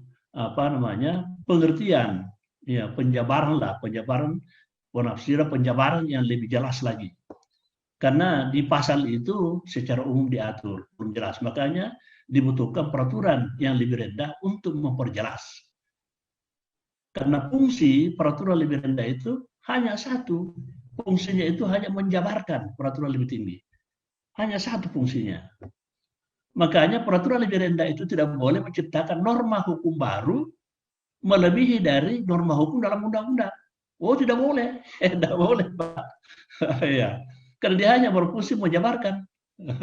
pengertian, ya, penjabaran penafsiran penjabaran yang lebih jelas lagi. Karena di pasal itu secara umum diatur, belum jelas. Makanya dibutuhkan peraturan yang lebih rendah untuk memperjelas. Karena fungsi peraturan lebih rendah itu hanya satu. Fungsinya itu hanya menjabarkan peraturan lebih tinggi. Hanya satu fungsinya. Makanya peraturan lebih rendah itu tidak boleh menciptakan norma hukum baru melebihi dari norma hukum dalam undang-undang. Oh, tidak boleh. Tidak boleh, Pak. Ya. Karena dia hanya berfungsi menjabarkan.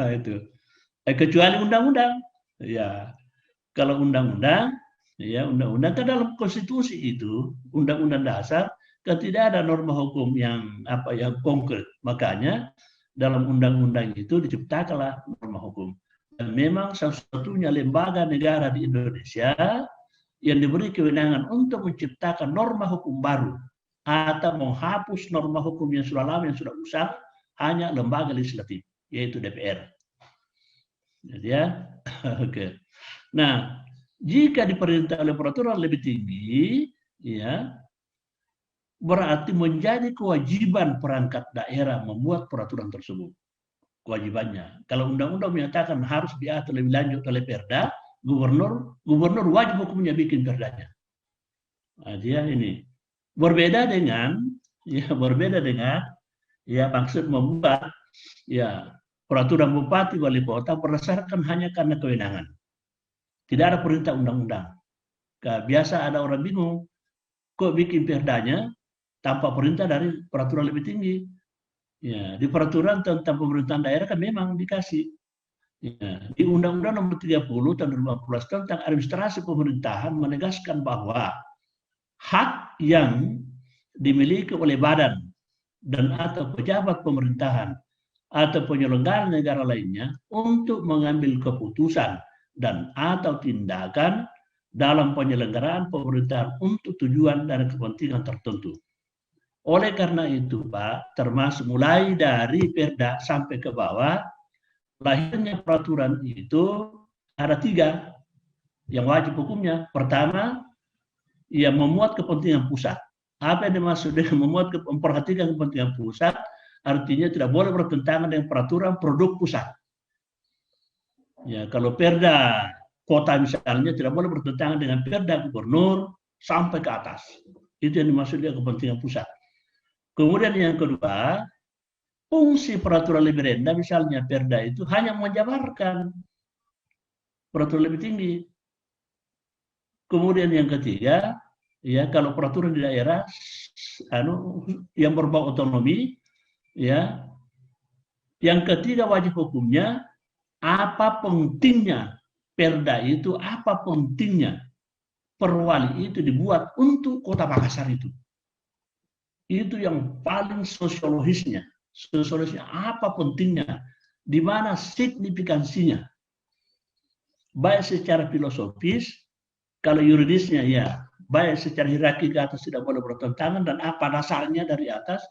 Itu. Kecuali undang-undang. Ya. Kalau undang-undang, ya undang-undang kan dalam konstitusi itu, undang-undang dasar kan tidak ada norma hukum yang konkret. Makanya dalam undang-undang itu diciptakanlah norma hukum. Dan memang satu-satunya lembaga negara di Indonesia yang diberi kewenangan untuk menciptakan norma hukum baru atau menghapus norma hukum yang sudah lama, yang sudah usang, hanya lembaga legislatif, yaitu DPR. Jadi ya, oke. Nah, jika diperintah oleh peraturan lebih tinggi, ya, berarti menjadi kewajiban perangkat daerah membuat peraturan tersebut. Kewajibannya. Kalau undang-undang menyatakan harus diatur lebih lanjut oleh Perda, gubernur wajib hukumnya bikin perdanya. Nah, dia ini berbeda dengan maksud membuat peraturan bupati wali kota berdasarkan hanya karena kewenangan. Tidak ada perintah undang-undang. Biasa ada orang bingung, kok bikin perdanya tanpa perintah dari peraturan lebih tinggi. Ya, di peraturan tentang pemerintahan daerah kan memang dikasih. Ya, di Undang-Undang Nomor 30 tahun 2015 tentang administrasi pemerintahan menegaskan bahwa hak yang dimiliki oleh badan dan atau pejabat pemerintahan atau penyelenggara negara lainnya untuk mengambil keputusan dan atau tindakan dalam penyelenggaraan pemerintahan untuk tujuan dan kepentingan tertentu. Oleh karena itu, Pak, termasuk mulai dari Perda sampai ke bawah, lahirnya peraturan itu ada 3 yang wajib hukumnya. Pertama, ia memuat kepentingan pusat. Apa yang dimaksud dengan memperhatikan kepentingan pusat? Artinya tidak boleh bertentangan dengan peraturan produk pusat. Ya, kalau Perda kota misalnya tidak boleh bertentangan dengan Perda gubernur sampai ke atas. Itu yang dimaksud dengan kepentingan pusat. Kemudian yang kedua, fungsi peraturan lebih rendah misalnya Perda itu hanya menjabarkan peraturan lebih tinggi. Kemudian yang ketiga, ya kalau peraturan di daerah yang berbau otonomi, ya. Yang ketiga wajib hukumnya, apa pentingnya Perda itu, apa pentingnya perwali itu dibuat untuk Kota Makassar itu. Itu yang paling sosiologisnya. Sosiologisnya apa pentingnya, di mana signifikansinya. Baik secara filosofis, kalau yuridisnya ya, baik secara hierarki ke atas tidak boleh bertentangan, dan apa dasarnya dari atas,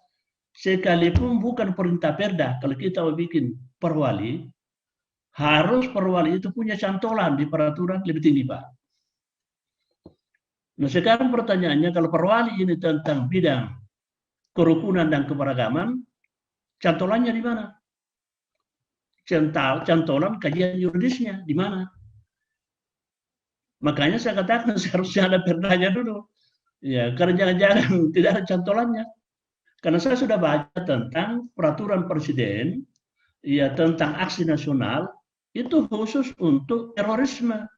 sekalipun bukan perintah Perda, kalau kita mau bikin perwali, harus perwali itu punya cantolan di peraturan lebih tinggi, Pak. Nah sekarang pertanyaannya, kalau perwali ini tentang bidang kerukunan dan keberagaman, cantolannya di mana? Cantolan kajian yuridisnya di mana? Makanya saya katakan seharusnya ada Perdanya dulu. Ya, karena jangan-jangan tidak ada cantolannya. Karena saya sudah baca tentang peraturan presiden, ya tentang aksi nasional, itu khusus untuk terorisme.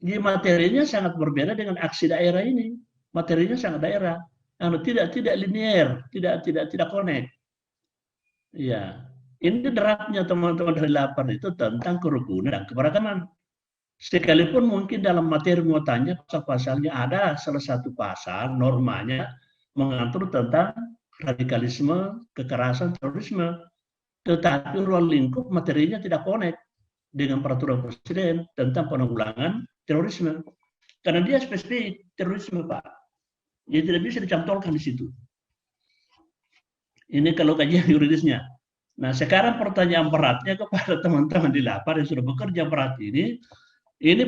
Jadi materinya sangat berbeda dengan aksi daerah ini. Materinya sangat daerah, tidak linear, tidak connect. Ya, ini draftnya teman-teman dari 8 itu tentang kerukunan dan keberagaman. Sekalipun mungkin dalam materi muatannya pasal-pasalnya ada salah satu pasal normanya mengatur tentang radikalisme, kekerasan, terorisme. Tetapi ruang lingkup materinya tidak connect dengan peraturan presiden tentang penanggulangan terorisme. Karena dia spesifik terorisme, Pak. Jadi tidak bisa dicantolkan di situ. Ini kalau kajian yuridisnya. Nah, sekarang pertanyaan beratnya kepada teman-teman di lapar yang sudah bekerja berat ini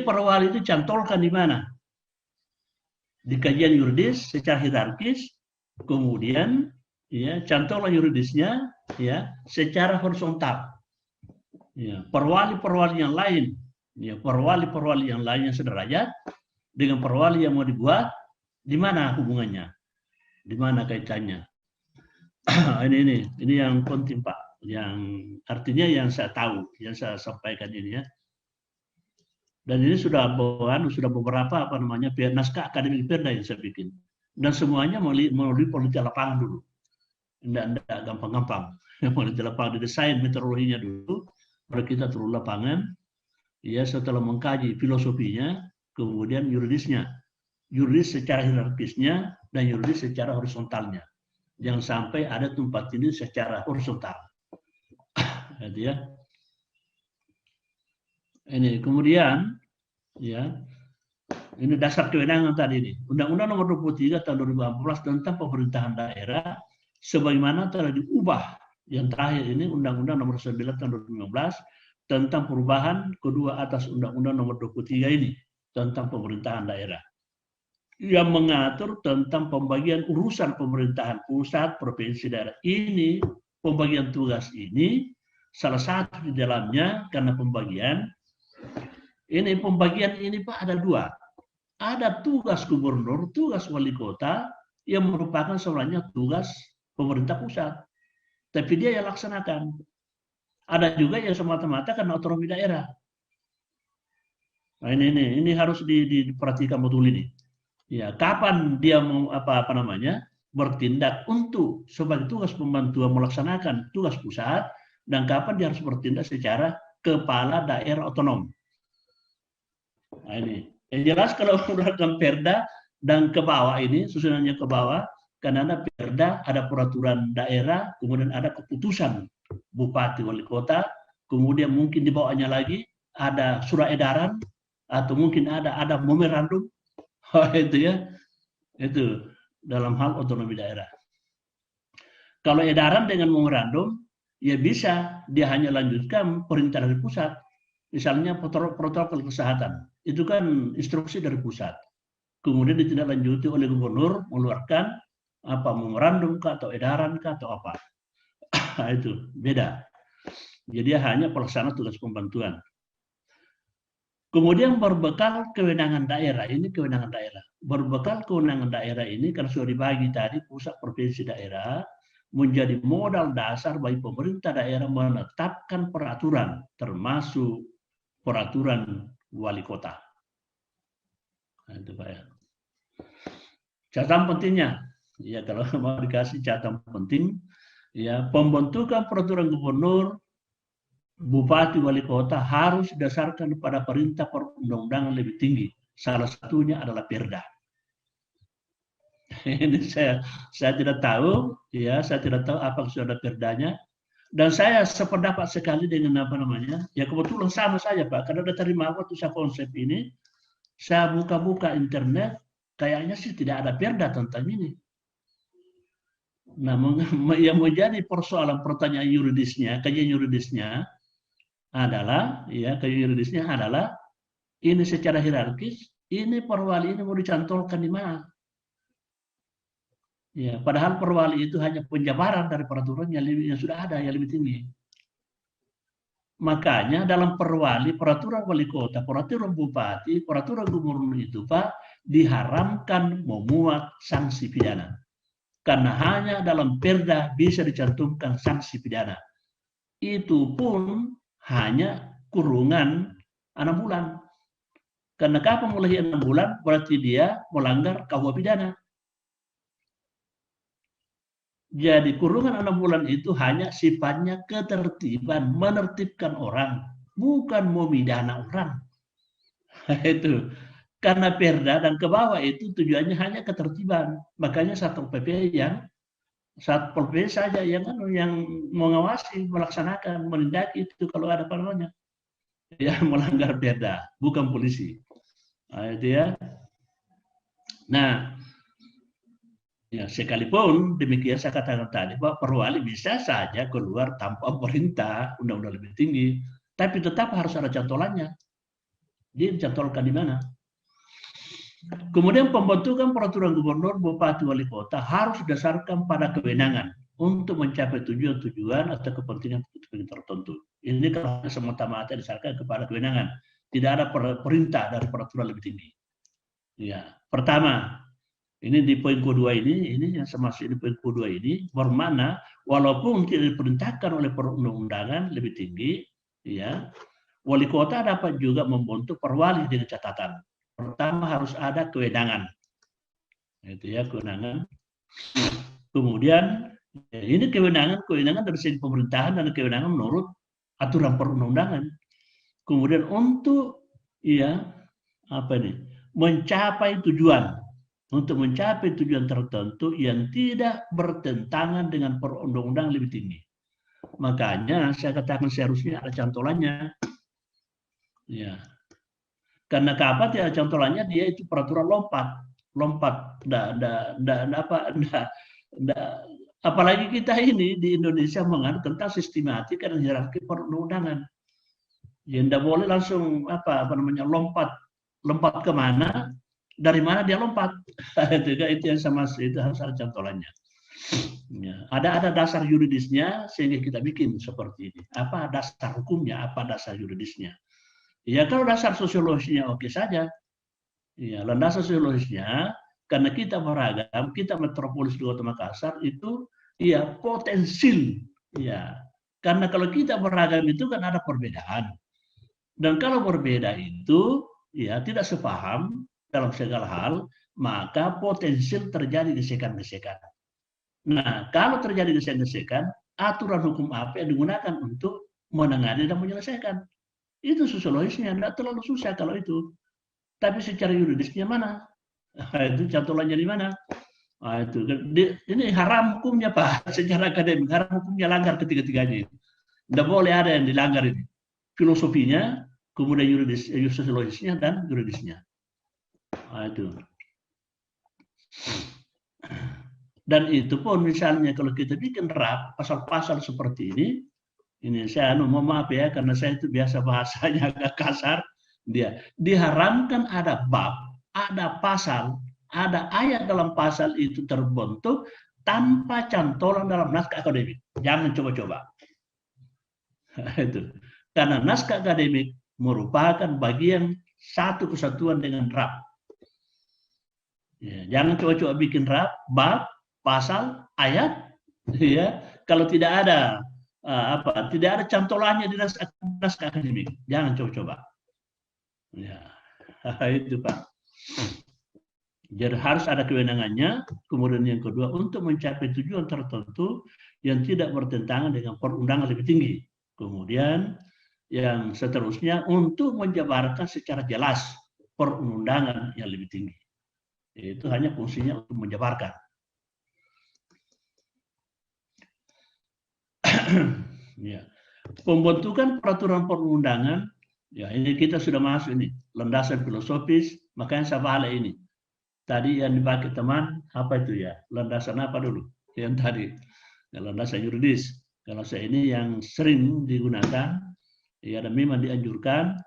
perwali itu cantolkan di mana? Di kajian yuridis secara hierarkis, kemudian ya cantolan yuridisnya ya secara horizontal. Ya, perwali-perwali yang lain, ya perwali-perwali yang lain yang sederajat dengan perwali yang mau dibuat, di mana hubungannya? Di mana kaitannya? ini yang penting, Pak. Yang artinya yang saya tahu, yang saya sampaikan ini ya. Dan ini sudah beberapa naskah akademik Perda yang saya bikin. Dan semuanya melalui politik lapangan dulu. Tidak gampang-gampang. Politik lapangan didesain metodologinya dulu, baru kita turun lapangan. Ya setelah mengkaji filosofinya, kemudian yuridisnya. Yuridis secara hierarkisnya dan yuridis secara horizontalnya. Jangan sampai ada tempat ini secara horizontal. Gitu ya. Ini kemudian ya ini dasar kewenangan tadi ini. Undang-Undang Nomor 23 Tahun 2014 tentang pemerintahan daerah sebagaimana telah diubah yang terakhir ini Undang-Undang Nomor 9 Tahun 2015 tentang perubahan kedua atas Undang-Undang Nomor 23 ini tentang pemerintahan daerah yang mengatur tentang pembagian urusan pemerintahan pusat, provinsi, daerah. Ini pembagian tugas ini salah satu di dalamnya karena pembagian ini Pak ada 2. Ada tugas gubernur, tugas wali kota yang merupakan sebenarnya tugas pemerintah pusat. Tapi dia yang laksanakan. Ada juga yang semata-mata karena otonomi daerah. Nah, ini harus diperhatikan betul ini. Ya, kapan dia mau bertindak untuk sebagai tugas pembantu melaksanakan tugas pusat dan kapan dia harus bertindak secara kepala daerah otonom. Nah, ini yang jelas kalau menggunakan Perda dan ke bawah ini susunannya ke bawah karena ada Perda, ada peraturan daerah, kemudian ada keputusan bupati wali kota, kemudian mungkin di bawahnya lagi ada surat edaran atau mungkin ada memorandum itu ya, itu dalam hal otonomi daerah. Kalau edaran dengan memorandum, ya bisa dia hanya lanjutkan perintah dari pusat. Misalnya protokol kesehatan, itu kan instruksi dari pusat. Kemudian ditindaklanjuti oleh gubernur mengeluarkan apa memorandum kah atau edaran kah atau apa. Itu beda. Jadi hanya pelaksana tugas pembantuan. Kemudian berbekal kewenangan daerah, ini kewenangan daerah. Berbekal kewenangan daerah ini karena sudah dibagi tadi pusat, provinsi, daerah, menjadi modal dasar bagi pemerintah daerah menetapkan peraturan, termasuk peraturan wali kota. Nah, itu Pak ya. Catatan pentingnya, ya kalau mau dikasih catatan penting, ya pembentukan peraturan gubernur, bupati, wali kota harus didasarkan pada perintah perundang-undangan lebih tinggi. Salah satunya adalah Perda. Ini saya tidak tahu, ya saya tidak tahu apa sudah Perdanya. Dan saya sependapat sekali dengan apa namanya, ya kebetulan sama saja Pak, karena udah terima waktu saya konsep ini, saya buka-buka internet, kayaknya sih tidak ada Perda tentang ini. Nah, yang menjadi persoalan pertanyaan yuridisnya, kajian yuridisnya adalah, ya kajian yuridisnya adalah ini secara hierarkis, ini perwali ini mau dicantolkan di mana? Ya, padahal perwali itu hanya penjabaran dari peraturan yang sudah ada yang lebih tinggi. Makanya dalam perwali, peraturan wali kota, peraturan bupati, peraturan gubernur itu Pak diharamkan memuat sanksi pidana. Karena hanya dalam Perda bisa dicantumkan sanksi pidana. Itu pun hanya kurungan 6 bulan. Karena kapan mulai 6 bulan berarti dia melanggar KUH pidana. Jadi kurungan 6 bulan itu hanya sifatnya ketertiban, menertibkan orang, bukan memidana orang. Itu karena Perda dan ke bawah itu tujuannya hanya ketertiban. Makanya Satpol PP Satpol PP saja yang mengawasi, melaksanakan, menindaki itu kalau ada namanya ya melanggar Perda, bukan polisi. Nah, itu ya. Nah, ya, sekalipun demikian saya katakan tadi bahwa perwali bisa saja keluar tanpa perintah undang-undang lebih tinggi, tapi tetap harus ada cantolannya. Dia dicantolkan di mana? Kemudian pembentukan peraturan gubernur, bupati, wali kota harus didasarkan pada kewenangan untuk mencapai tujuan-tujuan atau kepentingan tertentu. Ini kalau semata-mata didasarkan kepada kewenangan, tidak ada perintah dari peraturan lebih tinggi. Ya, pertama. Ini di poin kedua ini yang termasuk di poin kedua ini bermakna walaupun tidak diperintahkan oleh perundang-undangan lebih tinggi, ya wali kota dapat juga membentuk perwali dengan catatan. Pertama harus ada kewenangan, itu ya kewenangan. Kemudian ini kewenangan dari segi pemerintahan dan kewenangan menurut aturan perundang-undangan. Kemudian untuk ya apa ini mencapai tujuan. Untuk mencapai tujuan tertentu yang tidak bertentangan dengan perundang-undangan lebih tinggi. Makanya saya katakan seharusnya ada cantolannya. Ya. Karena kapan tidak cantolannya dia itu peraturan lompat. Apalagi kita ini di Indonesia menganut tentang sistematik dan hierarki perundang-undangan. Ya tidak boleh langsung lompat kemana? Dari mana dia lompat? Itu yang sama, itu harus ada cantolannya. Ya, ada dasar yuridisnya sehingga kita bikin seperti ini. Apa dasar hukumnya? Apa dasar yuridisnya? Ya kalau dasar sosiologisnya oke saja. Ya, dasar sosiologisnya karena kita beragam, kita metropolis di Kota Makassar itu ya potensial. Ya, karena kalau kita beragam itu kan ada perbedaan. Dan kalau berbeda itu ya tidak sepaham dalam segala hal, maka potensial terjadi gesekan-gesekan. Nah, kalau terjadi gesekan-gesekan, aturan hukum apa yang digunakan untuk menangani dan menyelesaikan? Itu sosiologisnya, tidak terlalu susah kalau itu. Tapi secara yuridisnya mana? Itu cantolannya di mana? Nah, itu ini haram hukumnya Pak, secara akademik haram hukumnya langgar ketiga-tiganya itu. Tidak boleh ada yang dilanggar ini. Filosofinya kemudian sosiologisnya dan yuridisnya. Nah, itu. Dan itu pun misalnya kalau kita bikin draft pasal-pasal seperti ini saya mohon maaf ya karena saya itu biasa bahasanya agak kasar, diharamkan ada bab, ada pasal, ada ayat dalam pasal itu terbentuk tanpa cantolan dalam naskah akademik. Jangan coba-coba. Itu. Karena naskah akademik merupakan bagian satu kesatuan dengan draft. Ya, jangan coba-coba bikin draft, bab, pasal, ayat, ya. Kalau tidak ada tidak ada cantolannya di naskah akademik, jangan coba-coba. Ya, itu Pak. Jadi harus ada kewenangannya. Kemudian yang kedua untuk mencapai tujuan tertentu yang tidak bertentangan dengan perundangan lebih tinggi. Kemudian yang seterusnya untuk menjabarkan secara jelas perundangan yang lebih tinggi. Itu hanya fungsinya untuk menjabarkan. Ya. Pembentukan peraturan perundangan, ya ini kita sudah masuk ini landasan filosofis, makanya saya balik ini. Tadi yang dipakai teman apa itu ya? Landasan apa dulu? Yang tadi, ya, landasan yuridis. Kalau saya ini yang sering digunakan, ya dan memang dianjurkan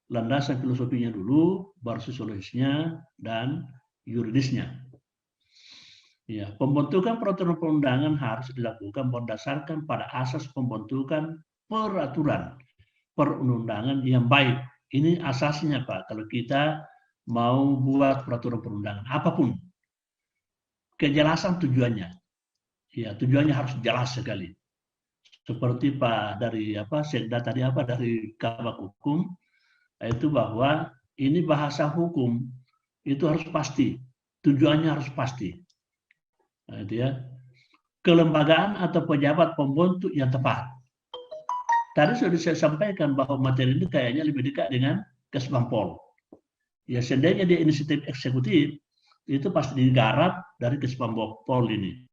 landasan filosofinya dulu, baru sosiologisnya dan yuridisnya. Ya, pembentukan peraturan perundangan harus dilakukan berdasarkan pada asas pembentukan peraturan perundangan yang baik. Ini asasnya Pak, kalau kita mau buat peraturan perundangan apapun. Kejelasan tujuannya. Ya, tujuannya harus jelas sekali. Seperti Pak dari Sekda tadi dari Kabak Hukum itu bahwa ini bahasa hukum itu harus pasti. Tujuannya harus pasti. Nah, itu ya. Kelembagaan atau pejabat pembentuk yang tepat. Tadi sudah saya sampaikan bahwa materi ini kayaknya lebih dekat dengan Kesbangpol. Ya, seandainya dia inisiatif eksekutif, itu pasti digarap dari Kesbangpol ini.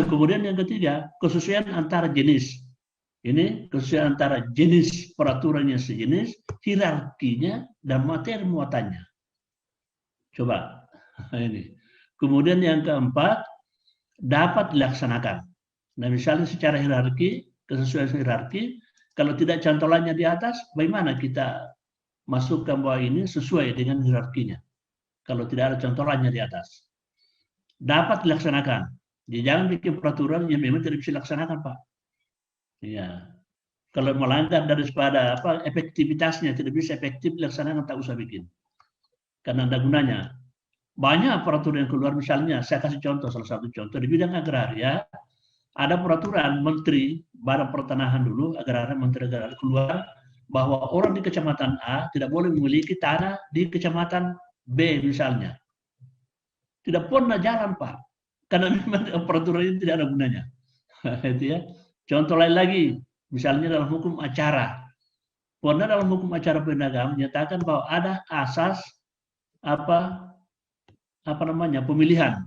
Kemudian yang ketiga, kesesuaian antara jenis. Ini kesesuaian antara jenis peraturan yang sejenis, hierarkinya, dan materi muatannya. Coba, ini. Kemudian yang keempat, dapat dilaksanakan. Nah, misalnya secara hierarki, kesesuaian hierarki, kalau tidak cantolannya di atas, bagaimana kita masukkan bahwa ini sesuai dengan hierarkinya? Kalau tidak ada cantolannya di atas. Dapat dilaksanakan. Jadi jangan bikin peraturan yang memang tidak bisa dilaksanakan, Pak. Ya. Kalau melanggar daripada efektivitasnya tidak bisa efektif dilaksanakan, tak usah bikin. Karena ada gunanya. Banyak peraturan yang keluar, misalnya saya kasih contoh, salah satu contoh di bidang agraria, ada peraturan Menteri Badan Pertanahan dulu, agraria, Menteri Agraria keluar bahwa orang di kecamatan A tidak boleh memiliki tanah di kecamatan B misalnya. Tidak pernah jalan Pak, karena memang peraturan ini tidak ada gunanya. Itu ya. Contoh lain lagi, misalnya dalam hukum acara. Pernah dalam hukum acara perundang-undangan menyatakan bahwa ada asas pemilihan.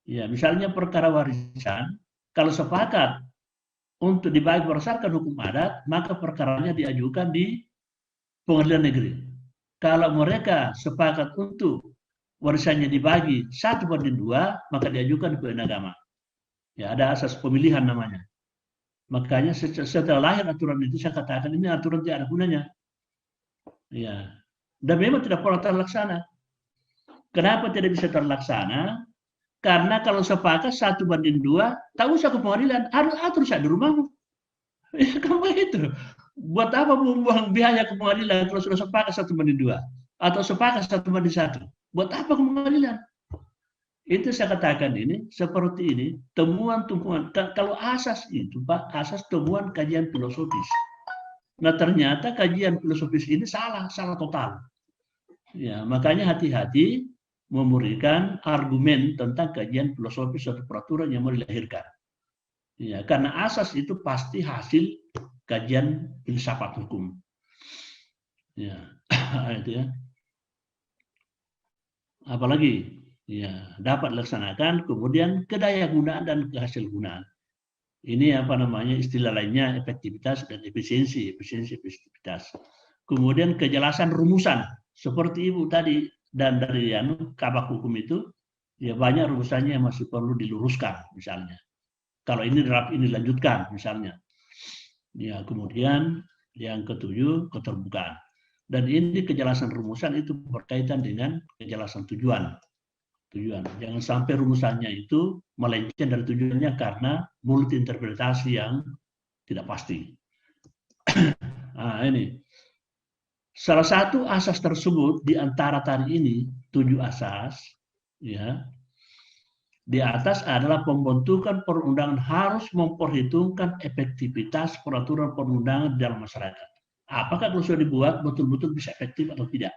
Ya, misalnya perkara warisan, kalau sepakat untuk dibagi berdasarkan hukum adat, maka perkaranya diajukan di pengadilan negeri. Kalau mereka sepakat untuk warisannya dibagi 1/2, maka diajukan ke pengadilan agama. Ya, ada asas pemilihan namanya. Makanya setelah lahir aturan itu saya katakan ini aturan tidak ada gunanya. Ya. Dan memang tidak pernah terlaksana. Kenapa tidak bisa terlaksana? Karena kalau sepakat 1/2, tak usah ke pengadilan, atur saja di rumahmu. Ya, kan begitu. Buat apa membuang biaya ke pengadilan kalau sudah sepakat 1/2 atau sepakat 1/1? Buat apa ke pengadilan? Itu saya katakan ini seperti ini temuan-temuan. Kalau asas itu Pak, asas temuan kajian filosofis. Nah ternyata kajian filosofis ini salah total. Ya makanya hati-hati memberikan argumen tentang kajian filosofis suatu peraturan yang mau dilahirkan. Ya, karena asas itu pasti hasil kajian filsafat hukum. Ya, itu ya. Apalagi ya dapat dilaksanakan, kemudian kedayagunaan dan kehasilgunaan. Ini istilah lainnya efektivitas dan efisiensi, efektivitas. kemudian kejelasan rumusan seperti Ibu tadi dan dari kabak hukum itu, ya banyak rumusannya yang masih perlu diluruskan misalnya. Kalau ini draft ini dilanjutkan misalnya. Ya, kemudian yang ketujuh, keterbukaan. Dan ini kejelasan rumusan itu berkaitan dengan kejelasan tujuan. Jangan sampai rumusannya itu melenceng dari tujuannya karena multi interpretasi yang tidak pasti. Nah, ini. Salah satu asas tersebut di antara tadi ini, 7 asas, ya. Di atas adalah pembentukan perundangan harus memperhitungkan efektivitas peraturan perundangan dalam masyarakat. Apakah kalau sudah dibuat betul-betul bisa efektif atau tidak?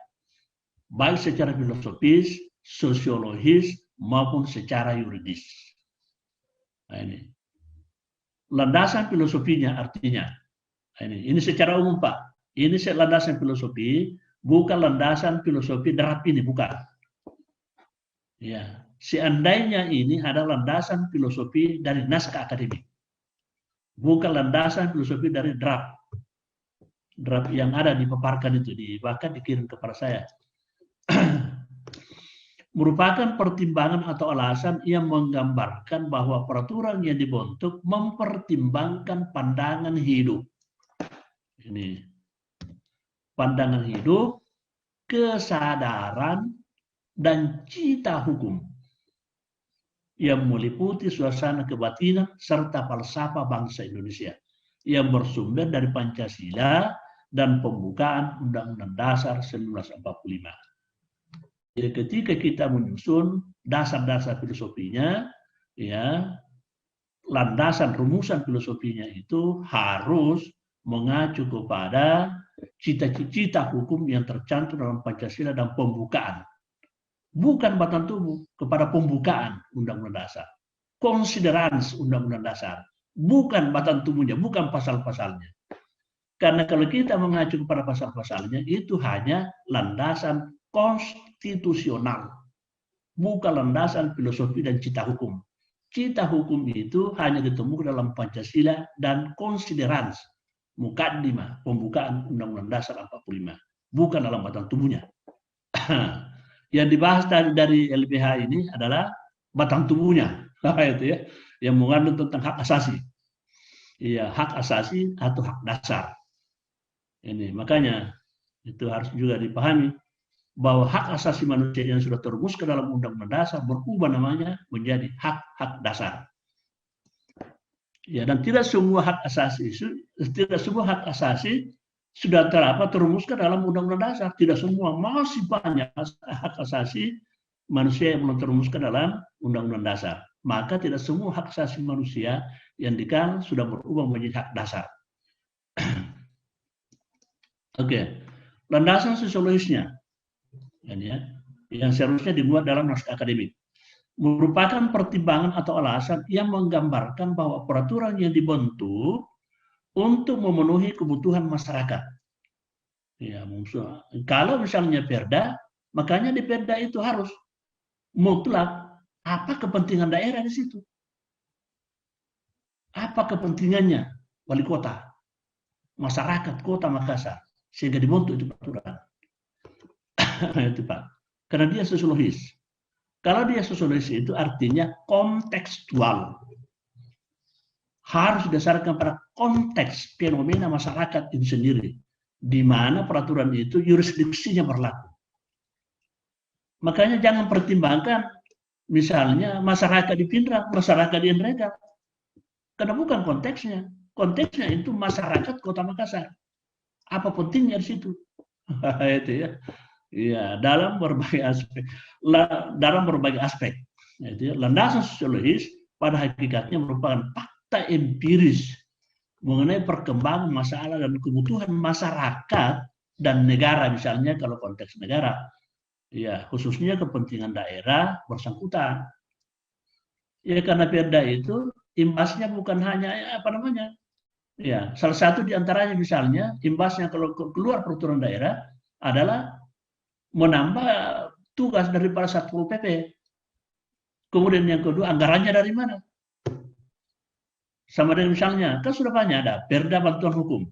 Baik secara filosofis, sosiologis, maupun secara yuridis. Nah, ini. Landasan filosofinya artinya, ini secara umum Pak, ini landasan filosofi, bukan landasan filosofi draft ini, bukan. Ya, seandainya ini adalah landasan filosofi dari naskah akademik, bukan landasan filosofi dari draft yang ada dipaparkan itu, bahkan dikirim kepada saya. Merupakan pertimbangan atau alasan yang menggambarkan bahwa peraturan yang dibentuk mempertimbangkan pandangan hidup. Ini pandangan hidup, kesadaran, dan cita hukum yang meliputi suasana kebatinan serta falsafah bangsa Indonesia yang bersumber dari Pancasila dan pembukaan Undang-Undang Dasar 1945. Jadi ketika kita menyusun dasar-dasar filosofinya, ya, landasan rumusan filosofinya itu harus mengacu kepada cita-cita hukum yang tercantum dalam Pancasila dan pembukaan. Bukan batang tubuh, kepada pembukaan Undang-Undang Dasar. Konsiderans Undang-Undang Dasar. Bukan batang tubuhnya, bukan pasal-pasalnya. Karena kalau kita mengacu kepada pasal-pasalnya, itu hanya landasan konstitusional. Bukan landasan filosofi dan cita hukum. Cita hukum itu hanya ditemukan dalam Pancasila dan konsiderans. Mukaddimah, pembukaan Undang-Undang Dasar 45. Bukan dalam batang tubuhnya. Yang dibahas dari LBH ini adalah batang tubuhnya, itu ya, yang mengandung tentang hak asasi, ya, hak asasi atau hak dasar. Ini makanya itu harus juga dipahami bahwa hak asasi manusia yang sudah terus ke dalam Undang-Undang Dasar berubah namanya menjadi hak-hak dasar. Ya, dan tidak semua hak asasi sudah terumuskan dalam Undang-Undang Dasar. Tidak semua, masih banyak hak asasi manusia yang belum terumuskan dalam Undang-Undang Dasar. Maka tidak semua hak asasi manusia yang dikenal sudah berubah menjadi hak dasar. Oke, landasan sosiologisnya, yang seharusnya dibuat dalam naskah akademik, merupakan pertimbangan atau alasan yang menggambarkan bahwa peraturan yang dibentuk untuk memenuhi kebutuhan masyarakat. Ya, kalau misalnya perda, makanya di perda itu harus mutlak apa kepentingan daerah di situ. Apa kepentingannya wali kota, masyarakat kota Makassar, sehingga dibentuk itu peraturan. Itu Pak. Karena dia sosiologis. Kalau dia sosiologis itu artinya kontekstual. Harus didasarkan pada konteks fenomena masyarakat itu sendiri, di mana peraturan itu yurisdiksinya berlaku. Makanya jangan pertimbangkan misalnya masyarakat di Pindrang, masyarakat di Nrega, karena bukan konteksnya. Konteksnya itu masyarakat Kota Makassar. Apa pentingnya di situ? Itu ya. Ya, dalam berbagai aspek. Itu ya. Landasan sosiologis pada hakikatnya merupakan empiris mengenai perkembangan masalah dan kebutuhan masyarakat dan negara, misalnya kalau konteks negara, ya khususnya kepentingan daerah bersangkutan. Ya karena perda itu imbasnya bukan hanya ya salah satu diantaranya misalnya imbasnya kalau keluar peraturan daerah adalah menambah tugas daripada Satpol PP. Kemudian yang kedua, anggarannya dari mana? Sama dengan misalnya, kan sudah banyak ada perda bantuan hukum.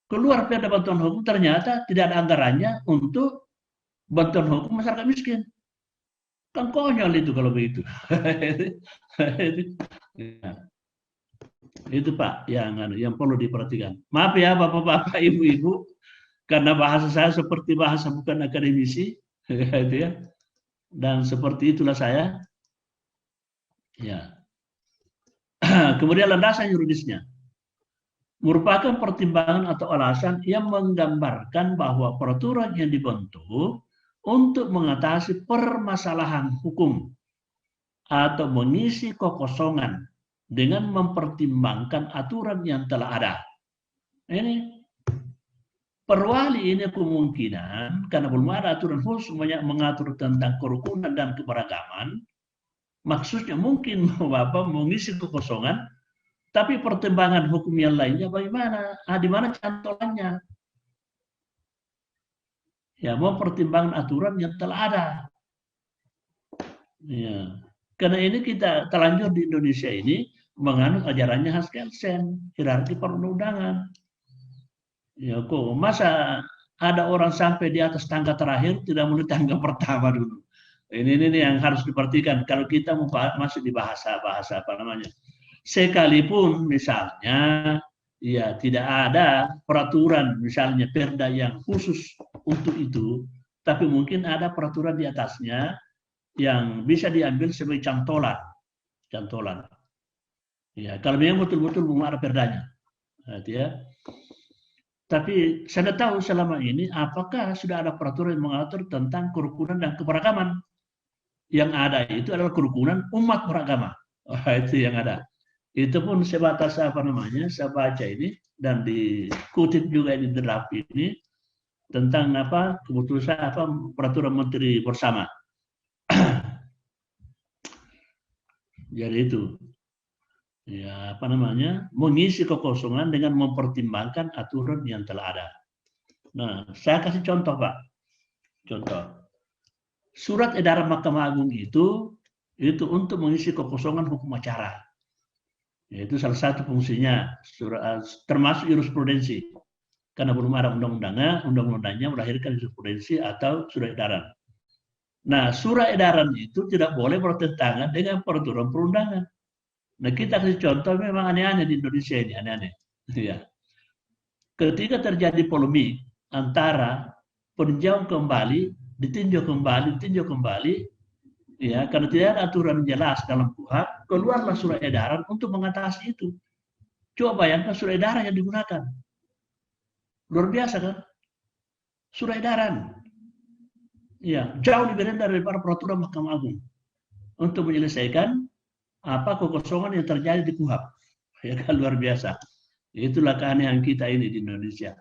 Keluar perda bantuan hukum, ternyata tidak ada anggarannya untuk bantuan hukum masyarakat miskin. Kan konyol itu kalau begitu. Ya, itu Pak yang perlu diperhatikan. Maaf ya Bapak-bapak, Ibu-ibu, karena bahasa saya seperti bahasa bukan akademisi, gitu ya. Dan seperti itulah saya. Ya. Kemudian landasan yuridisnya merupakan pertimbangan atau alasan yang menggambarkan bahwa peraturan yang dibentuk untuk mengatasi permasalahan hukum atau mengisi kekosongan dengan mempertimbangkan aturan yang telah ada. Ini perwali ini kemungkinan karena belum ada aturan khusus mengatur tentang kerukunan dan keberagaman, maksudnya mungkin Bapak mengisi kekosongan, tapi pertimbangan hukum yang lainnya bagaimana? Di mana cantolannya? Ya, mempertimbangkan aturan yang telah ada. Ya. Karena ini kita terlanjur di Indonesia ini menganut ajarannya Hans Kelsen, hierarki perundang-undangan. Ya kok masa ada orang sampai di atas tangga terakhir tidak melalui tangga pertama dulu. Ini yang harus diperhatikan kalau kita masuk di bahasa apa namanya. Sekalipun misalnya ya tidak ada peraturan misalnya perda yang khusus untuk itu, tapi mungkin ada peraturan di atasnya yang bisa diambil sebagai cantolan. Ya, kalau memang betul-betul belum ada perdanya. Ya. Tapi saya tidak tahu selama ini apakah sudah ada peraturan yang mengatur tentang kerukunan dan keberagaman. Yang ada itu adalah kerukunan umat beragama. Itu yang ada. Itu pun sebatas apa namanya, saya baca ini dan dikutip juga di draft ini tentang apa keputusan apa peraturan menteri bersama. Jadi itu. Ya, apa namanya, mengisi kekosongan dengan mempertimbangkan aturan yang telah ada. Nah, saya kasih contoh, Pak. Contoh. Surat edaran Mahkamah Agung itu untuk mengisi kekosongan hukum acara. Itu salah satu fungsinya, termasuk jurisprudensi. Karena belum ada undang-undangnya melahirkan jurisprudensi atau surat edaran. Nah, surat edaran itu tidak boleh bertentangan dengan peraturan perundangan. Nah, kita kasih contoh memang aneh-aneh di Indonesia ini, aneh-aneh. Ya. Ketika terjadi polemik antara peninjauan kembali, ditinjau kembali, ya, karena tidak ada aturan jelas dalam KUHP, keluarlah surat edaran untuk mengatasi itu. Coba bayangkan surat edaran yang digunakan. Luar biasa kan? Surat edaran. Ya, jauh lebih rendah daripada peraturan Mahkamah Agung untuk menyelesaikan apa kekosongan yang terjadi di KUHP. Ya kan, luar biasa. Itulah keanehan kita ini di Indonesia.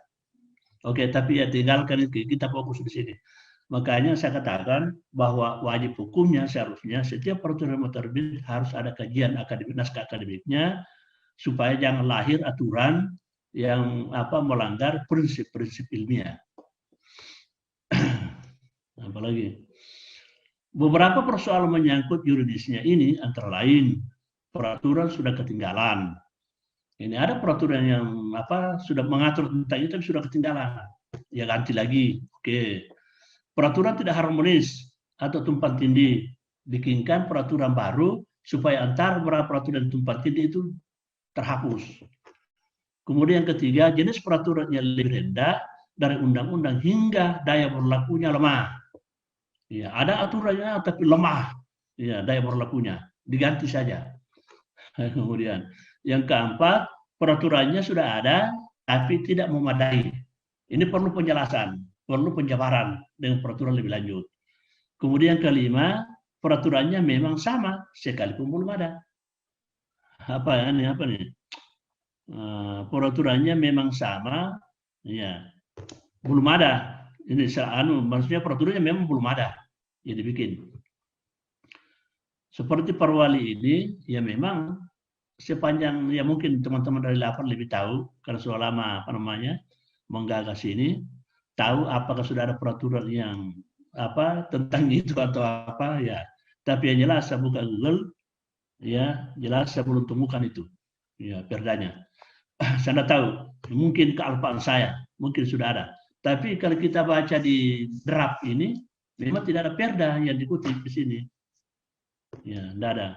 Oke, tapi ya tinggalkan itu, kita fokus di sini. Makanya saya katakan bahwa wajib hukumnya seharusnya setiap peraturan yang terbit harus ada kajian akademik, naskah akademiknya, supaya jangan lahir aturan yang melanggar prinsip-prinsip ilmiah. Apalagi beberapa persoalan menyangkut yuridisnya ini antara lain peraturan sudah ketinggalan. Ini ada peraturan yang sudah mengatur tentang itu tapi sudah ketinggalan. Ya ganti lagi. Oke. Peraturan tidak harmonis atau tumpang tindih. Bikinkan peraturan baru supaya antara peraturan dan tumpang tindih itu terhapus. Kemudian ketiga, jenis peraturan yang lebih rendah dari undang-undang hingga daya berlakunya lemah. Ya, ada aturannya tapi lemah. Ya, daya berlakunya diganti saja. Kemudian yang keempat, peraturannya sudah ada tapi tidak memadai. Ini perlu penjelasan, perlu penjabaran dengan peraturan lebih lanjut. Kemudian kelima, peraturannya memang sama sekalipun belum ada. Apa nih? Peraturannya memang sama, ya, belum ada. Ini maksudnya peraturannya memang belum ada, ya dibikin. Seperti perwali ini, ya memang sepanjang ya mungkin teman-teman dari LAPAR lebih tahu karena sudah lama menggagas ini, tahu apakah sudah ada peraturan yang tentang itu atau apa ya. Tapi yang jelas saya buka Google, ya jelas saya belum temukan itu, ya perdanya. Saya tidak tahu Mungkin kealpaan saya, mungkin sudah ada. Tapi kalau kita baca di draft ini, memang tidak ada perda yang dikutip di sini. Ya, tidak ada.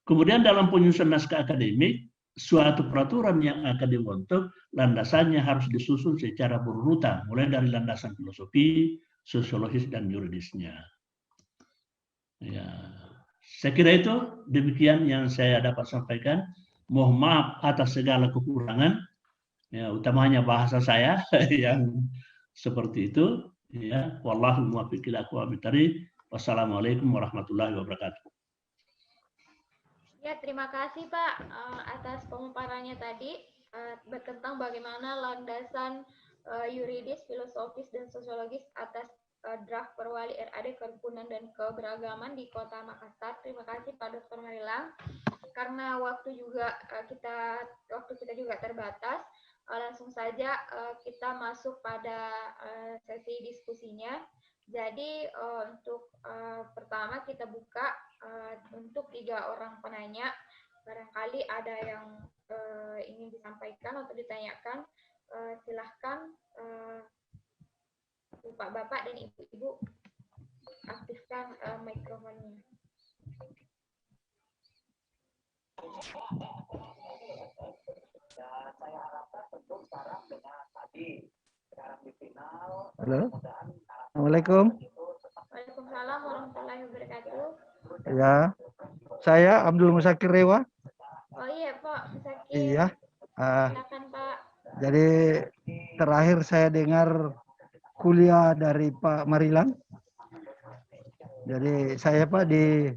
Kemudian dalam penyusunan naskah akademik, suatu peraturan yang akan dibentuk, landasannya harus disusun secara berurutan, mulai dari landasan filosofi, sosiologis, dan yuridisnya. Ya, saya kira itu demikian yang saya dapat sampaikan. Mohon maaf atas segala kekurangan, ya, utamanya bahasa saya yang seperti itu. Ya, wallahu muwaffiq ila aqwamit thoriq. Wassalamualaikum warahmatullahi wabarakatuh. Ya, terima kasih Pak atas pemaparannya tadi tentang bagaimana landasan yuridis, filosofis, dan sosiologis atas draft Perwali RAD Kerukunan dan Keberagaman di Kota Makassar. Terima kasih Pak Dr. Marilang. Karena waktu kita juga terbatas, langsung saja kita masuk pada sesi diskusinya. Jadi untuk pertama kita buka untuk 3 orang penanya. Barangkali ada yang ingin disampaikan atau ditanyakan, silahkan Bapak-bapak dan Ibu-ibu aktifkan mikrofonnya. Halo, Assalamualaikum. Waalaikumsalam warahmatullahi wabarakatuh. Ya, saya Abdul Musakir Rewa. Oh iya Pak Musakir. Iya. Silakan Pak. Jadi terakhir saya dengar kuliah dari Pak Marilang. Jadi saya Pak di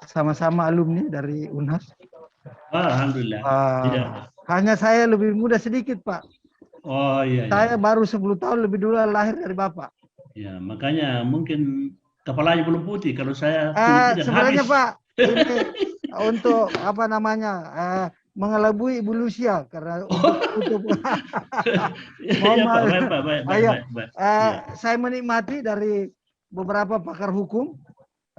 sama-sama alumni dari Unhas. Alhamdulillah. Hanya saya lebih muda sedikit Pak. Oh iya. Saya baru 10 tahun lebih dulu lahir dari Bapak. Ya, makanya mungkin kepalanya belum putih. Kalau saya sebenarnya habis. Pak, ini untuk apa namanya mengelabui Ibu Lucia karena untuk saya menikmati dari beberapa pakar hukum.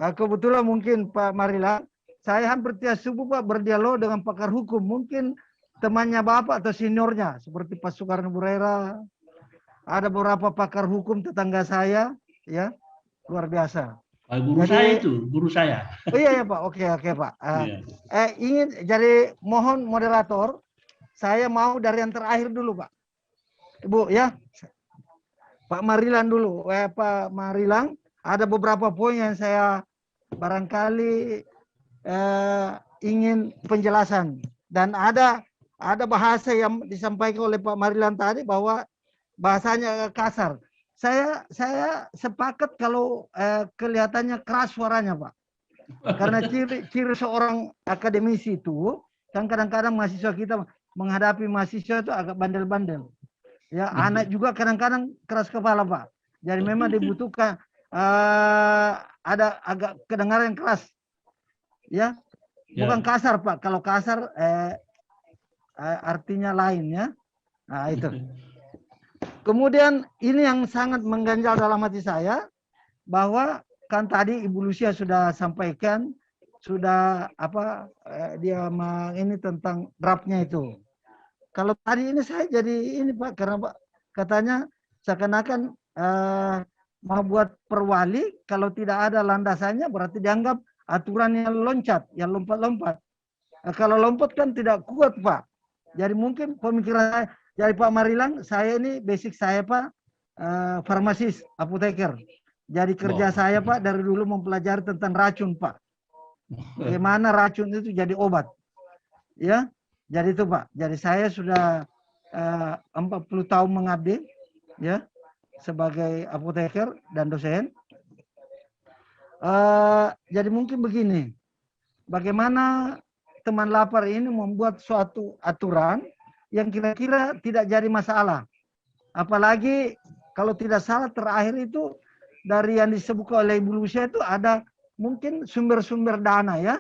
Kebetulan mungkin Pak Marilang, saya hampir tiap subuh Pak berdialog dengan pakar hukum. Mungkin temannya Bapak atau seniornya seperti Pak Soekarno Burera. Ada beberapa pakar hukum tetangga saya, ya, luar biasa. Guru saya itu, guru saya. Oh iya ya Pak, oke Pak. Mohon moderator, saya mau dari yang terakhir dulu Pak. Ibu ya, Pak Marilang dulu. Pak Marilang, ada beberapa poin yang saya barangkali ingin penjelasan. Dan ada bahasa yang disampaikan oleh Pak Marilang tadi bahwa bahasanya kasar. Saya sepakat kalau kelihatannya keras suaranya Pak. Karena ciri seorang akademisi itu kan kadang-kadang mahasiswa kita menghadapi mahasiswa itu agak bandel-bandel. Ya, anak juga kadang-kadang keras kepala Pak. Jadi memang dibutuhkan ada agak kedengaran yang keras. Ya. Bukan kasar Pak. Kalau kasar artinya lain ya. Nah, itu. Kemudian ini yang sangat mengganjal dalam hati saya bahwa kan tadi Ibu Lucia sudah sampaikan sudah dia ini tentang draftnya itu. Kalau tadi ini saya jadi ini Pak karena Pak katanya seakan-akan mau buat perwali kalau tidak ada landasannya berarti dianggap aturan yang loncat, yang lompat-lompat. Kalau lompat kan tidak kuat Pak. Jadi mungkin pemikiran saya. Jadi Pak Marilang, saya ini basic saya Pak farmasis, apoteker. Jadi kerja saya Pak dari dulu mempelajari tentang racun Pak. Bagaimana racun itu jadi obat. Ya, jadi itu Pak. Jadi saya sudah 40 tahun mengabdi ya sebagai apoteker dan dosen. Jadi mungkin begini. Bagaimana teman lapar ini membuat suatu aturan yang kira-kira tidak jadi masalah. Apalagi kalau tidak salah terakhir itu dari yang disebutkan oleh Ibu Lucia itu ada mungkin sumber-sumber dana ya.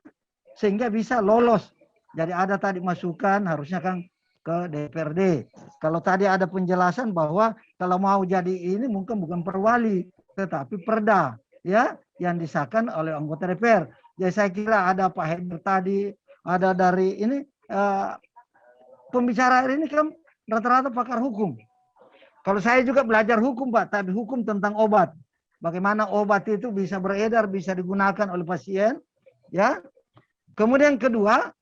Sehingga bisa lolos. Jadi ada tadi masukan harusnya kan ke DPRD. Kalau tadi ada penjelasan bahwa kalau mau jadi ini mungkin bukan perwali. Tetapi perda ya yang disahkan oleh anggota DPR. Jadi saya kira ada Pak Heder tadi. Ada dari ini pembicara ini kan rata-rata pakar hukum. Kalau saya juga belajar hukum, Pak, tapi hukum tentang obat. Bagaimana obat itu bisa beredar, bisa digunakan oleh pasien, ya. Kemudian kedua,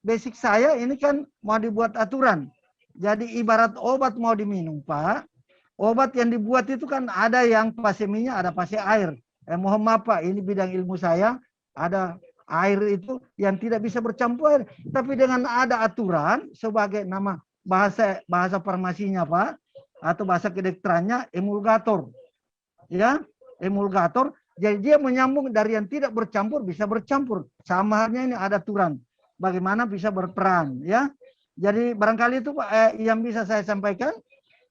basic saya ini kan mau dibuat aturan. Jadi ibarat obat mau diminum, Pak. Obat yang dibuat itu kan ada yang pakai minyak, ada pakai air. Mohon maaf, Pak, ini bidang ilmu saya. Ada air itu yang tidak bisa bercampur air. Tapi dengan ada aturan sebagai nama bahasa farmasinya, Pak, atau bahasa kedokterannya emulgator. Ya, emulgator. Jadi dia menyambung dari yang tidak bercampur bisa bercampur. Sama halnya ini ada aturan. Bagaimana bisa berperan, ya. Jadi barangkali itu Pak, yang bisa saya sampaikan.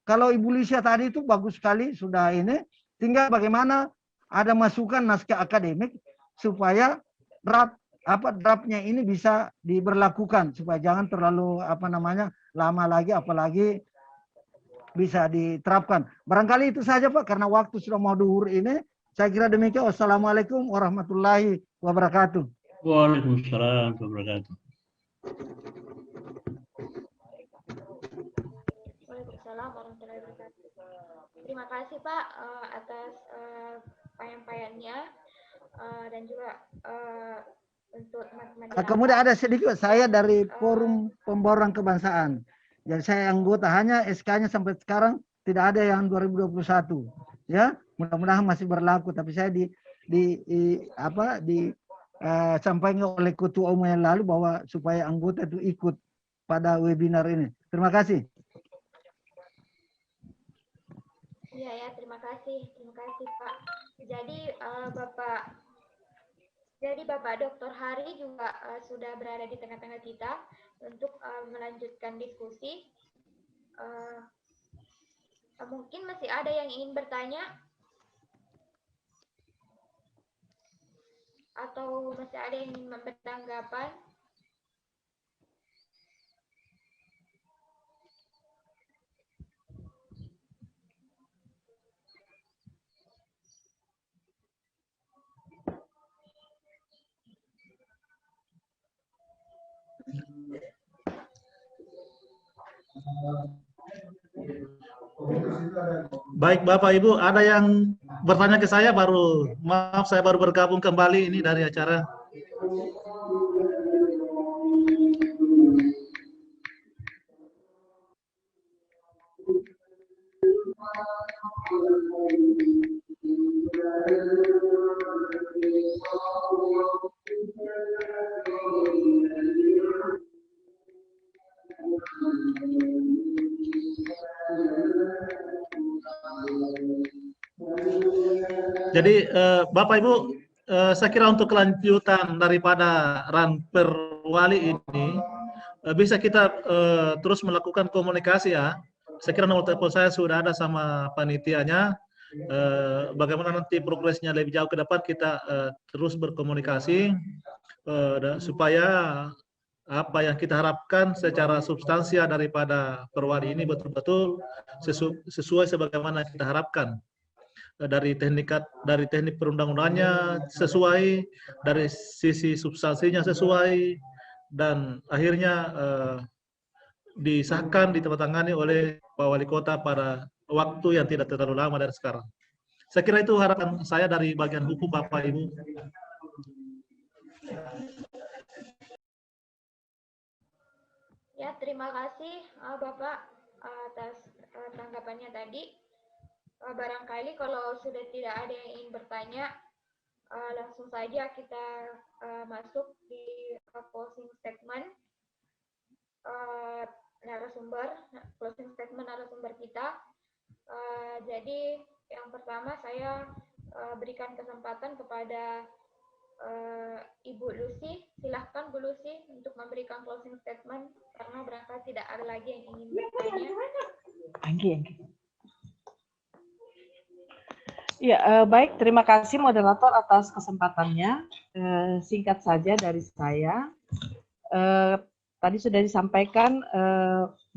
Kalau Ibu Lucia tadi itu bagus sekali sudah ini. Tinggal bagaimana ada masukan naskah akademik supaya draftnya ini bisa diberlakukan supaya jangan terlalu lama lagi, apalagi bisa diterapkan. Barangkali itu saja Pak, karena waktu sudah mau duhur ini. Saya kira demikian. Wassalamualaikum warahmatullahi wabarakatuh. Waalaikumsalam warahmatullahi wabarakatuh. Waalaikumsalam warahmatullahi wabarakatuh. Terima kasih Pak atas penyampaiannya dan juga untuk teman-teman. Kemudian ada sedikit saya dari Forum Pembaruan Kebangsaan. Jadi saya anggota, hanya SK-nya sampai sekarang tidak ada yang 2021. Ya, mudah-mudahan masih berlaku. Tapi saya sampaikan oleh ketua umum yang lalu bahwa supaya anggota itu ikut pada webinar ini. Terima kasih. Iya ya, terima kasih Pak. Jadi Bapak Dr. Hari juga sudah berada di tengah-tengah kita untuk melanjutkan diskusi. Mungkin masih ada yang ingin bertanya atau masih ada yang ingin memberi tanggapan. Baik Bapak Ibu, ada yang bertanya ke saya baru, maaf saya baru bergabung kembali ini dari acara. Jadi Bapak Ibu, saya kira untuk kelanjutan daripada Ranperwali ini bisa kita terus melakukan komunikasi ya. Saya kira nomor telepon saya sudah ada sama panitianya. Bagaimana nanti progresnya lebih jauh ke depan kita terus berkomunikasi supaya apa yang kita harapkan secara substansial daripada perwali ini betul-betul sesuai sebagaimana kita harapkan. Dari teknik perundang-undangannya sesuai, dari sisi substansinya sesuai, dan akhirnya disahkan, ditandatangani oleh Pak Wali Kota pada waktu yang tidak terlalu lama dari sekarang. Saya kira itu harapan saya dari bagian hukum Bapak Ibu. Ya, terima kasih Bapak atas tanggapannya tadi. Barangkali kalau sudah tidak ada yang ingin bertanya, langsung saja kita masuk di closing statement closing statement narasumber kita. Jadi yang pertama saya berikan kesempatan kepada Ibu Lucy. Silahkan Bu Lucy untuk memberikan closing statement karena barangkali tidak ada lagi yang ingin bertanya. Ya, baik. Terima kasih moderator atas kesempatannya. Singkat saja dari saya. Tadi sudah disampaikan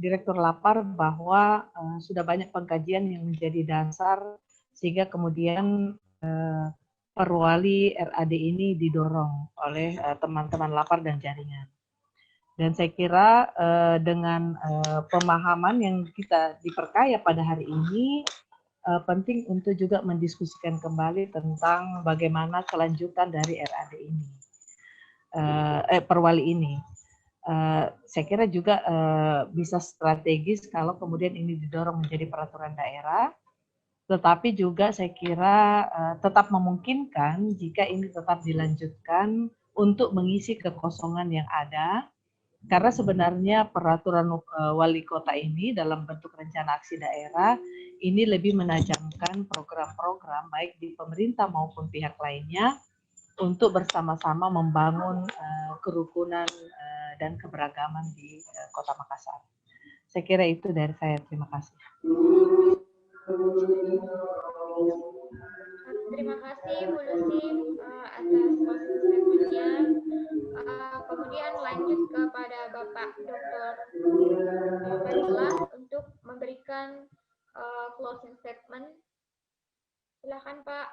Direktur Lapar bahwa sudah banyak pengkajian yang menjadi dasar sehingga kemudian Perwali RAD ini didorong oleh teman-teman Lapar dan jaringan. Dan saya kira dengan pemahaman yang kita diperkaya pada hari ini, penting untuk juga mendiskusikan kembali tentang bagaimana kelanjutan dari RAD ini, Perwali ini. Saya kira juga bisa strategis kalau kemudian ini didorong menjadi peraturan daerah, tetapi juga saya kira tetap memungkinkan jika ini tetap dilanjutkan untuk mengisi kekosongan yang ada. Karena sebenarnya peraturan wali kota ini dalam bentuk rencana aksi daerah ini lebih menajamkan program-program baik di pemerintah maupun pihak lainnya untuk bersama-sama membangun kerukunan dan keberagaman di Kota Makassar. Saya kira itu dari saya. Terima kasih. Terima kasih Bu Lucy atas closing statement-nya. Kemudian lanjut kepada Bapak Dr. Marila untuk memberikan closing statement. Silakan Pak.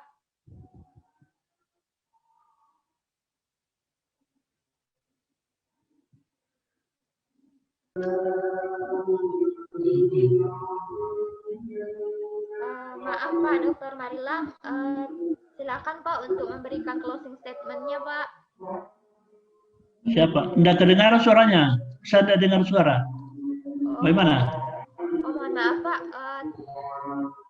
Maaf Pak Dr. Marila, silakan Pak untuk memberikan closing statement-nya Pak. Siapa? Tidak kedengaran suaranya. Saya tidak dengar suara. Bagaimana? Oh mohon maaf Pak,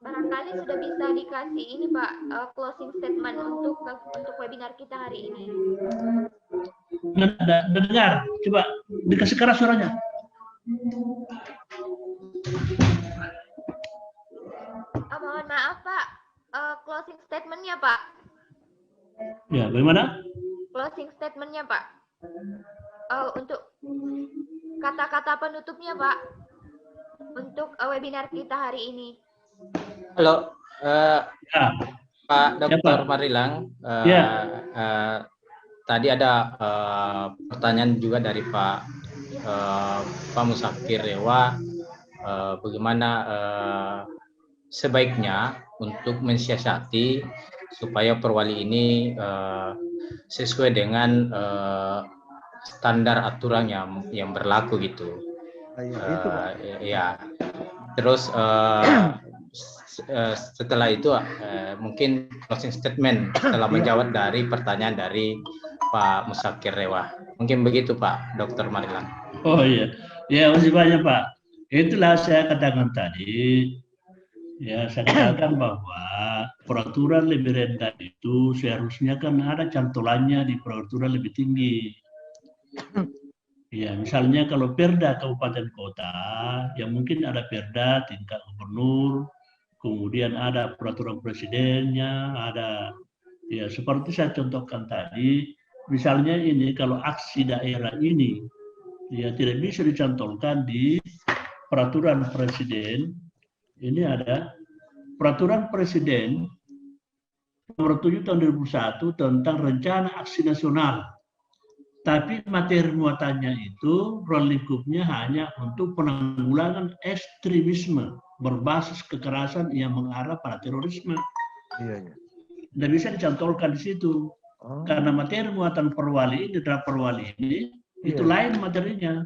barangkali sudah bisa dikasih ini Pak, closing statement untuk webinar kita hari ini. Tidak dengar. Coba dikasih keras suaranya. Mohon maaf Pak, closing statement-nya Pak. Ya, bagaimana? Closing statement-nya Pak. Untuk kata-kata penutupnya Pak, untuk webinar kita hari ini. Halo, Pak Dr. Marilang. Tadi ada pertanyaan juga dari Pak Musafir Rewa, bagaimana sebaiknya untuk mensiasati supaya perwali ini sesuai dengan standar aturan yang berlaku gitu. Ya, terus setelah itu mungkin closing statement setelah menjawab dari pertanyaan dari Pak Musafir Rewa. Mungkin begitu Pak Dr. Marilang. Oh iya, ya masih banyak Pak. Itulah saya katakan tadi. Ya, saya katakan bahwa peraturan lebih rendah itu seharusnya kan ada cantolannya di peraturan lebih tinggi. Ya, misalnya kalau perda kabupaten kota, ya mungkin ada perda tingkat gubernur, kemudian ada peraturan presidennya, ada ya seperti saya contohkan tadi, misalnya ini kalau aksi daerah ini ya tidak bisa dicantolkan di peraturan presiden. Ini ada peraturan presiden nomor 7 tahun 2001 tentang rencana aksi nasional. Tapi materi muatannya itu ruang lingkupnya hanya untuk penanggulangan ekstremisme berbasis kekerasan yang mengarah pada terorisme. Tidak bisa dicantolkan di situ. Karena materi muatan perwali ini, draft perwali ini, itu lain materinya.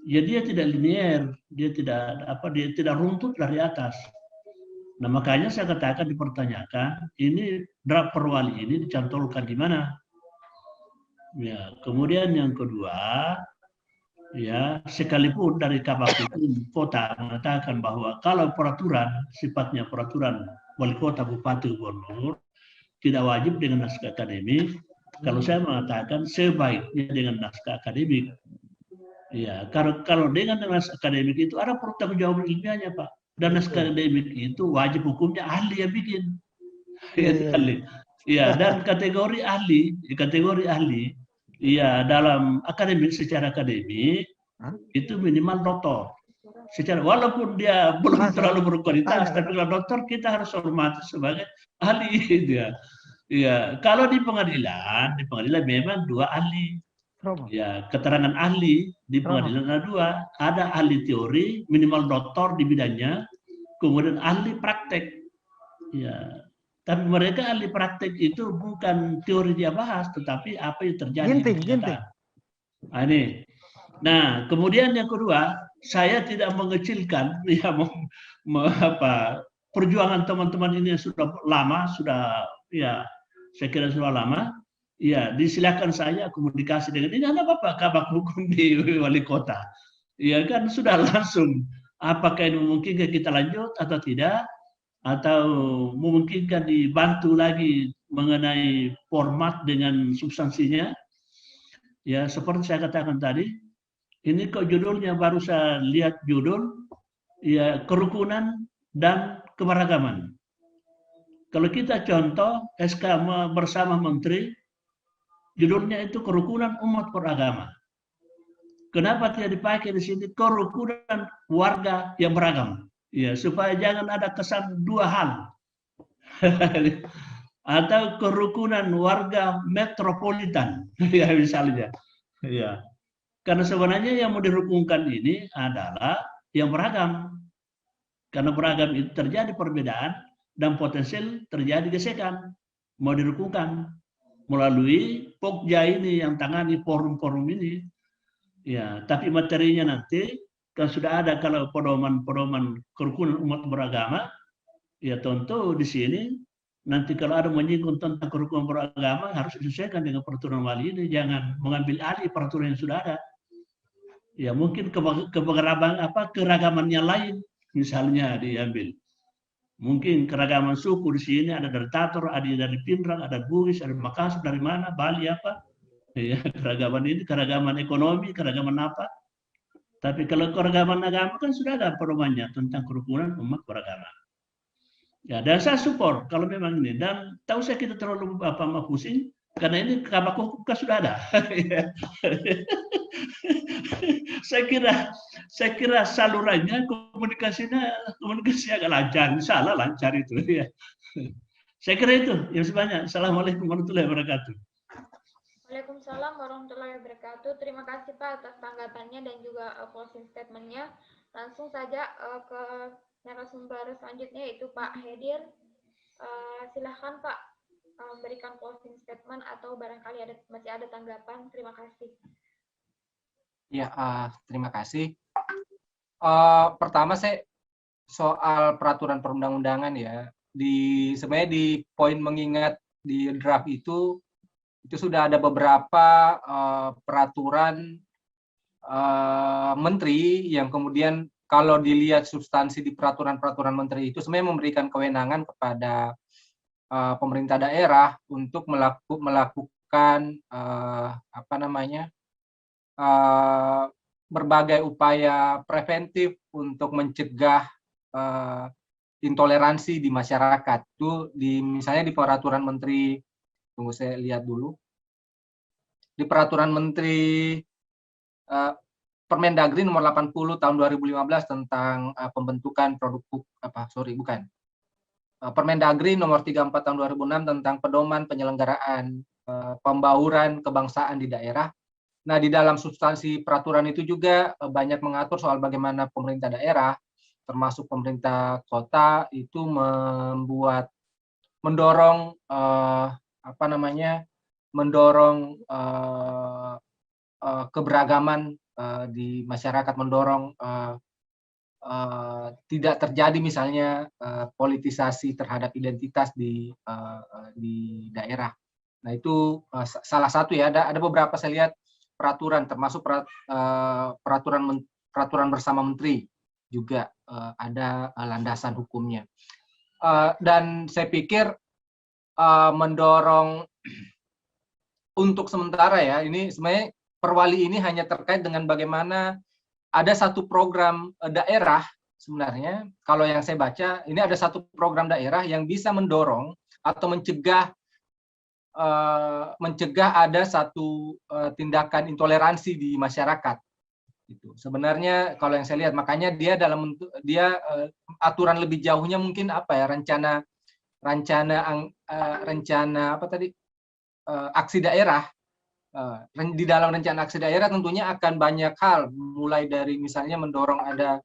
Ya dia tidak linier, dia tidak runtut dari atas. Nah makanya saya katakan dipertanyakan, ini draft perwali ini dicantolkan di mana? Ya, kemudian yang kedua, ya sekalipun dari Kabakti Kota mengatakan bahwa kalau peraturan sifatnya peraturan wali kota, bupati, gubernur tidak wajib dengan naskah akademik. Kalau saya mengatakan sebaiknya dengan naskah akademik. Ya, kalau dengan naskah akademik itu ada pertanggungjawaban ilmiahnya Pak. Dan naskah akademik itu wajib hukumnya ahli yang bikin. Ya, dan kategori ahli, ya dalam akademik secara akademik itu minimal doktor. Secara walaupun dia belum terlalu berkualitas, tapi kalau doktor kita harus hormati sebagai ahli dia. Ya, kalau di pengadilan memang 2 ahli. Ya, keterangan ahli di pengadilan ada 2, ada ahli teori minimal doktor di bidangnya, kemudian ahli praktek. Ya, tapi mereka ahli praktek itu bukan teori dia bahas, tetapi apa yang terjadi di kenyataan. Nah, ini Nah, kemudian yang kedua, saya tidak mengecilkan ya perjuangan teman-teman ini sudah lama, sudah ya saya kira sudah lama. Ya, disilakan saya komunikasi dengan ini ada apa kabak hukum di wali kota. Ya kan sudah langsung. Apakah ini memungkinkan kita lanjut atau tidak? Atau memungkinkan dibantu lagi mengenai format dengan substansinya? Ya, seperti saya katakan tadi, ini kok judulnya baru saya lihat judul, ya kerukunan dan keberagaman. Kalau kita contoh SK bersama Menteri, judulnya itu kerukunan umat beragama. Kenapa tidak dipakai di sini kerukunan warga yang beragam? Ya, supaya jangan ada kesan dua hal. Atau kerukunan warga metropolitan, ya misalnya. Ya. Karena sebenarnya yang mau dirukunkan ini adalah yang beragam. Karena beragam itu terjadi perbedaan dan potensial terjadi gesekan. Mau dirukunkan melalui Pokja ini yang tangani forum-forum ini. Ya, tapi materinya nanti kan sudah ada kalau pedoman kerukunan umat beragama, ya tentu di sini nanti kalau ada menyinggung tentang kerukunan beragama harus disesuaikan dengan peraturan wali ini, jangan mengambil alih peraturan yang sudah ada. Ya mungkin keragaman yang lain misalnya diambil. Mungkin keragaman suku di sini ada dari Tator, ada dari Pindrang, ada Bugis, ada Makassar, dari mana, Bali apa. Ya, keragaman ini, keragaman ekonomi, keragaman apa. Tapi kalau keragaman agama kan sudah ada pedomannya tentang kerukunan umat beragama. Ya, dan saya support kalau memang ini. Dan tahu saya kita terlalu pusing, karena ini kabak hukum sudah ada. saya kira salurannya komunikasi agak lancar, salah lancar itu ya. Saya kira itu yang sebanyak. Assalamualaikum warahmatullahi wabarakatuh. Waalaikumsalam warahmatullahi wabarakatuh. Terima kasih Pak atas tanggapannya dan juga closing statement-nya. Langsung saja ke narasumber selanjutnya yaitu Pak Hedir. Silahkan Pak memberikan closing statement atau barangkali masih ada tanggapan. Terima kasih. Ya, terima kasih. Pertama saya soal peraturan perundang-undangan ya. Sebenarnya di poin mengingat di draft itu sudah ada beberapa peraturan menteri yang kemudian kalau dilihat substansi di peraturan-peraturan menteri itu sebenarnya memberikan kewenangan kepada pemerintah daerah untuk melakukan berbagai upaya preventif untuk mencegah intoleransi di masyarakat. Itu misalnya di peraturan menteri, tunggu saya lihat dulu, di peraturan menteri Permendagri nomor 80 tahun 2015 tentang pembentukan produk Permendagri nomor 34 tahun 2006 tentang pedoman penyelenggaraan pembauran kebangsaan di daerah. Nah, di dalam substansi peraturan itu juga banyak mengatur soal bagaimana pemerintah daerah, termasuk pemerintah kota, itu mendorong keberagaman di masyarakat, mendorong tidak terjadi misalnya politisasi terhadap identitas di daerah. Nah, itu salah satu ya. Ada beberapa saya lihat peraturan, termasuk peraturan bersama menteri juga ada landasan hukumnya. Dan saya pikir mendorong untuk sementara ya, ini sebenarnya perwali ini hanya terkait dengan bagaimana ada satu program daerah sebenarnya, kalau yang saya baca, ini ada satu program daerah yang bisa mendorong atau mencegah ada satu tindakan intoleransi di masyarakat. Itu sebenarnya kalau yang saya lihat, makanya dia aturan lebih jauhnya mungkin rencana aksi daerah. Di dalam rencana aksi daerah tentunya akan banyak hal, mulai dari misalnya mendorong ada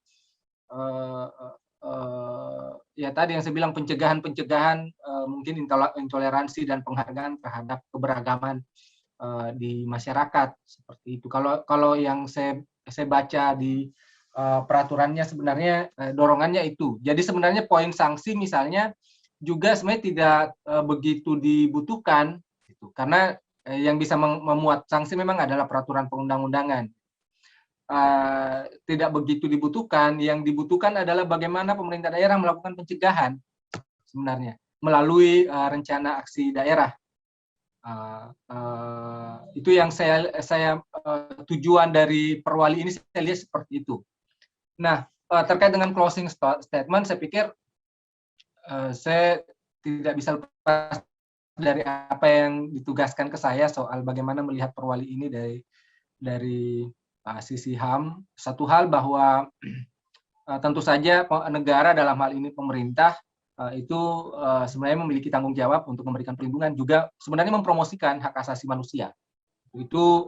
ya tadi yang saya bilang pencegahan mungkin intoleransi dan penghargaan terhadap keberagaman di masyarakat seperti itu. Kalau yang saya baca di peraturannya sebenarnya dorongannya itu. Jadi sebenarnya poin sanksi misalnya juga sebenarnya tidak begitu dibutuhkan, gitu. Karena yang bisa memuat sanksi memang adalah peraturan perundang-undangan. Tidak begitu dibutuhkan. Yang dibutuhkan adalah bagaimana pemerintah daerah melakukan pencegahan sebenarnya melalui rencana aksi daerah. Itu yang saya tujuan dari perwali ini saya lihat seperti itu. Nah, terkait dengan closing statement, saya pikir saya tidak bisa lepas dari apa yang ditugaskan ke saya soal bagaimana melihat perwali ini dari sisi HAM. Satu hal bahwa tentu saja negara dalam hal ini pemerintah itu sebenarnya memiliki tanggung jawab untuk memberikan perlindungan, juga sebenarnya mempromosikan hak asasi manusia. Itu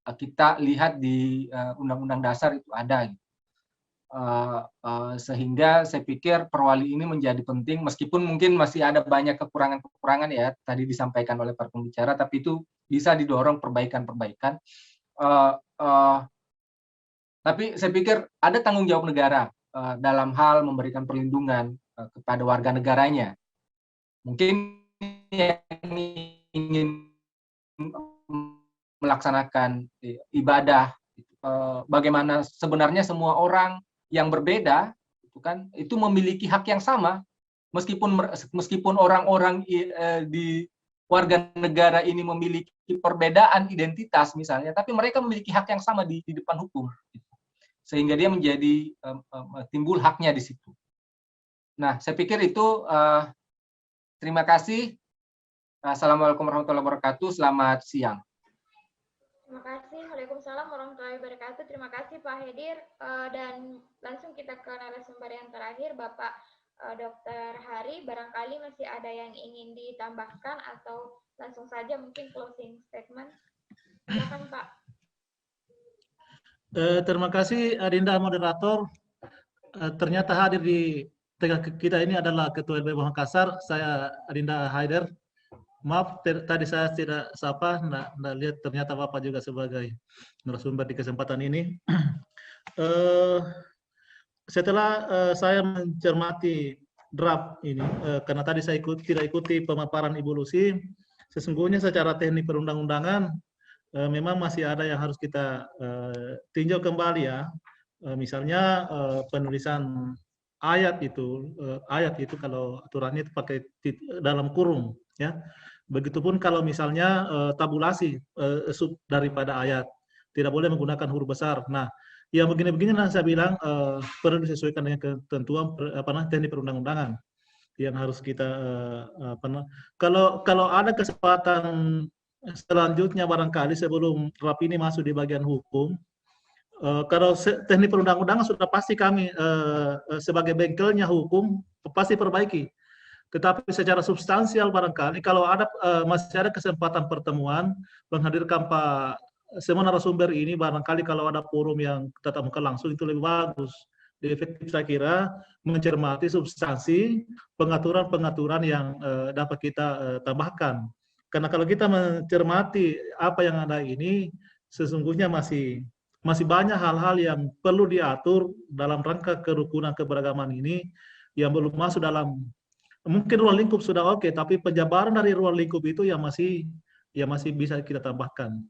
kita lihat di Undang-Undang Dasar itu ada. Sehingga saya pikir perwali ini menjadi penting, meskipun mungkin masih ada banyak kekurangan-kekurangan ya tadi disampaikan oleh para pembicara, tapi itu bisa didorong perbaikan-perbaikan. Tapi saya pikir ada tanggung jawab negara dalam hal memberikan perlindungan kepada warga negaranya. Mungkin yang ingin melaksanakan ibadah, bagaimana sebenarnya semua orang yang berbeda itu memiliki hak yang sama, meskipun orang-orang di warga negara ini memiliki perbedaan identitas misalnya, tapi mereka memiliki hak yang sama di depan hukum, sehingga dia menjadi timbul haknya di situ. Nah, saya pikir itu. Terima kasih. Assalamualaikum warahmatullahi wabarakatuh. Selamat siang. Terima kasih. Waalaikumsalam warahmatullahi wabarakatuh. Terima kasih Pak Hedir. Dan langsung kita ke narasumber yang terakhir, Bapak Dr. Hari. Barangkali masih ada yang ingin ditambahkan atau langsung saja mungkin closing statement. Silakan Pak. Terima kasih Adinda moderator. Ternyata hadir di tengah kita ini adalah Ketua LBH Makassar, saya Adinda Haider. Maaf, tadi saya tidak sapa, nggak lihat ternyata Bapak juga sebagai narasumber di kesempatan ini. Setelah saya mencermati draft ini, karena tadi saya tidak ikuti pemaparan Ibu Lucy, sesungguhnya secara teknik perundang-undangan memang masih ada yang harus kita tinjau kembali ya. Misalnya penulisan ayat itu kalau aturannya itu pakai dalam kurung ya. Begitupun kalau misalnya tabulasi sub daripada ayat tidak boleh menggunakan huruf besar. Nah, yang begini-begini saya bilang perlu disesuaikan dengan ketentuan teknik perundang-undangan yang harus kita kalau ada kesempatan selanjutnya barangkali sebelum draft ini masuk di bagian hukum. Kalau teknik perundang-undangan sudah pasti kami sebagai bengkelnya hukum pasti perbaiki. Tetapi secara substansial barangkali kalau ada masih ada kesempatan pertemuan menghadirkan Pak semua narasumber ini, barangkali kalau ada forum yang tatap muka langsung itu lebih bagus. Efektif saya kira mencermati substansi pengaturan-pengaturan yang dapat kita tambahkan. Karena kalau kita mencermati apa yang ada ini sesungguhnya masih banyak hal-hal yang perlu diatur dalam rangka kerukunan keberagaman ini yang belum masuk dalam, mungkin ruang lingkup sudah oke, tapi penjabaran dari ruang lingkup itu yang masih bisa kita tambahkan.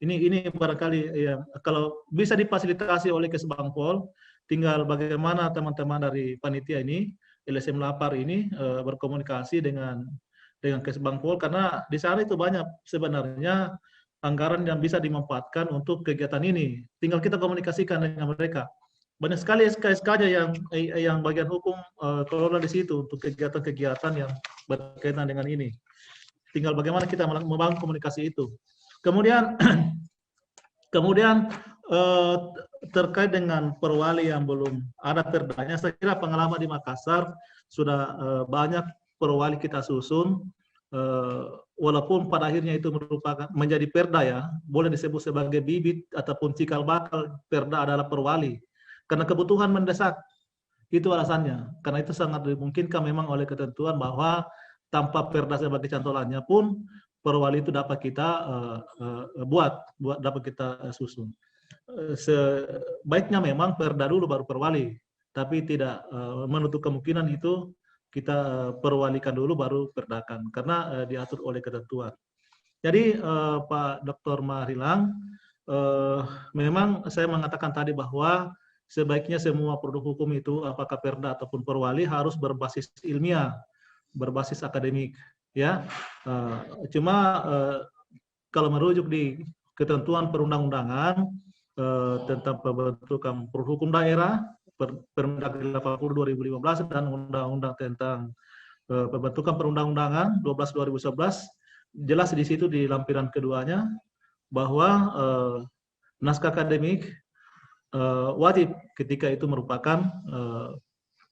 Ini barangkali ya, kalau bisa difasilitasi oleh Kesbangpol, tinggal bagaimana teman-teman dari panitia ini, LSM Lapar ini berkomunikasi dengan Kesbangpol, karena di sana itu banyak sebenarnya anggaran yang bisa dimanfaatkan untuk kegiatan ini. Tinggal kita komunikasikan dengan mereka. Banyak sekali SK-SK yang bagian hukum kelola di situ untuk kegiatan-kegiatan yang berkaitan dengan ini. Tinggal bagaimana kita membangun komunikasi itu. Kemudian terkait dengan perwali yang belum ada perdanya, saya kira pengalaman di Makassar sudah banyak perwali kita susun. Walaupun pada akhirnya itu merupakan menjadi perda ya, boleh disebut sebagai bibit ataupun cikal bakal perda adalah perwali. Karena kebutuhan mendesak, itu alasannya. Karena itu sangat dimungkinkan memang oleh ketentuan bahwa tanpa perda sebagai cantolannya pun perwali itu dapat kita dapat kita susun. Sebaiknya memang perda dulu baru perwali, tapi tidak menutup kemungkinan itu kita perwalikan dulu baru perdakan, karena diatur oleh ketentuan. Jadi Pak Dr. Marilang, memang saya mengatakan tadi bahwa sebaiknya semua produk hukum itu, apakah perda ataupun perwali, harus berbasis ilmiah, berbasis akademik. Ya, cuma kalau merujuk di ketentuan perundang-undangan tentang pembentukan produk hukum daerah, Permendagri 80 2015 dan Undang-Undang tentang pembentukan perundang-undangan 12 2011, jelas di situ di lampiran keduanya bahwa naskah akademik wajib ketika itu merupakan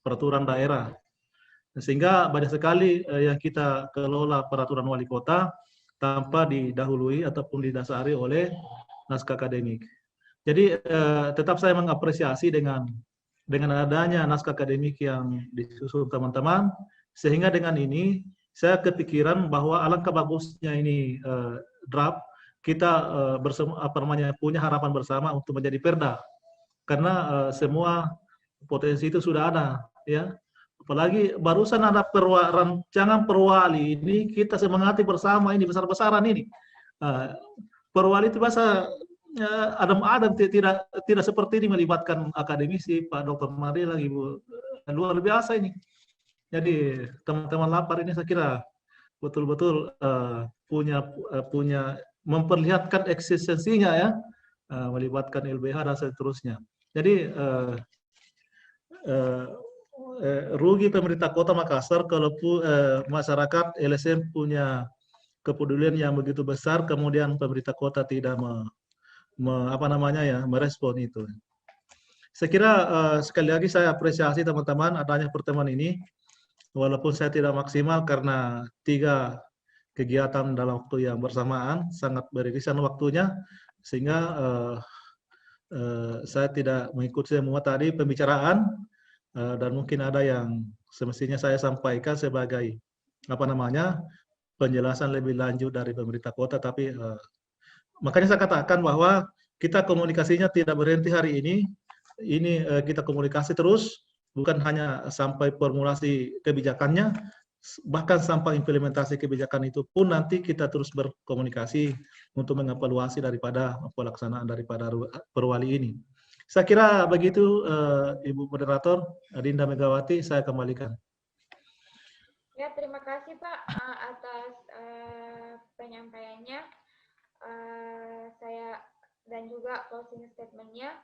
peraturan daerah. Sehingga banyak sekali yang kita kelola peraturan wali kota tanpa didahului ataupun didasari oleh naskah akademik. Jadi tetap saya mengapresiasi dengan adanya naskah akademik yang disusun teman-teman, sehingga dengan ini saya kepikiran bahwa alangkah bagusnya ini draft kita punya harapan bersama untuk menjadi perda, karena semua potensi itu sudah ada, ya. Apalagi barusan ada rancangan perwali ini, kita semangati bersama ini besar-besaran ini. Perwali itu bahasa adem-adem, tidak seperti ini melibatkan akademisi. Pak Dr. Marilang, Ibu, luar biasa ini. Jadi teman-teman lapar ini saya kira betul-betul punya memperlihatkan eksistensinya, ya, melibatkan LBH dan seterusnya. Jadi rugi pemerintah Kota Makassar kalau masyarakat LSM punya kepedulian yang begitu besar, kemudian pemerintah kota tidak merespon itu. Saya kira sekali lagi saya apresiasi teman-teman adanya pertemuan ini, walaupun saya tidak maksimal karena 3 kegiatan dalam waktu yang bersamaan, sangat beririsan waktunya, sehingga saya tidak mengikuti semua tadi pembicaraan, dan mungkin ada yang semestinya saya sampaikan sebagai penjelasan lebih lanjut dari pemerintah kota, tapi makanya saya katakan bahwa kita komunikasinya tidak berhenti hari ini kita komunikasi terus, bukan hanya sampai formulasi kebijakannya, bahkan sampai implementasi kebijakan itu pun nanti kita terus berkomunikasi untuk mengevaluasi daripada pelaksanaan daripada perwali ini. Saya kira begitu, Ibu Moderator, Adinda Megawati, saya kembalikan. Ya, terima kasih Pak atas penyampaiannya. Saya dan juga closing statement-nya.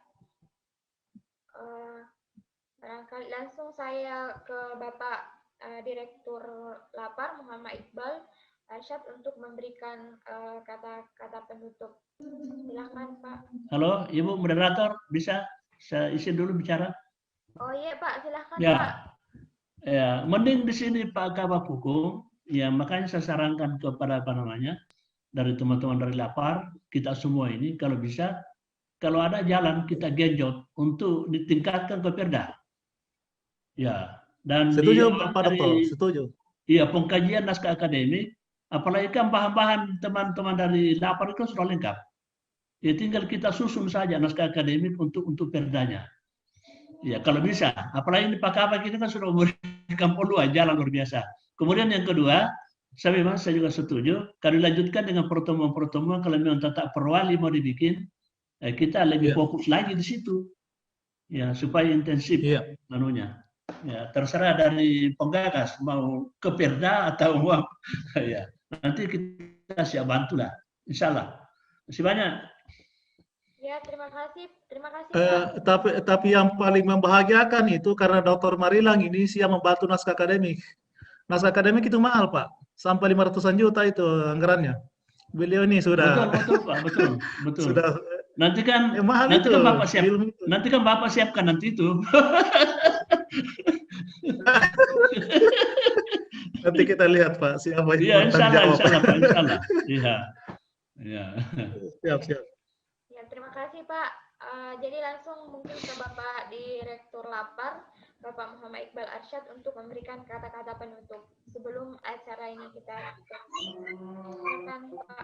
Barangkali langsung saya ke Bapak Direktur Lapar, Muhammad Iqbal Arsyad, untuk memberikan kata-kata penutup. Silakan Pak. Halo, Ibu Moderator, bisa saya izin dulu bicara? Oh iya Pak, silakan ya. Pak. Ya, mending di sini Pak Kabak Hukum, ya makanya saya sarankan kepada dari teman-teman dari Lapar, kita semua ini kalau bisa, kalau ada jalan kita genjot untuk ditingkatkan ke perda. Ya, dan setuju Pak Dokter, setuju. Iya, pengkajian naskah akademik, apalagi kan bahan-bahan teman-teman dari Lapar itu sudah lengkap. Ya tinggal kita susun saja naskah akademik untuk perdanya. Ya kalau bisa, apalagi di Pak Kabak kita kan sudah memberikan peluang jalan luar biasa. Kemudian yang kedua, saya juga setuju kalau dilanjutkan dengan pertemuan-pertemuan, kalau memang tetap perwali mau dibikin, kita lebih fokus lagi di situ, ya supaya intensif anunya. Ya terserah dari penggagas mau ke perda atau mau ya nanti kita siap bantu lah, insya Allah. Terima kasih banyak. Ya, terima kasih Pak. Tapi yang paling membahagiakan itu karena Dr. Marilang ini siap membantu naskah akademik. Naskah akademik itu mahal Pak, sampai 500-an juta itu anggarannya. Beliau ini sudah betul Pak, betul. Sudah nanti kan nanti kan Bapak siapkan nanti itu. Nanti kita lihat Pak siapa Iya, yang insya Allah. Iya. Siap. Ya, terima kasih Pak. Jadi langsung mungkin ke Bapak Direktur Lapar, Bapak Muhammad Iqbal Arsyad untuk memberikan kata-kata penutup sebelum acara ini kita silakan, Pak.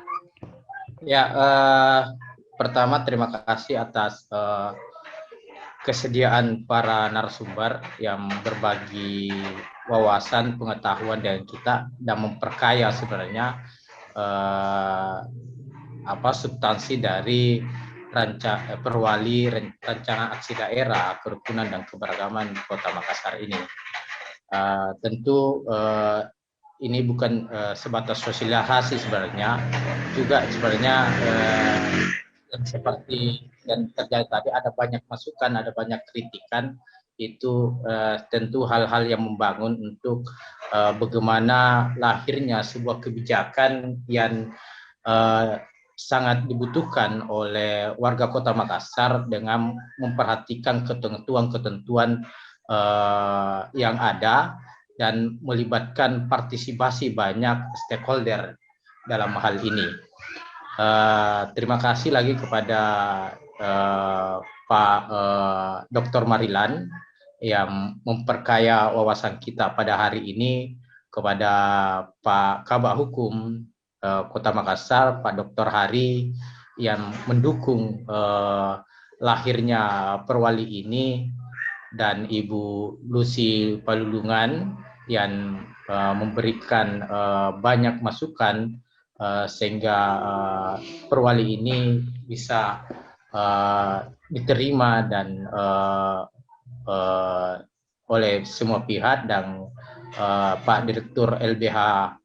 Ya, pertama terima kasih atas kesediaan para narasumber yang berbagi wawasan, pengetahuan dengan kita dan memperkaya sebenarnya substansi dari perwali rancangan aksi daerah kerukunan dan keberagaman Kota Makassar ini. Tentu ini bukan sebatas sosialisasi sebenarnya, juga sebenarnya seperti yang terjadi tadi, ada banyak masukan, ada banyak kritikan, itu tentu hal-hal yang membangun untuk bagaimana lahirnya sebuah kebijakan yang sangat dibutuhkan oleh warga Kota Makassar dengan memperhatikan ketentuan-ketentuan yang ada dan melibatkan partisipasi banyak stakeholder dalam hal ini. Terima kasih lagi kepada Pak Dr. Marilan yang memperkaya wawasan kita pada hari ini, kepada Pak Kabak Hukum Kota Makassar, Pak Dr. Hari yang mendukung lahirnya perwali ini, dan Ibu Lucy Palulungan yang memberikan banyak masukan sehingga perwali ini bisa diterima dan oleh semua pihak, dan Pak Direktur LBH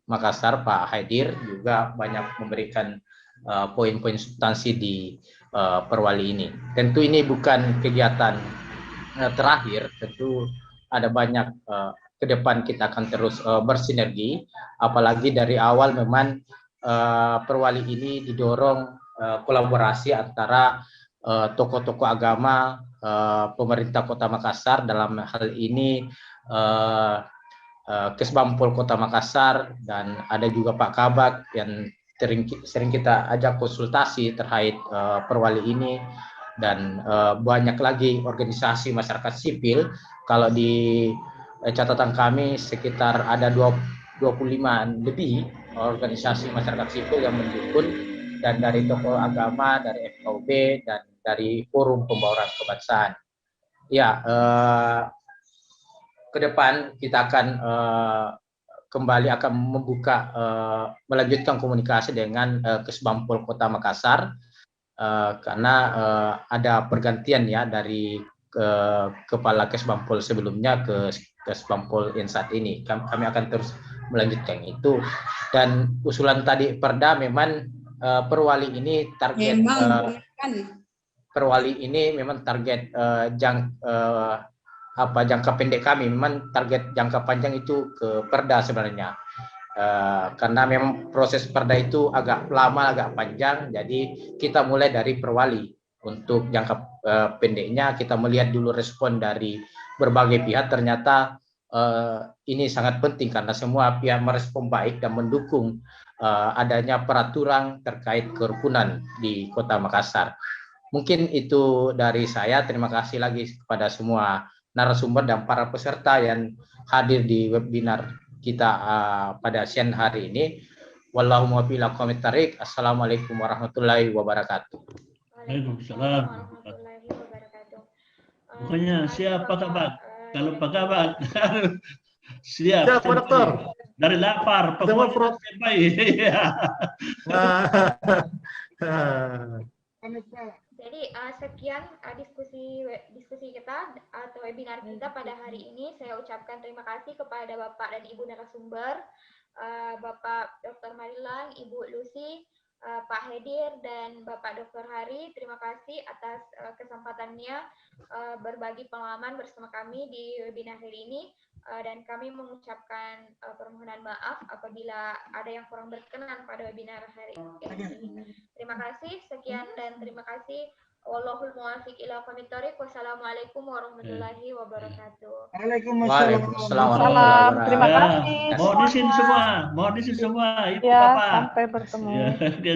Makassar, Pak Haidir, juga banyak memberikan poin-poin substansi di perwali ini. Tentu ini bukan kegiatan terakhir, tentu ada banyak ke depan kita akan terus bersinergi, apalagi dari awal memang perwali ini didorong kolaborasi antara tokoh-tokoh agama, pemerintah Kota Makassar, dalam hal ini Kesbangpol Kota Makassar, dan ada juga Pak Kabak yang sering kita ajak konsultasi terkait perwali ini, dan banyak lagi organisasi masyarakat sipil. Kalau di catatan kami sekitar ada 25 lebih organisasi masyarakat sipil yang mendukung, dan dari tokoh agama, dari FKUB, dan dari Forum Pembauran Kebangsaan. Ya, ke depan kita akan kembali akan membuka, melanjutkan komunikasi dengan Kesbangpol Kota Makassar, karena ada pergantian ya dari kepala Kesbangpol sebelumnya ke Kesbangpol yang saat ini. Kami akan terus melanjutkan itu. Dan usulan tadi Perda, memang perwali ini target perwali ini memang target jangka pendek kami, memang target jangka panjang itu ke Perda sebenarnya. Karena memang proses Perda itu agak lama, agak panjang, jadi kita mulai dari perwali. Untuk jangka pendeknya kita melihat dulu respon dari berbagai pihak, ternyata ini sangat penting karena semua pihak merespon baik dan mendukung adanya peraturan terkait kerukunan di Kota Makassar. Mungkin itu dari saya. Terima kasih lagi kepada semua narasumber dan para peserta yang hadir di webinar kita pada siang hari ini. Wallahu muwaffiq ila aqwamit thariq. Assalamualaikum warahmatullahi wabarakatuh. Waalaikumsalam. Pokoknya siap Pak Kabak. Kalau Pak Kabak siap. Siap, Pak Dokter. Dari lapar, pokoknya sampai. Jadi sekian diskusi kita atau webinar kita pada hari ini. Saya ucapkan terima kasih kepada Bapak dan Ibu narasumber, Bapak Dr. Marilan, Ibu Lucy, Pak Hedir, dan Bapak Dr. Hari. Terima kasih atas kesempatannya berbagi pengalaman bersama kami di webinar hari ini, dan kami mengucapkan permohonan maaf apabila ada yang kurang berkenan pada webinar hari ini. Terima kasih, sekian dan terima kasih. Wallahul muwaffiq ila aqwamit thariq. Wassalamualaikum warahmatullahi wabarakatuh. Waalaikumsalam. Terima kasih. Mohon izin semua. Mohon izin semua. Itu Ya, Bapak. sampai bertemu. Ya,